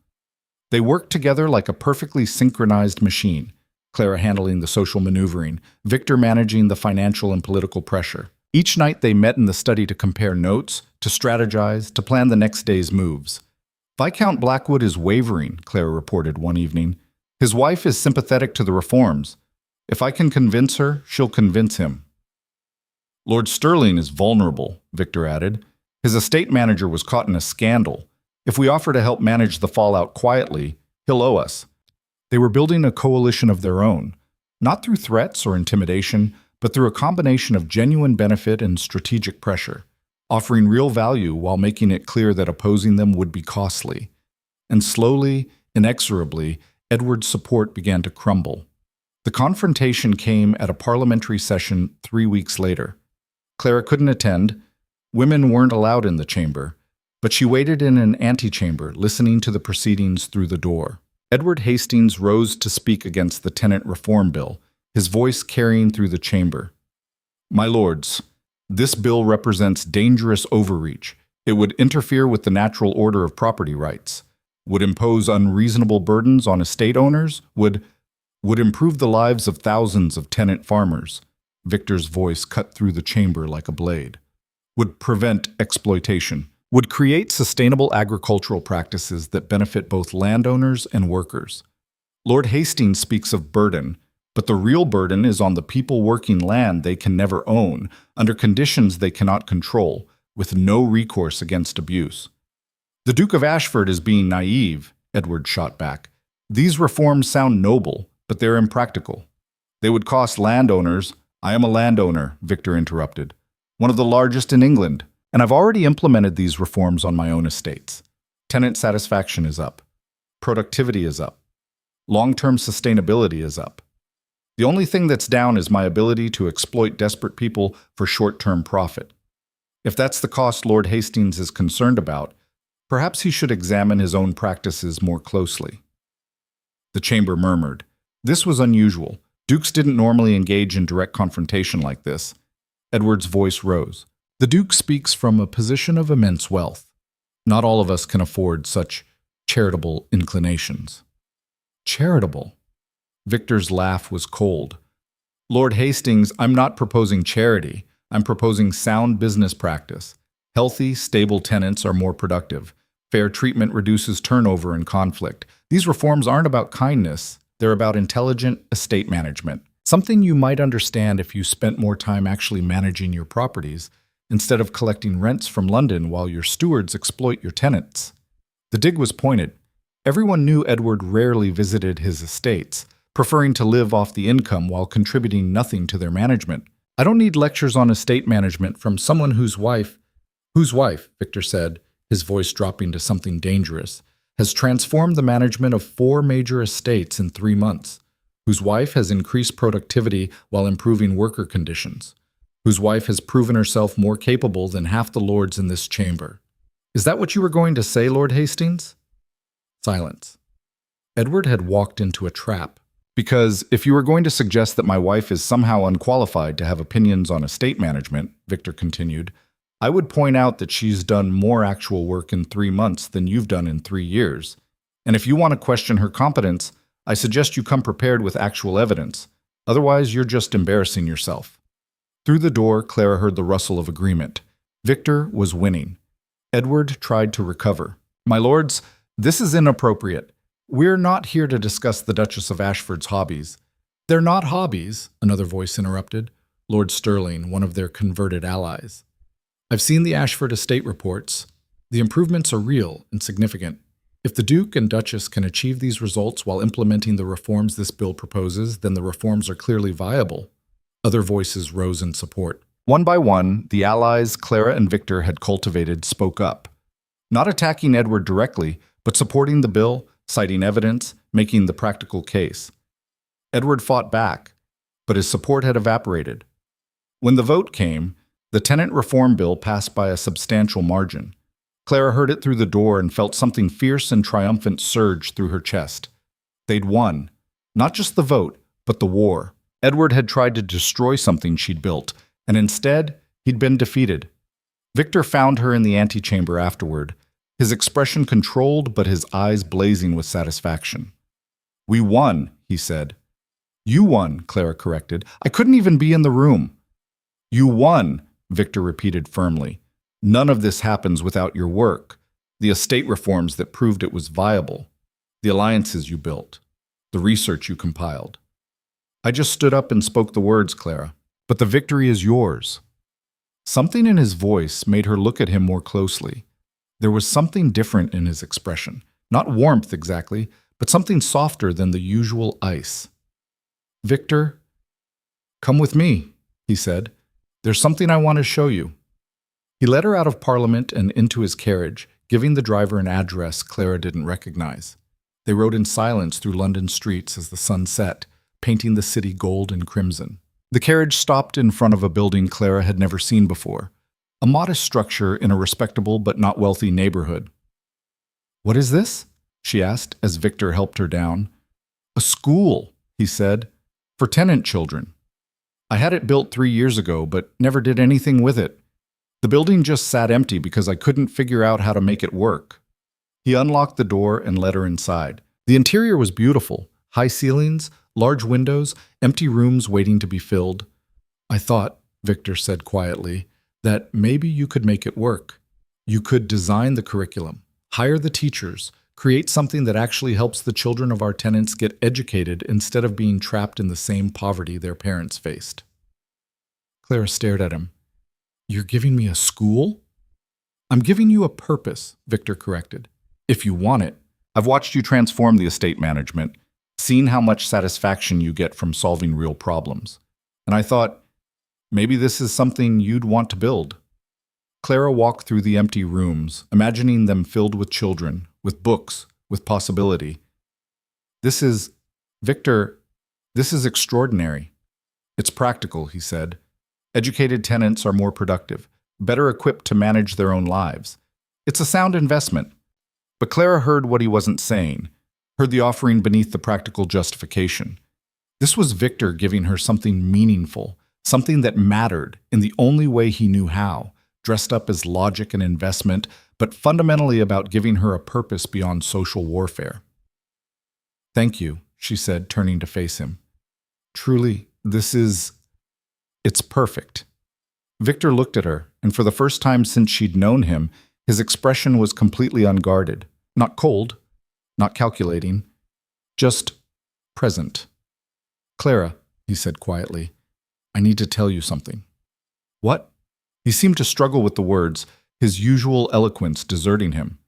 A: They worked together like a perfectly synchronized machine, Clara handling the social maneuvering, Victor managing the financial and political pressure. Each night they met in the study to compare notes, to strategize, to plan the next day's moves. Viscount Blackwood is wavering, Clara reported one evening. His wife is sympathetic to the reforms. If I can convince her, she'll convince him. Lord Sterling is vulnerable, Victor added. His estate manager was caught in a scandal. If we offer to help manage the fallout quietly, he'll owe us. They were building a coalition of their own, not through threats or intimidation, but through a combination of genuine benefit and strategic pressure, offering real value while making it clear that opposing them would be costly. And slowly, inexorably, Edward's support began to crumble. The confrontation came at a parliamentary session 3 weeks later. Clara couldn't attend. Women weren't allowed in the chamber, but she waited in an antechamber, listening to the proceedings through the door. Edward Hastings rose to speak against the tenant reform bill, his voice carrying through the chamber. My lords, this bill represents dangerous overreach. It would interfere with the natural order of property rights, would impose unreasonable burdens on estate owners, would improve the lives of thousands of tenant farmers. Victor's voice cut through the chamber like a blade. Would prevent exploitation. Would create sustainable agricultural practices that benefit both landowners and workers. Lord Hastings speaks of burden, but the real burden is on the people working land they can never own, under conditions they cannot control, with no recourse against abuse. The Duke of Ashford is being naive, Edward shot back. These reforms sound noble, but they're impractical. They would cost landowners. I am a landowner, Victor interrupted. One of the largest in England. And I've already implemented these reforms on my own estates. Tenant satisfaction is up. Productivity is up. Long-term sustainability is up. The only thing that's down is my ability to exploit desperate people for short-term profit. If that's the cost Lord Hastings is concerned about, perhaps he should examine his own practices more closely. The chamber murmured. This was unusual. Dukes didn't normally engage in direct confrontation like this. Edward's voice rose. The Duke speaks from a position of immense wealth. Not all of us can afford such charitable inclinations. Charitable? Victor's laugh was cold. Lord Hastings, I'm not proposing charity. I'm proposing sound business practice. Healthy, stable tenants are more productive. Fair treatment reduces turnover and conflict. These reforms aren't about kindness. They're about intelligent estate management. Something you might understand if you spent more time actually managing your properties, instead of collecting rents from London while your stewards exploit your tenants. The dig was pointed. Everyone knew Edward rarely visited his estates, preferring to live off the income while contributing nothing to their management. I don't need lectures on estate management from someone whose wife, Victor said, his voice dropping to something dangerous, has transformed the management of 4 major estates in 3 months, whose wife has increased productivity while improving worker conditions, whose wife has proven herself more capable than half the lords in this chamber. Is that what you were going to say, Lord Hastings? Silence. Edward had walked into a trap. Because if you were going to suggest that my wife is somehow unqualified to have opinions on estate management, Victor continued, I would point out that she's done more actual work in 3 months than you've done in 3 years. And if you want to question her competence, I suggest you come prepared with actual evidence. Otherwise, you're just embarrassing yourself. Through the door, Clara heard the rustle of agreement. Victor was winning. Edward tried to recover. My lords, this is inappropriate. We're not here to discuss the Duchess of Ashford's hobbies. They're not hobbies, another voice interrupted. Lord Sterling, one of their converted allies. I've seen the Ashford estate reports. The improvements are real and significant. If the Duke and Duchess can achieve these results while implementing the reforms this bill proposes, then the reforms are clearly viable. Other voices rose in support. One by one, the allies Clara and Victor had cultivated spoke up, not attacking Edward directly, but supporting the bill, citing evidence, making the practical case. Edward fought back, but his support had evaporated. When the vote came, the tenant reform bill passed by a substantial margin. Clara heard it through the door and felt something fierce and triumphant surge through her chest. They'd won. Not just the vote, but the war. Edward had tried to destroy something she'd built, and instead, he'd been defeated. Victor found her in the antechamber afterward, his expression controlled but his eyes blazing with satisfaction. "We won," he said. "You won," Clara corrected. "I couldn't even be in the room." "You won," Victor repeated firmly. "None of this happens without your work, the estate reforms that proved it was viable, the alliances you built, the research you compiled. I just stood up and spoke the words, Clara, but the victory is yours." Something in his voice made her look at him more closely. There was something different in his expression, not warmth exactly, but something softer than the usual ice. "Victor, come with me," he said. "There's something I want to show you." He led her out of Parliament and into his carriage, giving the driver an address Clara didn't recognize. They rode in silence through London streets as the sun set, painting the city gold and crimson. The carriage stopped in front of a building Clara had never seen before, a modest structure in a respectable but not wealthy neighborhood. "What is this?" she asked as Victor helped her down. "A school," he said, "for tenant children. I had it built 3 years ago, but never did anything with it. The building just sat empty because I couldn't figure out how to make it work." He unlocked the door and led her inside. The interior was beautiful, high ceilings, large windows, empty rooms waiting to be filled. "I thought," Victor said quietly, "that maybe you could make it work. You could design the curriculum, hire the teachers, create something that actually helps the children of our tenants get educated instead of being trapped in the same poverty their parents faced." Clara stared at him. "You're giving me a school?" "I'm giving you a purpose," Victor corrected. "If you want it. I've watched you transform the estate management, seen how much satisfaction you get from solving real problems. And I thought, maybe this is something you'd want to build." Clara walked through the empty rooms, imagining them filled with children, with books, with possibility. Victor, this is extraordinary." "It's practical," he said. "Educated tenants are more productive, better equipped to manage their own lives. It's a sound investment." But Clara heard what he wasn't saying, heard the offering beneath the practical justification. This was Victor giving her something meaningful, something that mattered in the only way he knew how, dressed up as logic and investment, but fundamentally about giving her a purpose beyond social warfare. "Thank you," she said, turning to face him. "Truly, it's perfect." Victor looked at her, and for the first time since she'd known him, his expression was completely unguarded, not cold, not calculating, just present. "Clara," he said quietly, "I need to tell you something." "What?" He seemed to struggle with the words, his usual eloquence deserting him.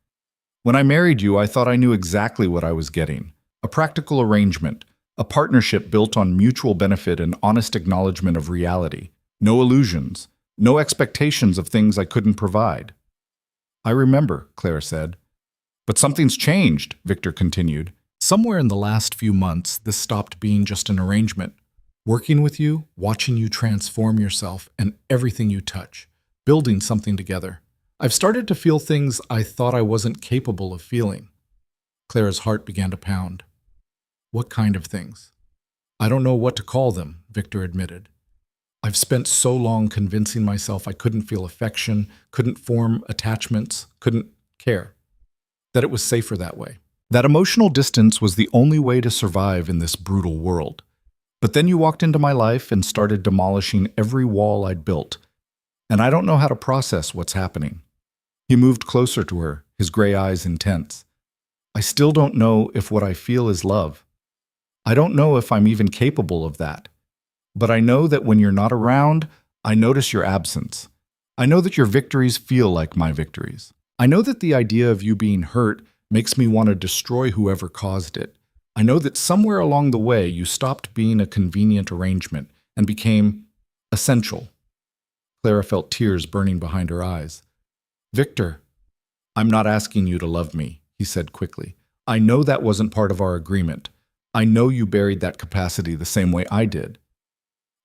A: "When I married you, I thought I knew exactly what I was getting. A practical arrangement, a partnership built on mutual benefit and honest acknowledgement of reality. No illusions, no expectations of things I couldn't provide." "I remember," Clara said. "But something's changed," Victor continued. "Somewhere in the last few months, this stopped being just an arrangement. Working with you, watching you transform yourself and everything you touch, building something together. I've started to feel things I thought I wasn't capable of feeling." Clara's heart began to pound. "What kind of things?" "I don't know what to call them," Victor admitted. "I've spent so long convincing myself I couldn't feel affection, couldn't form attachments, couldn't care. That it was safer that way. That emotional distance was the only way to survive in this brutal world. But then you walked into my life and started demolishing every wall I'd built. And I don't know how to process what's happening." He moved closer to her, his gray eyes intense. "I still don't know if what I feel is love. I don't know if I'm even capable of that. But I know that when you're not around, I notice your absence. I know that your victories feel like my victories. I know that the idea of you being hurt makes me want to destroy whoever caused it. I know that somewhere along the way you stopped being a convenient arrangement and became essential." Clara felt tears burning behind her eyes. Victor, I'm not asking you to love me, he said quickly. I know that wasn't part of our agreement. I know you buried that capacity the same way I did.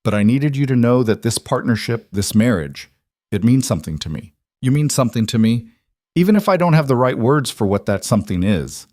A: But I needed you to know that this partnership, this marriage, it means something to me. You mean something to me, even if I don't have the right words for what that something is.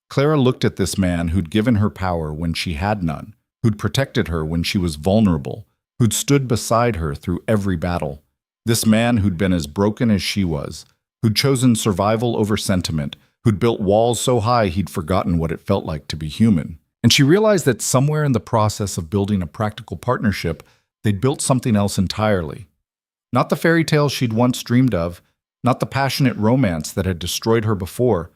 A: Clara looked at this man who'd given her power when she had none, who'd protected her when she was vulnerable, who'd stood beside her through every battle. This man who'd been as broken as she was, who'd chosen survival over sentiment, who'd built walls so high he'd forgotten what it felt like to be human. And she realized that somewhere in the process of building a practical partnership, they'd built something else entirely. Not the fairy tale she'd once dreamed of, not the passionate romance that had destroyed her before,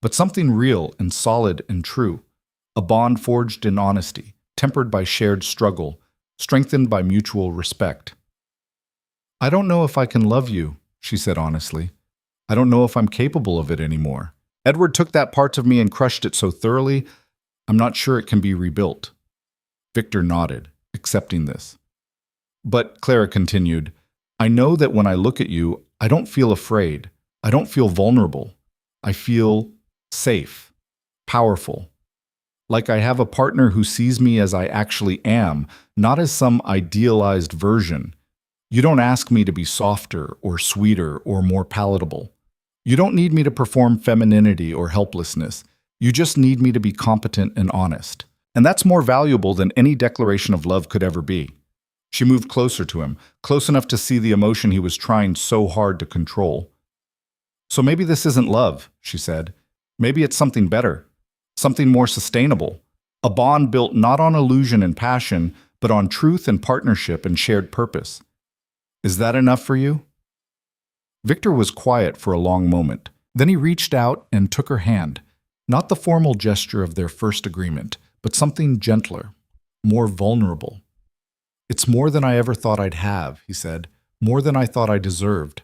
A: but something real and solid and true, a bond forged in honesty, tempered by shared struggle, strengthened by mutual respect. I don't know if I can love you, she said honestly. I don't know if I'm capable of it anymore. Edward took that part of me and crushed it so thoroughly, I'm not sure it can be rebuilt. Victor nodded, accepting this. But, Clara continued, I know that when I look at you, I don't feel afraid. I don't feel vulnerable. I feel safe, powerful. Like I have a partner who sees me as I actually am, not as some idealized version. You don't ask me to be softer or sweeter or more palatable. You don't need me to perform femininity or helplessness. You just need me to be competent and honest. And that's more valuable than any declaration of love could ever be. She moved closer to him, close enough to see the emotion he was trying so hard to control. So maybe this isn't love, she said. Maybe it's something better, something more sustainable, a bond built not on illusion and passion, but on truth and partnership and shared purpose. Is that enough for you? Victor was quiet for a long moment. Then he reached out and took her hand, not the formal gesture of their first agreement, but something gentler, more vulnerable. It's more than I ever thought I'd have, he said, more than I thought I deserved.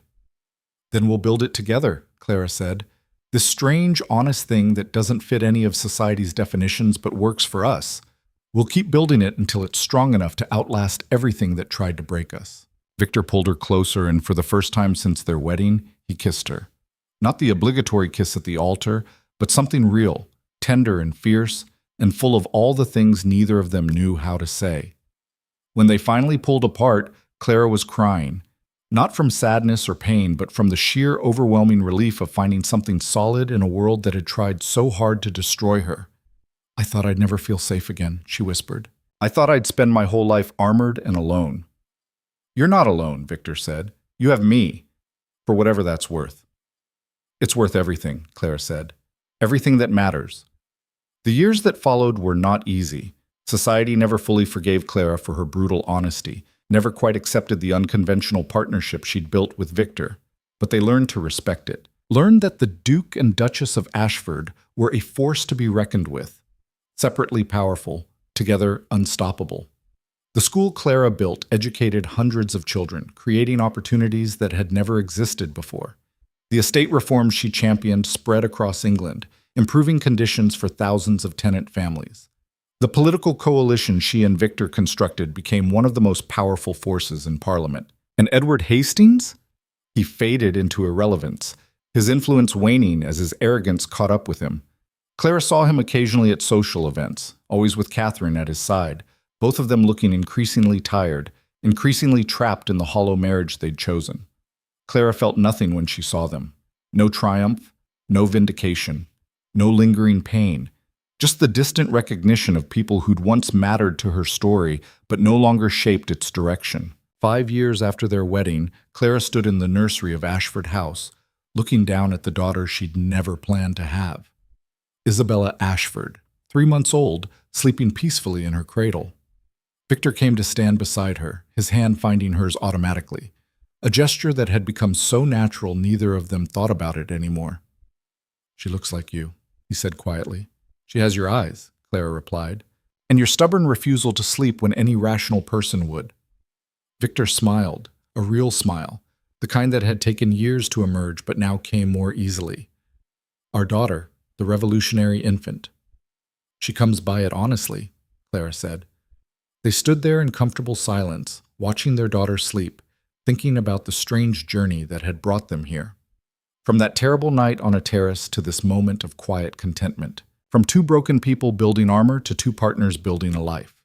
A: Then we'll build it together, Clara said. This strange, honest thing that doesn't fit any of society's definitions but works for us. We'll keep building it until it's strong enough to outlast everything that tried to break us. Victor pulled her closer, and for the first time since their wedding, he kissed her. Not the obligatory kiss at the altar, but something real, tender and fierce, and full of all the things neither of them knew how to say. When they finally pulled apart, Clara was crying. Not from sadness or pain, but from the sheer overwhelming relief of finding something solid in a world that had tried so hard to destroy her. I thought I'd never feel safe again, she whispered. I thought I'd spend my whole life armored and alone. You're not alone, Victor said. You have me, for whatever that's worth. It's worth everything, Clara said. Everything that matters. The years that followed were not easy. Society never fully forgave Clara for her brutal honesty, never quite accepted the unconventional partnership she'd built with Victor, but they learned to respect it. Learned that the Duke and Duchess of Ashford were a force to be reckoned with, separately powerful, together unstoppable. The school Clara built educated hundreds of children, creating opportunities that had never existed before. The estate reforms she championed spread across England, improving conditions for thousands of tenant families. The political coalition she and Victor constructed became one of the most powerful forces in Parliament. And Edward Hastings? He faded into irrelevance, his influence waning as his arrogance caught up with him. Clara saw him occasionally at social events, always with Catherine at his side, both of them looking increasingly tired, increasingly trapped in the hollow marriage they'd chosen. Clara felt nothing when she saw them. No triumph, no vindication, no lingering pain. Just the distant recognition of people who'd once mattered to her story but no longer shaped its direction. 5 years after their wedding, Clara stood in the nursery of Ashford House, looking down at the daughter she'd never planned to have. Isabella Ashford, 3 months old, sleeping peacefully in her cradle. Victor came to stand beside her, his hand finding hers automatically, a gesture that had become so natural neither of them thought about it anymore. She looks like you, he said quietly. She has your eyes, Clara replied, and your stubborn refusal to sleep when any rational person would. Victor smiled, a real smile, the kind that had taken years to emerge but now came more easily. Our daughter, the revolutionary infant. She comes by it honestly, Clara said. They stood there in comfortable silence, watching their daughter sleep, thinking about the strange journey that had brought them here. From that terrible night on a terrace to this moment of quiet contentment. From two broken people building armor to two partners building a life.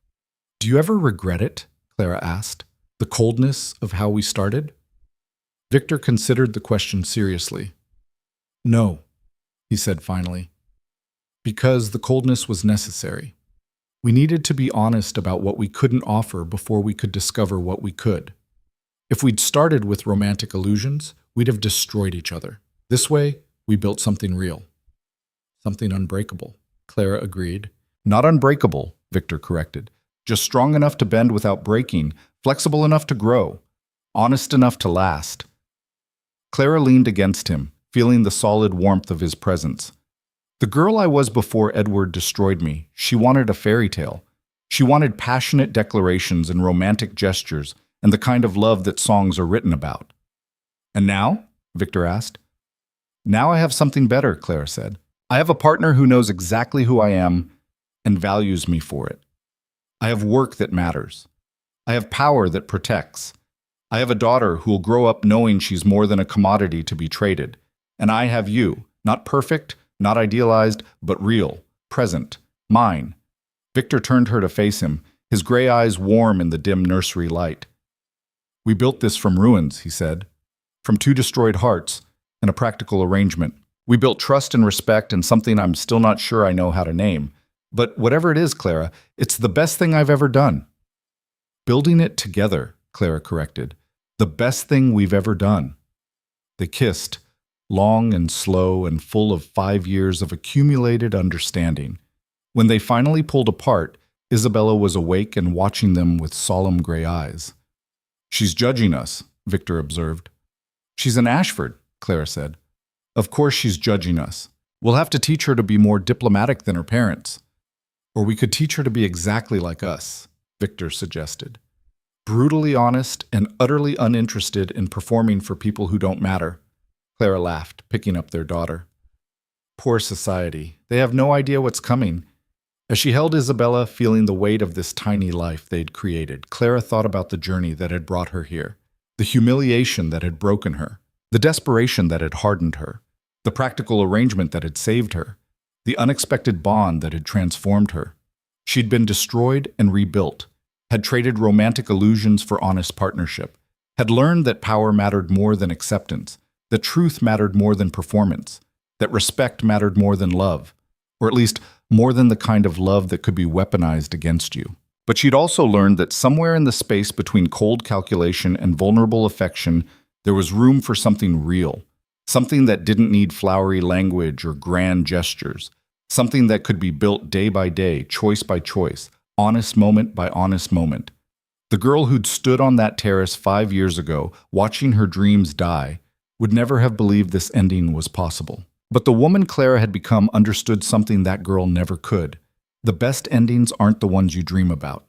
A: "Do you ever regret it?" Clara asked. "The coldness of how we started?" Victor considered the question seriously. "No," he said finally. "Because the coldness was necessary. We needed to be honest about what we couldn't offer before we could discover what we could. If we'd started with romantic illusions, we'd have destroyed each other. This way, we built something real. Something unbreakable," Clara agreed. "Not unbreakable," Victor corrected. "Just strong enough to bend without breaking, flexible enough to grow, honest enough to last." Clara leaned against him, feeling the solid warmth of his presence. "The girl I was before Edward destroyed me, she wanted a fairy tale. She wanted passionate declarations and romantic gestures and the kind of love that songs are written about." "And now?" Victor asked. "Now I have something better," Clara said. "I have a partner who knows exactly who I am and values me for it. I have work that matters. I have power that protects. I have a daughter who will grow up knowing she's more than a commodity to be traded. And I have you, not perfect, not idealized, but real, present, mine." Victor turned her to face him, his gray eyes warm in the dim nursery light. "We built this from ruins," he said, "from two destroyed hearts and a practical arrangement. We built trust and respect and something I'm still not sure I know how to name. But whatever it is, Clara, it's the best thing I've ever done." "Building it together," Clara corrected. "The best thing we've ever done." They kissed, long and slow and full of 5 years of accumulated understanding. When they finally pulled apart, Isabella was awake and watching them with solemn gray eyes. "She's judging us," Victor observed. "She's an Ashford," Clara said. "Of course she's judging us. We'll have to teach her to be more diplomatic than her parents. Or we could teach her to be exactly like us," Victor suggested. "Brutally honest and utterly uninterested in performing for people who don't matter." Clara laughed, picking up their daughter. "Poor society. They have no idea what's coming." As she held Isabella, feeling the weight of this tiny life they'd created, Clara thought about the journey that had brought her here, the humiliation that had broken her, the desperation that had hardened her, the practical arrangement that had saved her, the unexpected bond that had transformed her. She'd been destroyed and rebuilt, had traded romantic illusions for honest partnership, had learned that power mattered more than acceptance, that truth mattered more than performance, that respect mattered more than love, or at least more than the kind of love that could be weaponized against you. But she'd also learned that somewhere in the space between cold calculation and vulnerable affection, there was room for something real, something that didn't need flowery language or grand gestures, something that could be built day by day, choice by choice, honest moment by honest moment. The girl who'd stood on that terrace 5 years ago, watching her dreams die, would never have believed this ending was possible. But the woman Clara had become understood something that girl never could. The best endings aren't the ones you dream about.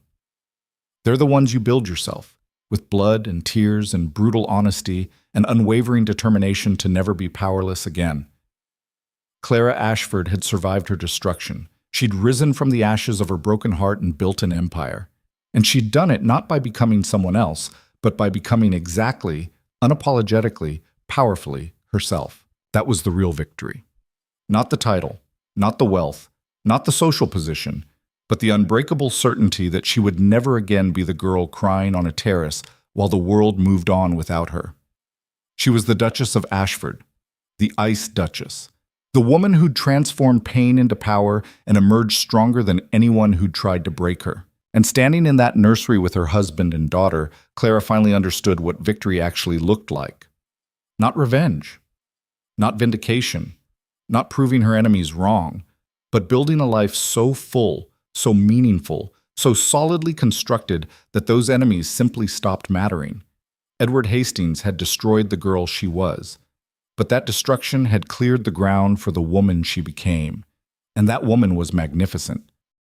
A: They're the ones you build yourself, with blood and tears and brutal honesty and unwavering determination to never be powerless again. Clara Ashford had survived her destruction. She'd risen from the ashes of her broken heart and built an empire. And she'd done it not by becoming someone else, but by becoming exactly, unapologetically, powerfully herself. That was the real victory. Not the title, not the wealth, not the social position, but the unbreakable certainty that she would never again be the girl crying on a terrace while the world moved on without her. She was the Duchess of Ashford, the Ice Duchess, the woman who'd transformed pain into power and emerged stronger than anyone who'd tried to break her. And standing in that nursery with her husband and daughter, Clara finally understood what victory actually looked like. Not revenge, not vindication, not proving her enemies wrong, but building a life so full, so meaningful, so solidly constructed that those enemies simply stopped mattering. Edward Hastings had destroyed the girl she was, but that destruction had cleared the ground for the woman she became, and that woman was magnificent.